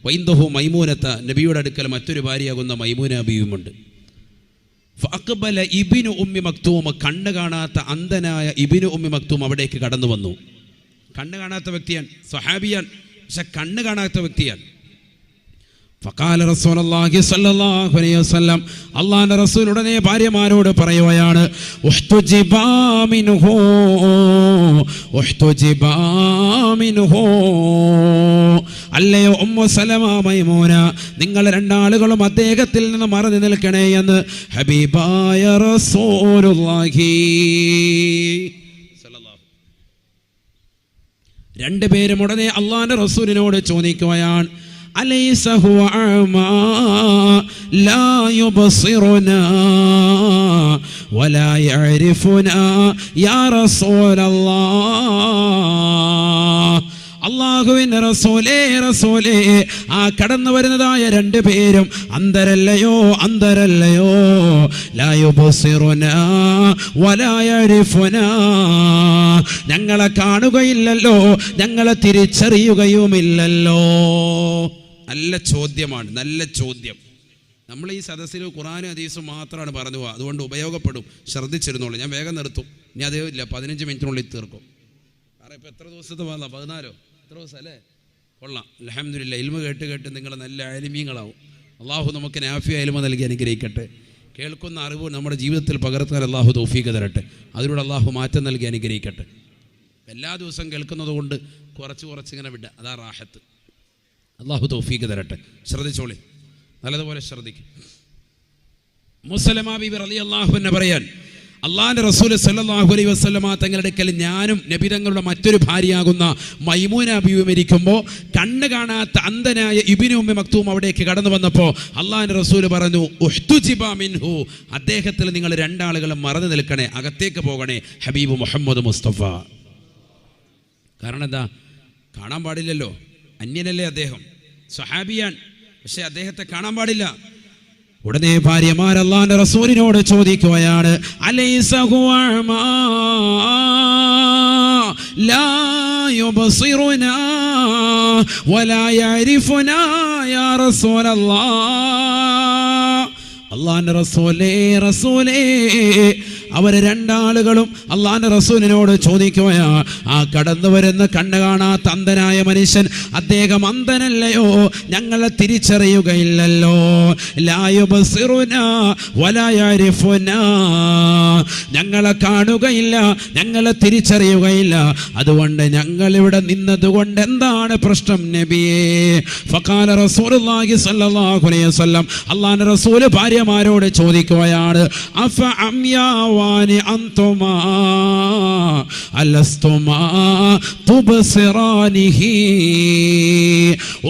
വൈന്ദഹു മൈമൂനത്ത, നബിയുടെ അടുക്കൽ മറ്റൊരു ഭാര്യയാകുന്ന മൈമൂന ബീവിയുമുണ്ട്. ഫഅഖ്ബല ഇബ്നു ഉമ്മി മക്തൂം, കണ്ണ് കാണാത്ത അന്ധനായ ഇബ്നു ഉമ്മി മക്തൂം അവിടേക്ക് കടന്നു വന്നു. കണ്ണ് കാണാത്ത വ്യക്തിയാണ്, സ്വഹാബിയാണ്, പക്ഷെ കണ്ണ് കാണാത്ത വ്യക്തിയാണ്. ഫഖാല റസൂലുള്ളാഹി സ്വല്ലല്ലാഹു അലൈഹി വസല്ലം, അല്ലാഹുവിൻ്റെ റസൂൽ ഉടനെ ഭാര്യമാരോട് പറയുകയാണ്, ഉഹ്തുജിബാ മിൻഹു, അല്ലയോ ഉമ്മു സലമ, മൈമൂന, നിങ്ങൾ രണ്ടാളുകളും അദ്ദേഹത്തിൽ നിന്ന് മറന്നു നിൽക്കണേ എന്ന് ഹബീബായ റസൂലുള്ളാഹി. രണ്ടുപേരും ഉടനെ അല്ലാഹുവിൻ്റെ റസൂലിനോട് ചോദിക്കുകയാണ്, അലൈസ ഹുവ അഅമാ ലാ യുബ്സിറുനാ വലാ യഅരിഫുനാ യാ റസൂലല്ലാഹ്. അല്ലാഹുവിൻ്റെ റസൂലേ, ആ കടന്നു വരുന്നതായ രണ്ടുപേരും അന്തരല്ലയോ? ലാ യുബ്സിറുനാ വലാ യഅരിഫുനാ, ഞങ്ങളെ കാണുകയില്ലല്ലോ, ഞങ്ങളെ തിരിച്ചറിയുകയുമില്ലല്ലോ. നല്ല ചോദ്യമാണ്, നല്ല ചോദ്യം. നമ്മൾ ഈ സദസ്സിൽ ഖുർആനും ഹദീസും മാത്രമാണ് പറഞ്ഞു പോവുക, അതുകൊണ്ട് ഉപയോഗപ്പെടും, ശ്രദ്ധിച്ചിരുന്നോളൂ. ഞാൻ വേഗം നിർത്തും, ഇനി അതേ ഇല്ല, 15 മിനിറ്റിനുള്ളിൽ തീർക്കും. കാരണം ഇപ്പോൾ എത്ര ദിവസത്തെ വന്ന 14 എത്ര ദിവസം അല്ലേ? കൊള്ളാം, അൽഹംദുലില്ലാ. ഇൽമ കേട്ട് നിങ്ങൾ നല്ല ആലിമീങ്ങളാവും. അള്ളാഹു നമുക്ക് നാഫിയ ഇൽമ നൽകി അനുഗ്രഹിക്കട്ടെ. കേൾക്കുന്ന അറിവ് നമ്മുടെ ജീവിതത്തിൽ പകർത്താൻ അള്ളാഹു തൗഫീഖ് തരട്ടെ. അതിലൂടെ അള്ളാഹു മാറ്റം നൽകി അനുഗ്രഹിക്കട്ടെ. എല്ലാ ദിവസവും കേൾക്കുന്നത് കൊണ്ട് കുറച്ച് ഇങ്ങനെ വിടുക, അതാ റാഹത്ത്. അള്ളാഹു തൗഫീഖ് തരട്ടെ. ശ്രദ്ധിച്ചോളി, നല്ലതുപോലെ ശ്രദ്ധിക്കും. മുസലമ ബീബി റളിയല്ലാഹു അൻഹ പറയാൻ, അള്ളാഹിൻ്റെ റസൂൽ സല്ലല്ലാഹു അലൈഹി വസല്ലമ തങ്ങളുടെ അടുക്കൽ ഞാനും നബി തങ്ങളുടെ മറ്റൊരു ഭാര്യയാകുന്ന മൈമൂന ബീവിയും ഇരിക്കുമ്പോൾ കണ്ണ് കാണാത്ത അന്ധനായ ഇബ്നു ഉമ്മി മക്തൂം അവിടേക്ക് കടന്നു വന്നപ്പോൾ അള്ളാഹിൻ്റെ റസൂൽ പറഞ്ഞു, ഉഹ്തുജിബ മിൻഹു, അദ്ദേഹത്തിൽ നിങ്ങൾ രണ്ടാളുകളും മറന്നു നിൽക്കണേ, അകത്തേക്ക് പോകണേ. ഹബീബ് മുഹമ്മദ് മുസ്തഫ. കാരണം എന്താ? കാണാൻ പാടില്ലല്ലോ, അന്യനല്ലേ അദ്ദേഹം, സ്വഹാബിയാൻ, പക്ഷെ അദ്ദേഹത്തെ കാണാൻ പാടില്ല. ഉടനെ ഭാര്യമാർ അല്ലാഹുവിന്റെ റസൂലിനോട് ചോദിക്കുകയാണ്, അലൈസ ഹുവ അഅമാ ലാ യുബ്സിറുനാ വലാ യഅരിഫുനാ യാ റസൂലല്ലാഹ്. അല്ലാഹുവിന്റെ റസൂലേ അവർ രണ്ടാളുകളും അള്ളാഹിന്റെ റസൂലിനോട് ചോദിക്കുകയാ, ആ കടന്നു വരുന്ന കണ്ണ് കാണാത്ത അന്ധനായ മനുഷ്യൻ അദ്ദേഹം അന്ധനല്ലയോ? ഞങ്ങളെ തിരിച്ചറിയുകയില്ലല്ലോ. ലാ യുബ്സിറുനാ വലാ യഅരിഫുനാ, ഞങ്ങളെ കാണുകയില്ല, ഞങ്ങളെ തിരിച്ചറിയുകയില്ല. അതുകൊണ്ട് ഞങ്ങൾ ഇവിടെ നിന്നതുകൊണ്ട് എന്താണ് പ്രശ്നം നബിയേ? ഫഖാല റസൂലുള്ളാഹി സ്വല്ലല്ലാഹു അലൈഹി വസല്ലം, അള്ളാഹിന്റെ റസൂൽ ഭാര്യമാരോട് ചോദിക്കുകയാണ്, അഫ അംയാ യാവാനി അൻതുമാ അലസ്തുമാ തുബ്സിറാനിഹി.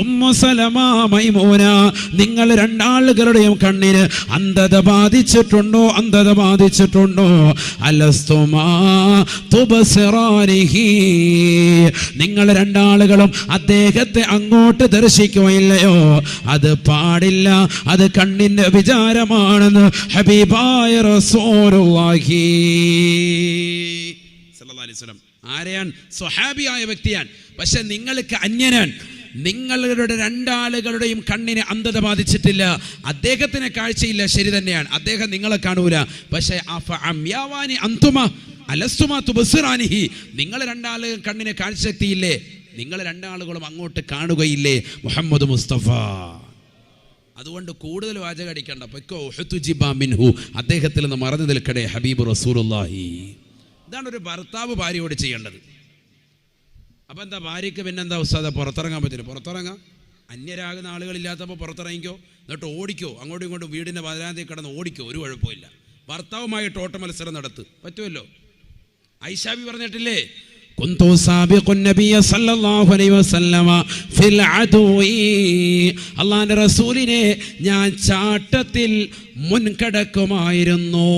ഉമ്മു സലമ, മൈമൂന, നിങ്ങൾ രണ്ടാളുകളുടെയും കണ്ണിന് അന്ധത ബാധിച്ചിട്ടുണ്ടോ? അന്ധത ബാധിച്ചിട്ടുണ്ടോ? അലസ്തുമാ തുബ്സിറാനിഹി, നിങ്ങൾ രണ്ടാളുകളും അദ്ദേഹത്തെ അങ്ങോട്ട് ദർശിക്കുകയില്ലയോ? അത് പാടില്ല, അത് കണ്ണിന്റെ വിചാരമാണെന്ന് ഹബീബായ റസൂലുള്ളാഹി സല്ലല്ലാഹു അലൈഹി വസല്ലം. ആരെയാണ്? സ്വഹാബിയായ വ്യക്തിയാണ്. പക്ഷെ നിങ്ങൾക്ക് അന്യനാണ്. നിങ്ങളുടെ രണ്ടാളുകളുടെയും കണ്ണിന് അന്ധത ബാധിച്ചിട്ടില്ല, അദ്ദേഹത്തിന് കാഴ്ചയില്ല, ശരി തന്നെയാണ്, അദ്ദേഹം നിങ്ങളെ കാണൂല. പക്ഷേ നിങ്ങൾ രണ്ടാളുകൾ കണ്ണിന് കാഴ്ചശക്തിയില്ലേ? നിങ്ങൾ രണ്ടാളുകളും അങ്ങോട്ട് കാണുകയില്ലേ? മുഹമ്മദ് മുസ്തഫ. അതുകൊണ്ട് കൂടുതൽ വാചകം അടിക്കണ്ട, അദ്ദേഹത്തിൽ നിന്ന് മറന്നു നിൽക്കട്ടെ ഹബീബ് റസൂലുള്ളാഹി. ഇതാണ് ഒരു ഭർത്താവ് ഭാര്യയോട് ചെയ്യേണ്ടത്. അപ്പം എന്താ ഭാര്യയ്ക്ക് പിന്നെന്താ ഉസ്താദ പുറത്തിറങ്ങാൻ പറ്റില്ല? പുറത്തിറങ്ങാം, അന്യരാകുന്ന ആളുകളില്ലാത്തപ്പോൾ പുറത്തിറങ്ങിക്കോ, എന്നിട്ട് ഓടിക്കോ, അങ്ങോട്ടും ഇങ്ങോട്ടും വീടിൻ്റെ വരാന്തയിൽ കിടന്ന് ഓടിക്കോ, ഒരു കുഴപ്പമില്ല. ഭർത്താവുമായിട്ട് ഓട്ട മത്സരം നടത്തും, പറ്റുമല്ലോ. ഐഷാബി പറഞ്ഞിട്ടില്ലേ, കുന്തു സാബിഖുൻ നബിയ സല്ലല്ലാഹു അലൈഹി വസല്ലമ ഫിൽ അദുഇ, അല്ലാഹുവിന്റെ റസൂലിനെ ഞാൻ ചാട്ടത്തിൽ മുൻകടക്കുമായിരുന്നു.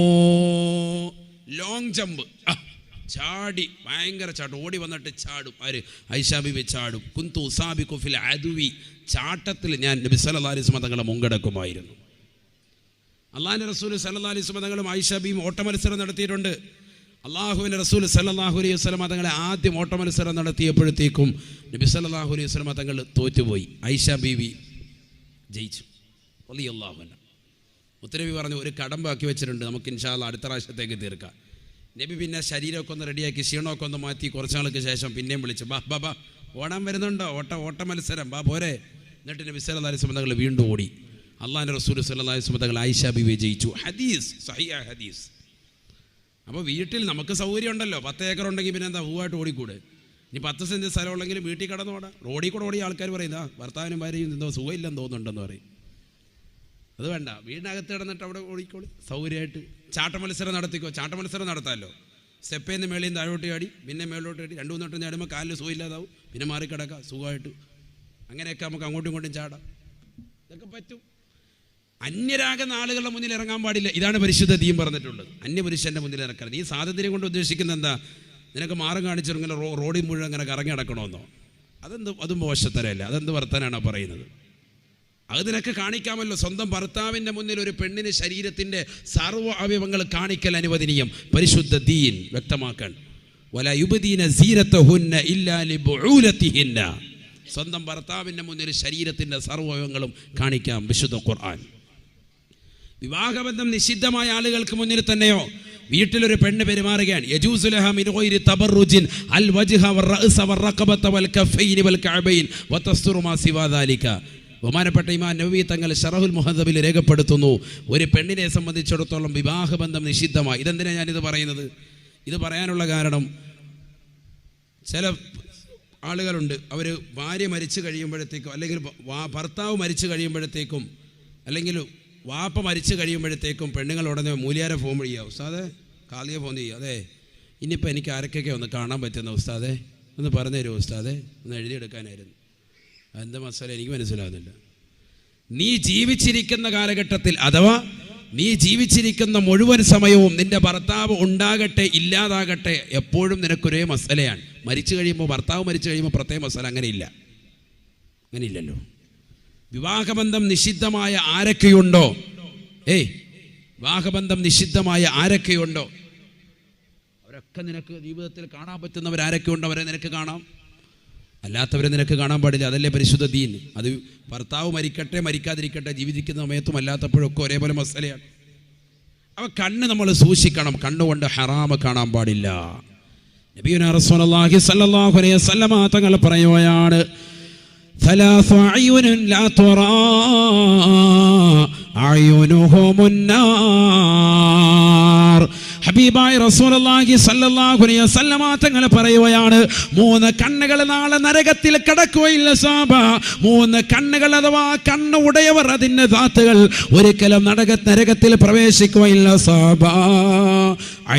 ലോങ് ജമ്പ്, ചാടി, ഭയങ്കര ചാട്ടം, ഓടി വന്നിട്ട് ചാടും. ആര്? ഐഷാ ബീവി ചാടും. കുന്തു സാബിഖു ഫിൽ അദുഇ, ചാട്ടത്തിൽ ഞാൻ നബി സല്ലല്ലാഹു അലൈഹി വസല്ലം തങ്ങളെ മുൻകടക്കുമായിരുന്നു. അല്ലാഹുവിന്റെ റസൂൽ സല്ലല്ലാഹു അലൈഹി വസല്ലം തങ്ങളും ഐഷാ ബീവി ഓട്ട മത്സരം നടത്തിയിട്ടുണ്ട്. അള്ളാഹുവിൻ്റെ റസൂൽ സല്ലല്ലാഹു അലൈഹി വസല്ലം തങ്ങളെ ആദ്യം ഓട്ട മത്സരം നടത്തിയപ്പോഴത്തേക്കും നബി സല്ലല്ലാഹു അലൈഹി വസല്ലം തങ്ങൾ തോറ്റുപോയി. ഐഷാ ബീവി ജയിച്ചു റളിയല്ലാഹു അൻഹ. മുത്തനബി പറഞ്ഞു, ഒരു കടം ബാക്കി വെച്ചിട്ടുണ്ട്, നമുക്ക് ഇൻഷാ അല്ലാഹ് അടുത്ത പ്രാവശ്യത്തേക്ക് തീർക്കാം. നബി പിന്നെ ശരീരമൊക്കെ ഒന്ന് റെഡിയാക്കി, ക്ഷീണമൊക്കെ ഒന്ന് മാറ്റി, കുറച്ച് നാൾക്ക് ശേഷം പിന്നെയും വിളിച്ചു, ബാ ഓടാൻ വരുന്നുണ്ടോ? ഓട്ട മത്സരം, പോരെ. എന്നിട്ട് നബി സല്ലല്ലാഹു അലൈഹി വസല്ലം തങ്ങൾ വീണ്ടും ഓടി. അള്ളാഹുവിൻ്റെ റസൂൽ സല്ലല്ലാഹു അലൈഹി വസല്ലം തങ്ങൾ ഐഷാ ബീവി ജയിച്ചു. ഹദീസ്, സഹിഹ ഹദീസ്. അപ്പോൾ വീട്ടിൽ നമുക്ക് സൗകര്യം ഉണ്ടല്ലോ, 10 ഏക്കർ ഉണ്ടെങ്കിൽ പിന്നെ എന്താ പൂവായിട്ട് ഓടിക്കൂടെ? ഇനി 10 സെൻറ്റ് സ്ഥലം ഉള്ളെങ്കിലും വീട്ടിൽ കിടന്നോടാ. റോഡിൽ കൂടെ ഓടിയ ആൾക്കാർ പറയുന്ന ഭർത്താവിനും ഭാര്യയും എന്തോ സുഖമില്ലെന്ന് തോന്നുന്നുണ്ടെന്ന് പറയും. അത് വേണ്ട, വീടിനകത്ത് കിടന്നിട്ട് അവിടെ ഓടിക്കോളി, സൗകര്യമായിട്ട്. ചാട്ട മത്സരം നടത്തിക്കോ, ചാട്ട മത്സരം നടത്താമല്ലോ. സ്റ്റെപ്പേന്ന് മേളിൽ നിന്ന് താഴോട്ട് ചാടി, പിന്നെ മേളോട്ട് ചാടി, 2-3 വട്ടം ചാടുമ്പോൾ കാലിൽ സുഖമില്ലാതാവും, പിന്നെ മാറിക്കിടക്കാം സുഖമായിട്ട്. അങ്ങനെയൊക്കെ നമുക്ക് അങ്ങോട്ടും ഇങ്ങോട്ടും ചാടാം, ഇതൊക്കെ പറ്റും. അന്യരാകുന്ന ആളുകളുടെ മുന്നിൽ ഇറങ്ങാൻ പാടില്ല. ഇതാണ് പരിശുദ്ധ ദീൻ പറഞ്ഞിട്ടുള്ളത്. അന്യപുരുഷൻ്റെ മുന്നിൽ ഇറക്കണം. നീ സ്വാതന്ത്ര്യം കൊണ്ട് ഉദ്ദേശിക്കുന്നത് എന്താ? നിനക്ക് മാറും കാണിച്ചിങ്ങനെ റോഡിൽ മുഴുവൻ അങ്ങനെ കറങ്ങി നടക്കണമെന്നോ? അതും മോശത്തരല്ല. അതെന്ത് വർത്താനാണോ പറയുന്നത്? അത് നിനക്ക് കാണിക്കാമല്ലോ. സ്വന്തം ഭർത്താവിൻ്റെ മുന്നിൽ ഒരു പെണ്ണിന് ശരീരത്തിൻ്റെ സർവ്വ അവയവങ്ങൾ കാണിക്കൽ അനുവദനീയം. പരിശുദ്ധ ദീൻ വ്യക്തമാക്കാൻ, വലാ യുബ്ദീന സീനതഹുന്ന ഇല്ലാ ലിബുഊലതിഹിന്ന, സ്വന്തം ഭർത്താവിൻ്റെ മുന്നിൽ ശരീരത്തിൻ്റെ സർവ്വ അവയവങ്ങളും കാണിക്കാം. വിശുദ്ധ ഖുർആൻ. വിവാഹബന്ധം നിഷിദ്ധമായ ആളുകൾക്ക് മുന്നിൽ തന്നെയോ വീട്ടിലൊരു പെണ്ണ് പെരുമാറുകയാണ്, യജൂസു ലഹാ മിൻ ഗൈരി തബറുജിൻ അൽ വജ്ഹ വറഅസ വറഖബത വൽ കഫൈൻ വൽ കഅബൈൻ വതസ്തുറു മാ സിവാ ദാലിക. ബഹുമാനപ്പെട്ട ഇമാം നവവി തങ്ങൾ ശറഹുൽ മുഹദ്ദബിൽ രേഖപ്പെടുത്തുന്നു, ഒരു പെണ്ണിനെ സംബന്ധിച്ചിടത്തോളം വിവാഹബന്ധം നിഷിദ്ധമായി. ഇതെന്തിനാണ് ഞാനിത് പറയുന്നത്? ഇത് പറയാനുള്ള കാരണം, ചില ആളുകളുണ്ട്, അവർ ഭാര്യ മരിച്ചു കഴിയുമ്പോഴത്തേക്കും, അല്ലെങ്കിൽ ഭർത്താവ് മരിച്ചു കഴിയുമ്പോഴത്തേക്കും, അല്ലെങ്കിൽ വാപ്പ മരിച്ചു കഴിയുമ്പോഴത്തേക്കും പെണ്ണുങ്ങൾ ഉടനെ മൂല്യാരെ ഫോൺ ചെയ്യുക, ഉസ്താദെ കാലിയെ ഫോൺ ചെയ്യുക, അതെ ഇനിയിപ്പോൾ എനിക്ക് ആരൊക്കെ ഒന്ന് കാണാൻ പറ്റുന്ന ഉസ്താദെ ഒന്ന് പറഞ്ഞു തരുമോ ഉസ്താദെ, ഒന്ന് എഴുതിയെടുക്കാനായിരുന്നു. എന്താ മസാല എനിക്ക് മനസ്സിലാകുന്നില്ല. നീ ജീവിച്ചിരിക്കുന്ന കാലഘട്ടത്തിൽ, അഥവാ നീ ജീവിച്ചിരിക്കുന്ന മുഴുവൻ സമയവും നിന്റെ ഭർത്താവ് ഉണ്ടാകട്ടെ ഇല്ലാതാകട്ടെ എപ്പോഴും നിനക്കൊരേ മസലയാണ്. മരിച്ചു കഴിയുമ്പോൾ, ഭർത്താവ് മരിച്ചു കഴിയുമ്പോൾ പ്രത്യേക മസല, അങ്ങനെയില്ലല്ലോ. വിവാഹബന്ധം നിഷിദ്ധമായ ആരൊക്കെയുണ്ടോ, വിവാഹബന്ധം നിഷിദ്ധമായ ആരൊക്കെയുണ്ടോ അവരൊക്കെ നിനക്ക് ജീവിതത്തിൽ കാണാൻ പറ്റുന്നവരാരൊക്കെയുണ്ടോ അവരെ നിനക്ക് കാണാം, അല്ലാത്തവരെ നിനക്ക് കാണാൻ പാടില്ല. അതല്ലേ പരിശുദ്ധ ദീൻ. അത് ഭർത്താവ് മരിക്കട്ടെ മരിക്കാതിരിക്കട്ടെ, ജീവിക്കുന്ന സമയത്തും അല്ലാത്തപ്പോഴൊക്കെ ഒരേപോലെ മസലയാണ്. അവ കണ്ണ് നമ്മൾ സൂക്ഷിക്കണം, കണ്ണുകൊണ്ട് ഹറാമ് കാണാൻ പാടില്ല. നബിയുനാ റസൂലുള്ളാഹി സ്വല്ലല്ലാഹു അലൈഹി വസല്ലം തങ്ങൾ പറയുകയാണ്, ثلاث عيون لا ترى أعينهم النار ഹബീബായ റസൂലുള്ളാഹി സ്വല്ലല്ലാഹു അലൈഹി വസല്ലമ തങ്ങൾ പറയുകയാണ്, 3 കണ്ണുകൾ നാളെ നരകത്തിൽ കടക്കുകയില്ല സഹാബ. 3 കണ്ണുകൾ അഥവാ കണ്ണ് ഉടയവർ, അതിന്റെ ദാത്തുകൾ ഒരിക്കലും നരകത്തിൽ പ്രവേശിക്കുകയില്ല സഹാബ.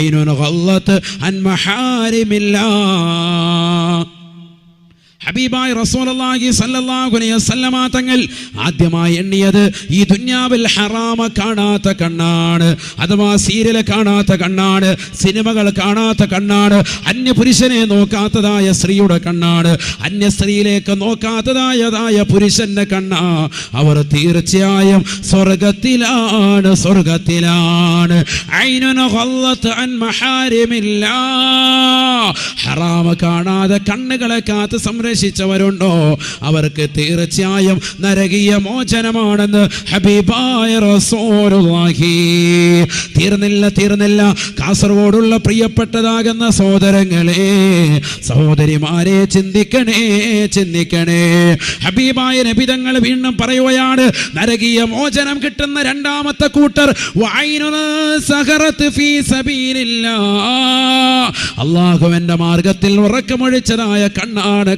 ഐനുൻ ഗല്ലത്ത് അൻ മഹാരിമില്ലാഹ്. ഹബീബായ റസൂലുള്ളാഹി സ്വല്ലല്ലാഹു അലൈഹി വസല്ലമ തങ്ങൾ ആദ്യമായി എണ്ണിയത് ഈ ദുനിയാവിൽ ഹറാമ കാണാത്ത കണ്ണാണ്, അഥവാ സീരിയൽ കാണാത്ത കണ്ണാണ്, സിനിമകൾ കാണാത്ത കണ്ണാണ്, അന്യ പുരുഷനെ നോക്കാത്തതായ സ്ത്രീയുടെ കണ്ണാണ്, അന്യ സ്ത്രീയിലേക്ക് നോക്കാത്തതായ പുരുഷന്റെ കണ്ണാ. അവർ തീർച്ചയായും സ്വർഗത്തിലാണ്, സ്വർഗത്തിലാണ്. ഐനുൻ ഗല്ലത്ത് അൻ മഹാരിമില്ലാഹ്. ഹറാമ കാണാതെ കണ്ണുകളെ കാത്ത് സംരക്ഷിച്ചവരുണ്ടോ അവർക്ക് തീർച്ചയായും നരകീയ മോചനമാണെന്ന് ഹബീബായ റസൂലുള്ളാഹി. തീർന്നില്ല. കാസർഗോഡുള്ള പ്രിയപ്പെട്ടതാകുന്ന സഹോദരങ്ങളെ, സഹോദരിമാരെ, ചിന്തിക്കണേ. ഹബീബായ നബി തങ്ങൾ വീണ്ടും പറയുകയാണ്, നരകീയ മോചനം കിട്ടുന്ന രണ്ടാമത്തെ കൂട്ടർ അല്ലാഹുവിന്റെ മാർഗത്തിൽ ഉറക്കമൊഴിച്ചതായ കണ്ണാണ്.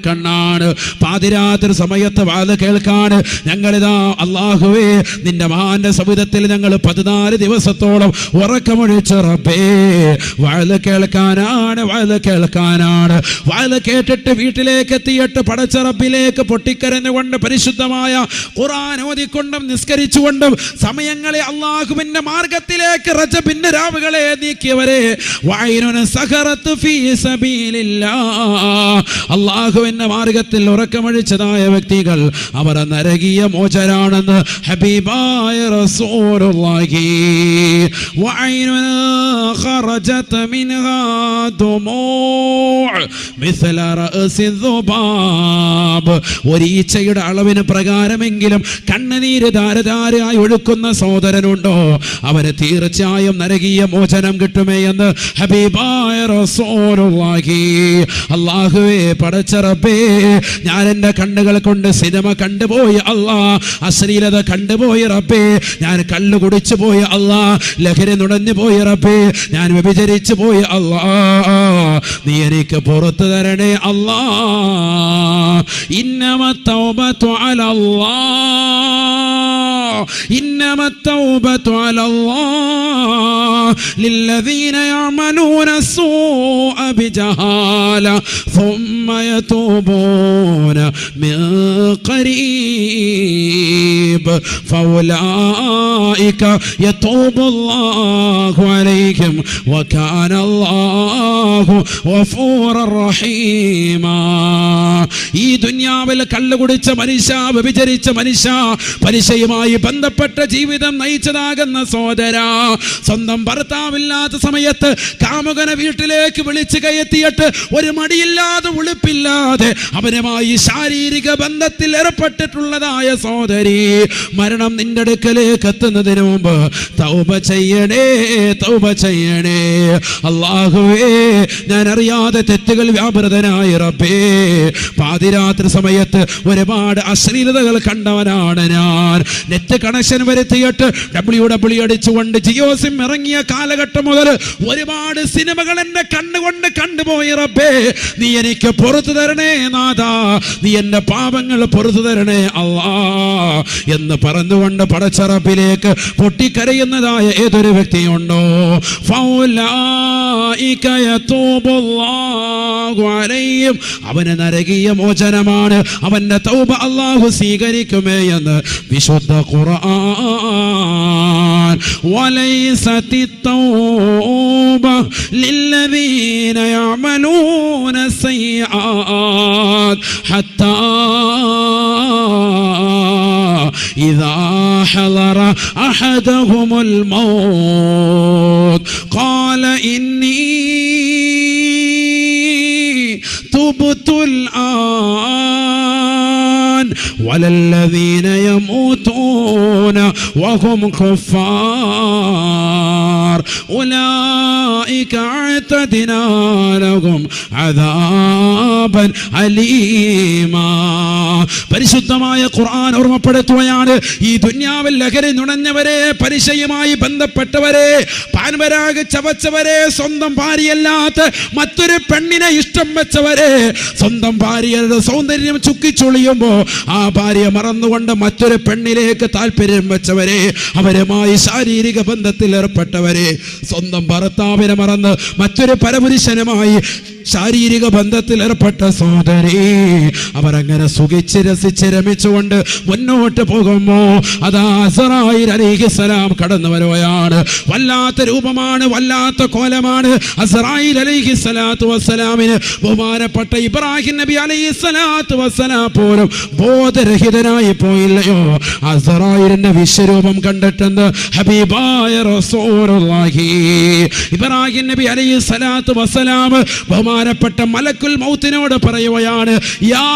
പാതിരാത്രി സമയത്ത് വാത് കേൾക്കാണ് ഞങ്ങളിതാ അല്ലാഹുവേ നിന്റെ മഹാന്റെ സവിധത്തിൽ ഞങ്ങൾ 14 ദിവസത്തോളം ഉറക്കമൊഴിച്ച റബ്ബേ. വാത് കേൾക്കാനാണ്. വാത് കേട്ടിട്ട് വീട്ടിലേക്ക് എത്തിയിട്ട് പടച്ച റബ്ബിലേക്ക് പൊട്ടിക്കരഞ്ഞുകൊണ്ട് പരിശുദ്ധമായ ഖുർആൻ ഓതിക്കൊണ്ടും നിസ്കരിച്ചുകൊണ്ടും സമയങ്ങളെ അല്ലാഹുവിന്റെ മാർഗത്തിലേക്ക് റജബിന്റെ രാവുകളെ നീക്കിയവരെ അല്ലാഹുവിന്റെ മാർഗത്തിൽ ഉറക്കമഴിച്ചതായ വ്യക്തികൾ അവർ നരകീയ മോചനാണെന്ന് ഹബീബായ റസൂലുള്ളാഹി. വഅയ്നുൻ ഖറജത മിൻഹാ ദുമൂഅ് മിസ്ല റഅസി ദുബാബ്. ഒരീച്ചയുടെ അളവിന് പ്രകാരമെങ്കിലും കണ്ണുനീര് ധാരധാരയായി ഒഴുക്കുന്ന സഹോദരനുണ്ടോ അവന് തീർച്ചയായും നരകീയ മോചനം കിട്ടുമേ എന്ന് ഹബീബായ റസൂലുള്ളാഹി. അല്ലാഹുവേ പടച്ച റബ്ബേ, ഞാൻ എൻ്റെ കണ്ണുകൾ കൊണ്ട് സിനിമ കണ്ടുപോയി അല്ലാ, അശ്ലീലത കണ്ടുപോയി റബ്ബേ, ഞാൻ കള്ളു കുടിച്ചു പോയി അല്ലാ, ലഹരി നുണഞ്ഞു പോയി റബ്ബേ, ഞാൻ വ്യഭിചരിച്ചു പോയി അല്ലാ, നീ എനിക്ക് പുറത്തു തരണേ അല്ലാ. ഇന്നമത് തൗബതു അലല്ലാഹ്, ഇന്നമത് തൗബതു അലല്ലാഹ് ലില്ലദീന യഅമലൂന السوء بجهالة ثم يتوبون من قريب فأولئك يتوب الله عليهم وكان الله غفورا رحيما. ഈ ദുനിയാവിൽ കള്ളുകുടിച്ച മനുഷ്യ, വ്യഭിചരിച്ച മനുഷ്യ, പലിശയുമായി ബന്ധപ്പെട്ട ജീവിതം നയിച്ചതാകുന്ന സഹോദര, സ്വന്തം ഭർത്താവില്ലാത്ത സമയത്ത് കാമുകനെ വീട്ടിലേക്ക് വിളിച്ചു കയറ്റിയിട്ട് ഒരു മടിയില്ലാതെ ഉളുപ്പില്ലാതെ അവനുമായി ശാരീരിക ബന്ധത്തിൽ ഏർപ്പെട്ടിട്ടുള്ളതായ സഹോദരി, മരണം നിന്റെ അടുക്കലേക്ക് എത്തുന്നതിന് മുമ്പ് തൗബ ചെയ്യണേ. അല്ലാഹുവേ, ഞാൻ അറിയാതെ തെറ്റുകൾ വ്യാപൃതനായി റബ്ബേ. പാതിരാത്രി സമയത്ത് ഒരുപാട് അശ്ലീലതകൾ കണ്ടവനാണ് ഞാൻ. നെറ്റ് കണക്ഷൻ വരുത്തിയിട്ട് ഡബ്ല്യു അടിച്ചുകൊണ്ട് ജിയോ സിം ഇറങ്ങിയ കാലഘട്ടം മുതൽ ഒരുപാട് സിനിമകൾ എന്റെ കണ്ണുകൊണ്ട് കണ്ടുപോയി റബ്ബേ. നീ എനിക്ക് പുറത്തു തരണേ നാഥാ, നീ എന്റെ പാപങ്ങൾ പുറത്തു തരണേ അല്ലാ എന്ന് പറഞ്ഞുകൊണ്ട് പടച്ച റബ്ബിലേക്ക് പൊട്ടിക്കരയുന്നതായ ഏതൊരു വ്യക്തിയുണ്ടോ ഫൗലായിക യതൂബുല്ലാഹു അലൈഹിം, അവന് നരകീയ മോചനമാണ്, അവന്റെ തൗബ അല്ലാഹു സ്വീകരിക്കുമേ എന്ന് വിശുദ്ധ ഖുർആൻ. വലൈസതി തൗബ ലില്ലദീന യഅമലൂന സയ്യിആത് ഹത്താ ഇദാ ഹളറ അഹദഹുമുൽ മൗത് ഖാല ഇന്നി തുബ്തുൽ ആൻ വലല്ലദീന യമൂതൂന വഹും കുഫാർ ഉലൈക അഅതദ്നാ ലഹും അദാബൻ അലീമാ. പരിശുദ്ധമായ ഖുർആൻ ഓർമ്മപ്പെടുത്തുകയാണ്, ഈ ദുനിയാവിൽ ലഹരി നുണഞ്ഞവരെ, പലിശയുമായി ബന്ധപ്പെട്ടവരെ, പാൻപരാഗ് ചവച്ചവരെ, സ്വന്തം ഭാര്യയല്ലാത്ത മറ്റൊരു പെണ്ണിനെ ഇഷ്ടം വെച്ചവരെ, സ്വന്തം ഭാര്യയുടെ സൗന്ദര്യം ചുക്കിച്ചൊളിയുമ്പോ ആ ഭാര്യ മറന്നുകൊണ്ട് മറ്റൊരു പെണ്ണിലേക്ക് താല്പര്യം വെച്ചവരെ, അവരുമായി ശാരീരിക ബന്ധത്തിൽ ഏർപ്പെട്ടവരെ, സ്വന്തം ഭർത്താവിനെ മറന്ന് മറ്റൊരു പരപുരുഷനുമായി ശാരീരിക ബന്ധത്തിൽ ഏർപ്പെട്ട സഹോദരി, അവരങ്ങനെ സുഖിച്ച് രസിച്ച് രമിച്ചുകൊണ്ട് മുന്നോട്ട് പോകുമ്പോ അതാ അസ്റായീൽ അലൈഹിസ്സലാം കടന്നു വരുകയാണ്. വല്ലാത്ത രൂപമാണ്, വല്ലാത്ത കോലമാണ്. അസ്റായീൽ അലൈഹിസ്സലാത്തു വസ്സലാമിന് ബഹുമാനപ്പെട്ട ഇബ്രാഹിം നബി അലൈഹിസ്സലാത്തു വസ്സലാം പോലും ബോധരഹിതനായി പോയില്ലയോ? അസ്റായീലിന്റെ വിശ്വരൂപം കണ്ടിട്ടെന്ന് ഹബീബായ റസൂലുള്ളാഹി ഇബ്രാഹിം നബി അലൈഹിസ്സലാത്തു വസ്സലാം ബഹുമാനപ്പെട്ട മലക്കുൽ മൗത്തിനോട് പറയുകയാണ്, യാ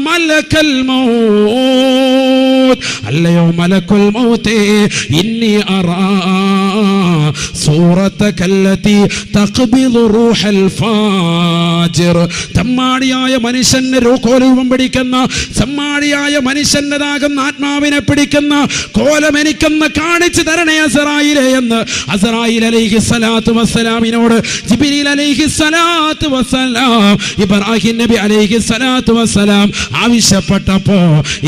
മലക്കൽ മൗത്ത്, അല്ലയോ മലക്കുൽ മൗത്തേ, ഇന്നി അറാ സൂറത്തകല്ലതി തഖ്ബിദു റൂഹൽ ഫാജിർ. തമ്മാടിയായ മനുഷ്യന്റെ കോലരൂപം പിടിക്കുന്ന, സമ്മാടിയായ മനുഷ്യൻ്റെതാകുന്ന ആത്മാവിനെ പിടിക്കുന്ന കോലം എനിക്കൊന്ന് കാണിച്ചു തരണേ അസ്റായീലേ എന്ന് അസ്റായീൽ അലൈഹിസ്സലാത്തു വസ്സലാമിനോട് ജിബ്രീൽ അലൈഹിസ്സലാത്തു വസ്സലാം ഇബ്രാഹിം നബി അലൈഹിസ്സലാത്തു വസ്സലാം ആവശ്യപ്പെട്ടപ്പോ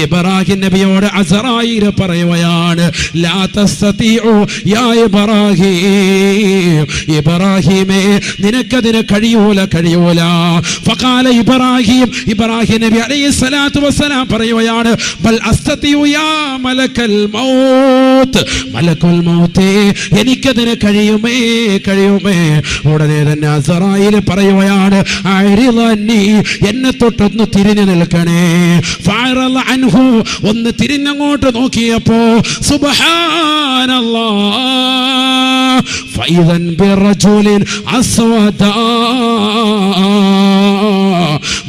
ഇബ്രാഹിം നബിയോട് അസ്റായീൽ പറയുകയാണ്, ലാ തസ്തീഉ യാ ഇബ്രാഹിം, ഇബ്രാഹിമേ നിനക്കതിന് കഴിയൂല. ഫഖാല ഇബ്രാഹിം നബി അലൈഹിസ്സലാത്തു വസ്സലാം പറയുകയാണ്, ബൽ അസ്തീഉ യാ മലക്കൽ മൗത്ത്, മലക്കുൽ മൗത്തേ എനിക്കതിന് കഴിയുമേ. ഉടനെ തന്നെ അസ്റായീൽ പറയുകയാണ്, അരിളനി, എന്നെ തൊട്ടൊന്ന് തിരിഞ്ഞു നിൽക്കണേ. ഫഅറള അൻഹു, ഒന്ന് തിരിഞ്ഞങ്ങോട്ട് നോക്കിയപ്പോ സുബ്ഹാനല്ലാഹ് ഫൈദൻ ബിറജുലിൻ അസ്വദാ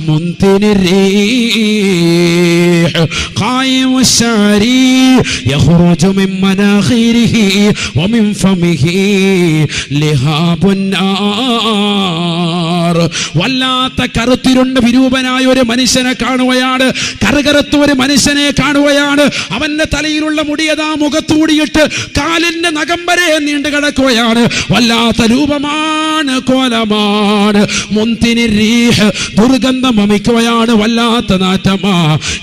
മുൻതിനി റീഹ് ഖായിമു ശഅരി യഖ്റുജു മിൻ മനാഖിരിഹി വമിൻ ഫമിഹി ലിഹാബുൻ നാർ. വല്ലാത്ത കറുത്തിരുണ്ട് വിരൂപനായ ഒരു മനുഷ്യനെ കാണുകയാണ്, കറുകറുത്ത ഒരു മനുഷ്യനെ കാണുകയാണ്. അവന്റെ തലയിലുള്ള മുടിയതാ മുഖത്തൂടിയിട്ട് കാലിന്റെ നഖം വരെ നീണ്ടു കിടക്കുകയാണ്. വല്ലാത്ത രൂപമാണ്, കോലമാണ്. മുൻതിനി റീഹ്, ദുർഗന്ധം വമിക്കുകയാണ്, വല്ലാത്ത നാറ്റമാ.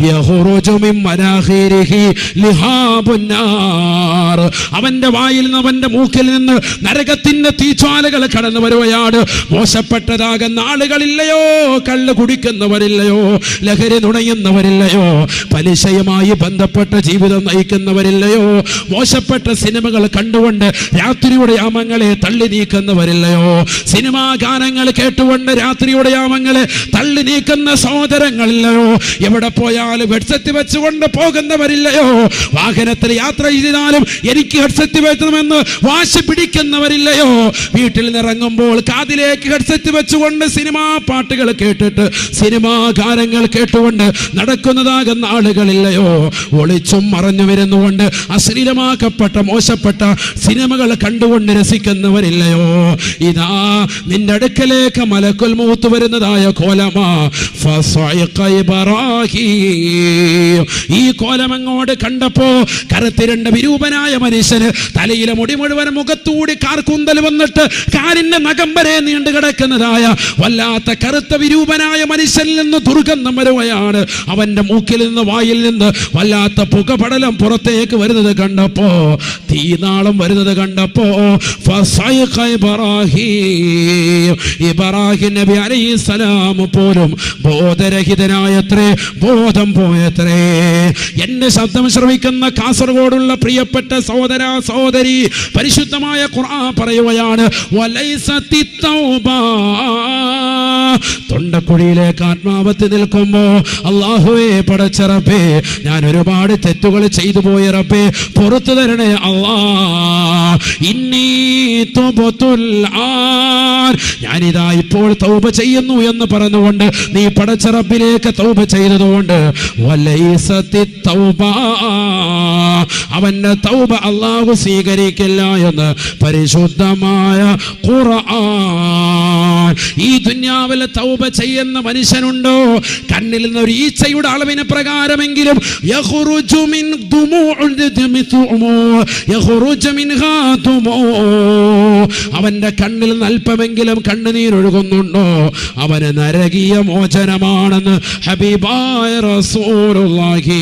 യഖ്റുജു മിൻ മനാഖിരിഹി ലിഹാബുൻ നാർ. അവന്റെ വായിൽ നിന്ന്, അവന്റെ മൂക്കിൽ നിന്ന് നരകത്തിന്റെ തീജ്വാലകൾ കടന്നു വരുകയാണ്. മോശപ്പെട്ടതാകുന്ന ആളുകളില്ലയോ, കള്ള് കുടിക്കുന്നവരില്ലയോ, ലഹരി നുണയുന്നവരില്ലയോ, പലിശയുമായി ബന്ധപ്പെട്ട ജീവിതം നയിക്കുന്നവരില്ലയോ, മോശപ്പെട്ട സിനിമകൾ കണ്ടുകൊണ്ട് രാത്രിയുടെ യാമങ്ങളെ തള്ളി നീക്കുന്നവരില്ലയോ, സിനിമാ ഗാനങ്ങൾ കേട്ടുകൊണ്ട് രാത്രിയുടെ യാമങ്ങളെ തള്ളി നീക്കുന്ന സഹോദരങ്ങളില്ലയോ, എവിടെ പോയാലും ഹെഡ്സെറ്റ് വെച്ചുകൊണ്ട് പോകുന്നവരില്ലയോ, വാഹനത്തിൽ യാത്ര ചെയ്താലും എനിക്ക് ഹെഡ്സെറ്റ് വെക്കണമെന്ന് വാശി പിടിക്കുന്നവരില്ലയോ, വീട്ടിൽ നിന്നിറങ്ങുമ്പോൾ കാതിലേക്ക് ഹെഡ്സെറ്റ് വെച്ചുകൊണ്ട് സിനിമാ പാട്ടുകൾ കേട്ടിട്ട് സിനിമാ ഗാനങ്ങൾ കേട്ടുകൊണ്ട് നടക്കുന്നതാകുന്ന ആളുകളില്ലയോ, ഒളിച്ചും മറഞ്ഞു വരുന്നുകൊണ്ട് അശ്ലീലമാക്കപ്പെട്ട മോശപ്പെട്ട സിനിമകൾ കണ്ടുകൊണ്ട് രസിക്കുന്നവരില്ലയോ? ഇതാ നിന്റെ അടുക്കലേക്ക് മലക്കുൽ മൗത്ത് വരുന്നതായ കോലമാ. ഫസഇഖ ഇബ്രാഹിം, ഈ കോലം അങ്ങോട്ട് കണ്ടപ്പോ കറുത്തിരണ്ട വിരൂപനായ മനുഷ്യന് തലയിലെ മുടി മുഴുവൻ മുഖത്തൂടി കാർക്കൂന്തൽ വന്നിട്ട് കാലിന്റെ നഖം വരെ നീണ്ടു കിടക്കുന്നതായ വല്ലാത്ത കറുത്ത വിരൂപനായ മനുഷ്യനിൽ നിന്ന് ദുർഗന്ധം വരുകയാണ്. അവന്റെ മൂക്കിൽ നിന്ന്, വായിൽ നിന്ന് വല്ലാത്ത പുകപടലം പുറത്തേക്ക് വരുന്നത് കണ്ടപ്പോ, തീനാളം വരുന്നത് കണ്ടപ്പോ ഫസഇഖ ഇബ്രാഹിം നബി അലൈഹിസ്സലാം പോലും ബോധരഹിതനായത്രേ, ബോധം പോയത്രേ. എന്റെ ശബ്ദം ശ്രവിക്കുന്ന കാസർഗോഡുള്ള പ്രിയപ്പെട്ട സഹോദര സഹോദരി, പരിശുദ്ധമായ ഖുർആൻ പറയുകയാണ്, വലൈസത്തി തൗബ തൊണ്ടക്കുഴിയിലേക്ക് ആത്മാവത്ത് നിൽക്കുമ്പോ അല്ലാഹുവേ പടച്ച റബ്ബേ, ഞാൻ ഒരുപാട് തെറ്റുകൾ ചെയ്തു പോയ റബ്ബേ, പുറത്തു തരണേ അല്ലാ. ഇന്നീ തുബ്തുൽ ആൻ, ഞാനിതാ ഇപ്പോൾ തൗബ ചെയ്യുന്നു എന്ന് പറഞ്ഞുകൊണ്ട് നീ പടച്ച റബ്ബിലേക്ക് തൗബ ചെയ്തതുകൊണ്ട് വലൈസത്തി തൗബ, അവന്റെ തൗബ അല്ലാഹു സ്വീകരിക്കില്ല എന്ന് പരിശുദ്ധമായ ഖുർആൻ. ഈ ദുനിയാവിൽ തൗബ ചെയ്യുന്ന മനുഷ്യനുണ്ടോ? കണ്ണിൽ നിന്ന് ഒരു ഈച്ചയുടെ അളവിന് പ്രകാരമെങ്കിലും യഖ്റുജു മിൻ അവന്റെ കണ്ണിൽ അല്പമെങ്കിലും കണ്ണുനീരൊഴുകുന്നുണ്ടോ അവന് നരകീയ മോചനമാണെന്ന് ഹബീബായ റസൂലുള്ളാഹി.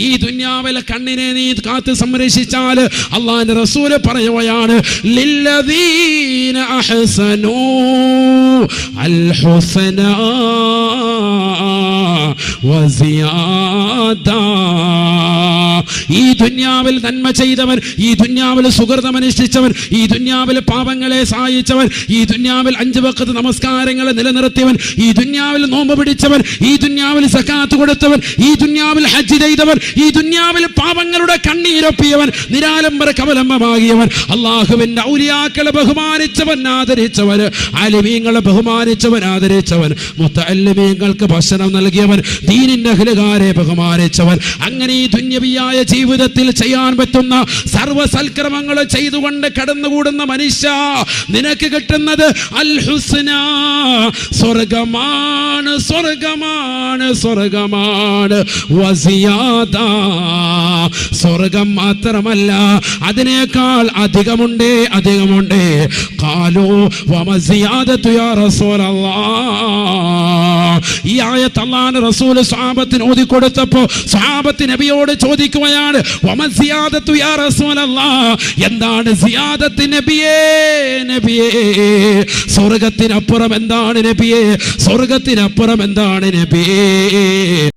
ഈ ദുനിയാവിലെ കണ്ണിനെ നീ കാത്ത് സംരക്ഷിച്ചാൽ അല്ലാഹുവിന്റെ റസൂൽ പറയുകയാണ്, ലില്ലദീന അഹ്സനൂ അൽ ഹുസ്നാ വസിയാദ. ഈ ദുനിയാവിൽ നന്മ ചെയ്തവൻ, ഈ ദുനിയാവിൽ സുഹൃതം അനുഷ്ഠിച്ചവൻ, ഈ ദുനിയാവിൽ പാപങ്ങളെ സഹായിച്ചവൻ, ഈ ദുനിയാവിൽ 5 വഖ്ത് നമസ്കാരങ്ങളെ നിലനിർത്തിയവൻ, ഈ ദുനിയാവിൽ നോമ്പ് പിടിച്ചവൻ, ഈ ദുനിയാവിൽ സകാത്ത് കൊടുത്തവൻ, ഈ ദുനിയാവിൽ ഹജ്ജ് ചെയ്തവൻ, ഈ ദുനിയാവിൽ പാപങ്ങളുടെ കണ്ണീരൊപ്പിയവൻ, നിരാലംബര കവലംബമാകിയവൻ, അല്ലാഹുവിന്റെ ഔലിയാക്കളെ ബഹുമാനിച്ചവൻ, ആദരിച്ചവൻ, ആലിമീങ്ങളെ ബഹുമാനിച്ചവൻ, ആദരിച്ചവൻ, മുത്തഅല്ലിമീങ്ങൾക്ക് ഭക്ഷണം നൽകിയവൻ, ദീനിന്റെ അഹ്ലുകാരെ ബഹുമാനിച്ചവൻ. അങ്ങനെ ഈ ദുന്യവിയായ ജീവിതത്തിൽ ചെയ്യാൻ പറ്റുന്ന സർവ്വ സൽക്രമങ്ങൾ ചെയ്തുകൊണ്ട് കടന്നുകൂടുന്ന മനുഷ്യ, നിനക്ക് കിട്ടുന്നത് അൽ ഹുസ്ന, സ്വർഗമാണ്, സ്വർഗമാണ്, സ്വർഗമാണ്. വസിയാദ, സ്വർഗം മാത്രമല്ല അതിനേക്കാൾ അധികമുണ്ടേ, അധികമുണ്ടേ. ഖാലൂ വമസിയാദതു യാ റസൂലല്ലാഹ്. ഈ ആയത്ത് അല്ലാഹുവിന്റെ റസൂൽ സ്വഹാബത്തിന് ഓതി കൊടുത്തപ്പോൾ സ്വഹാബത്ത് നബിയോട് ചോദിക്കുകയാണ്, വമസിയാദതു യാ റസൂലല്ലാഹ്, എന്താണ് സിയാദത്ത് നബിയേ, നബിയേ, സ്വർഗത്തിനപ്പുറം എന്താണ് നബിയേ, സ്വർഗത്തിനപ്പുറം എന്താണ് നബിയേ?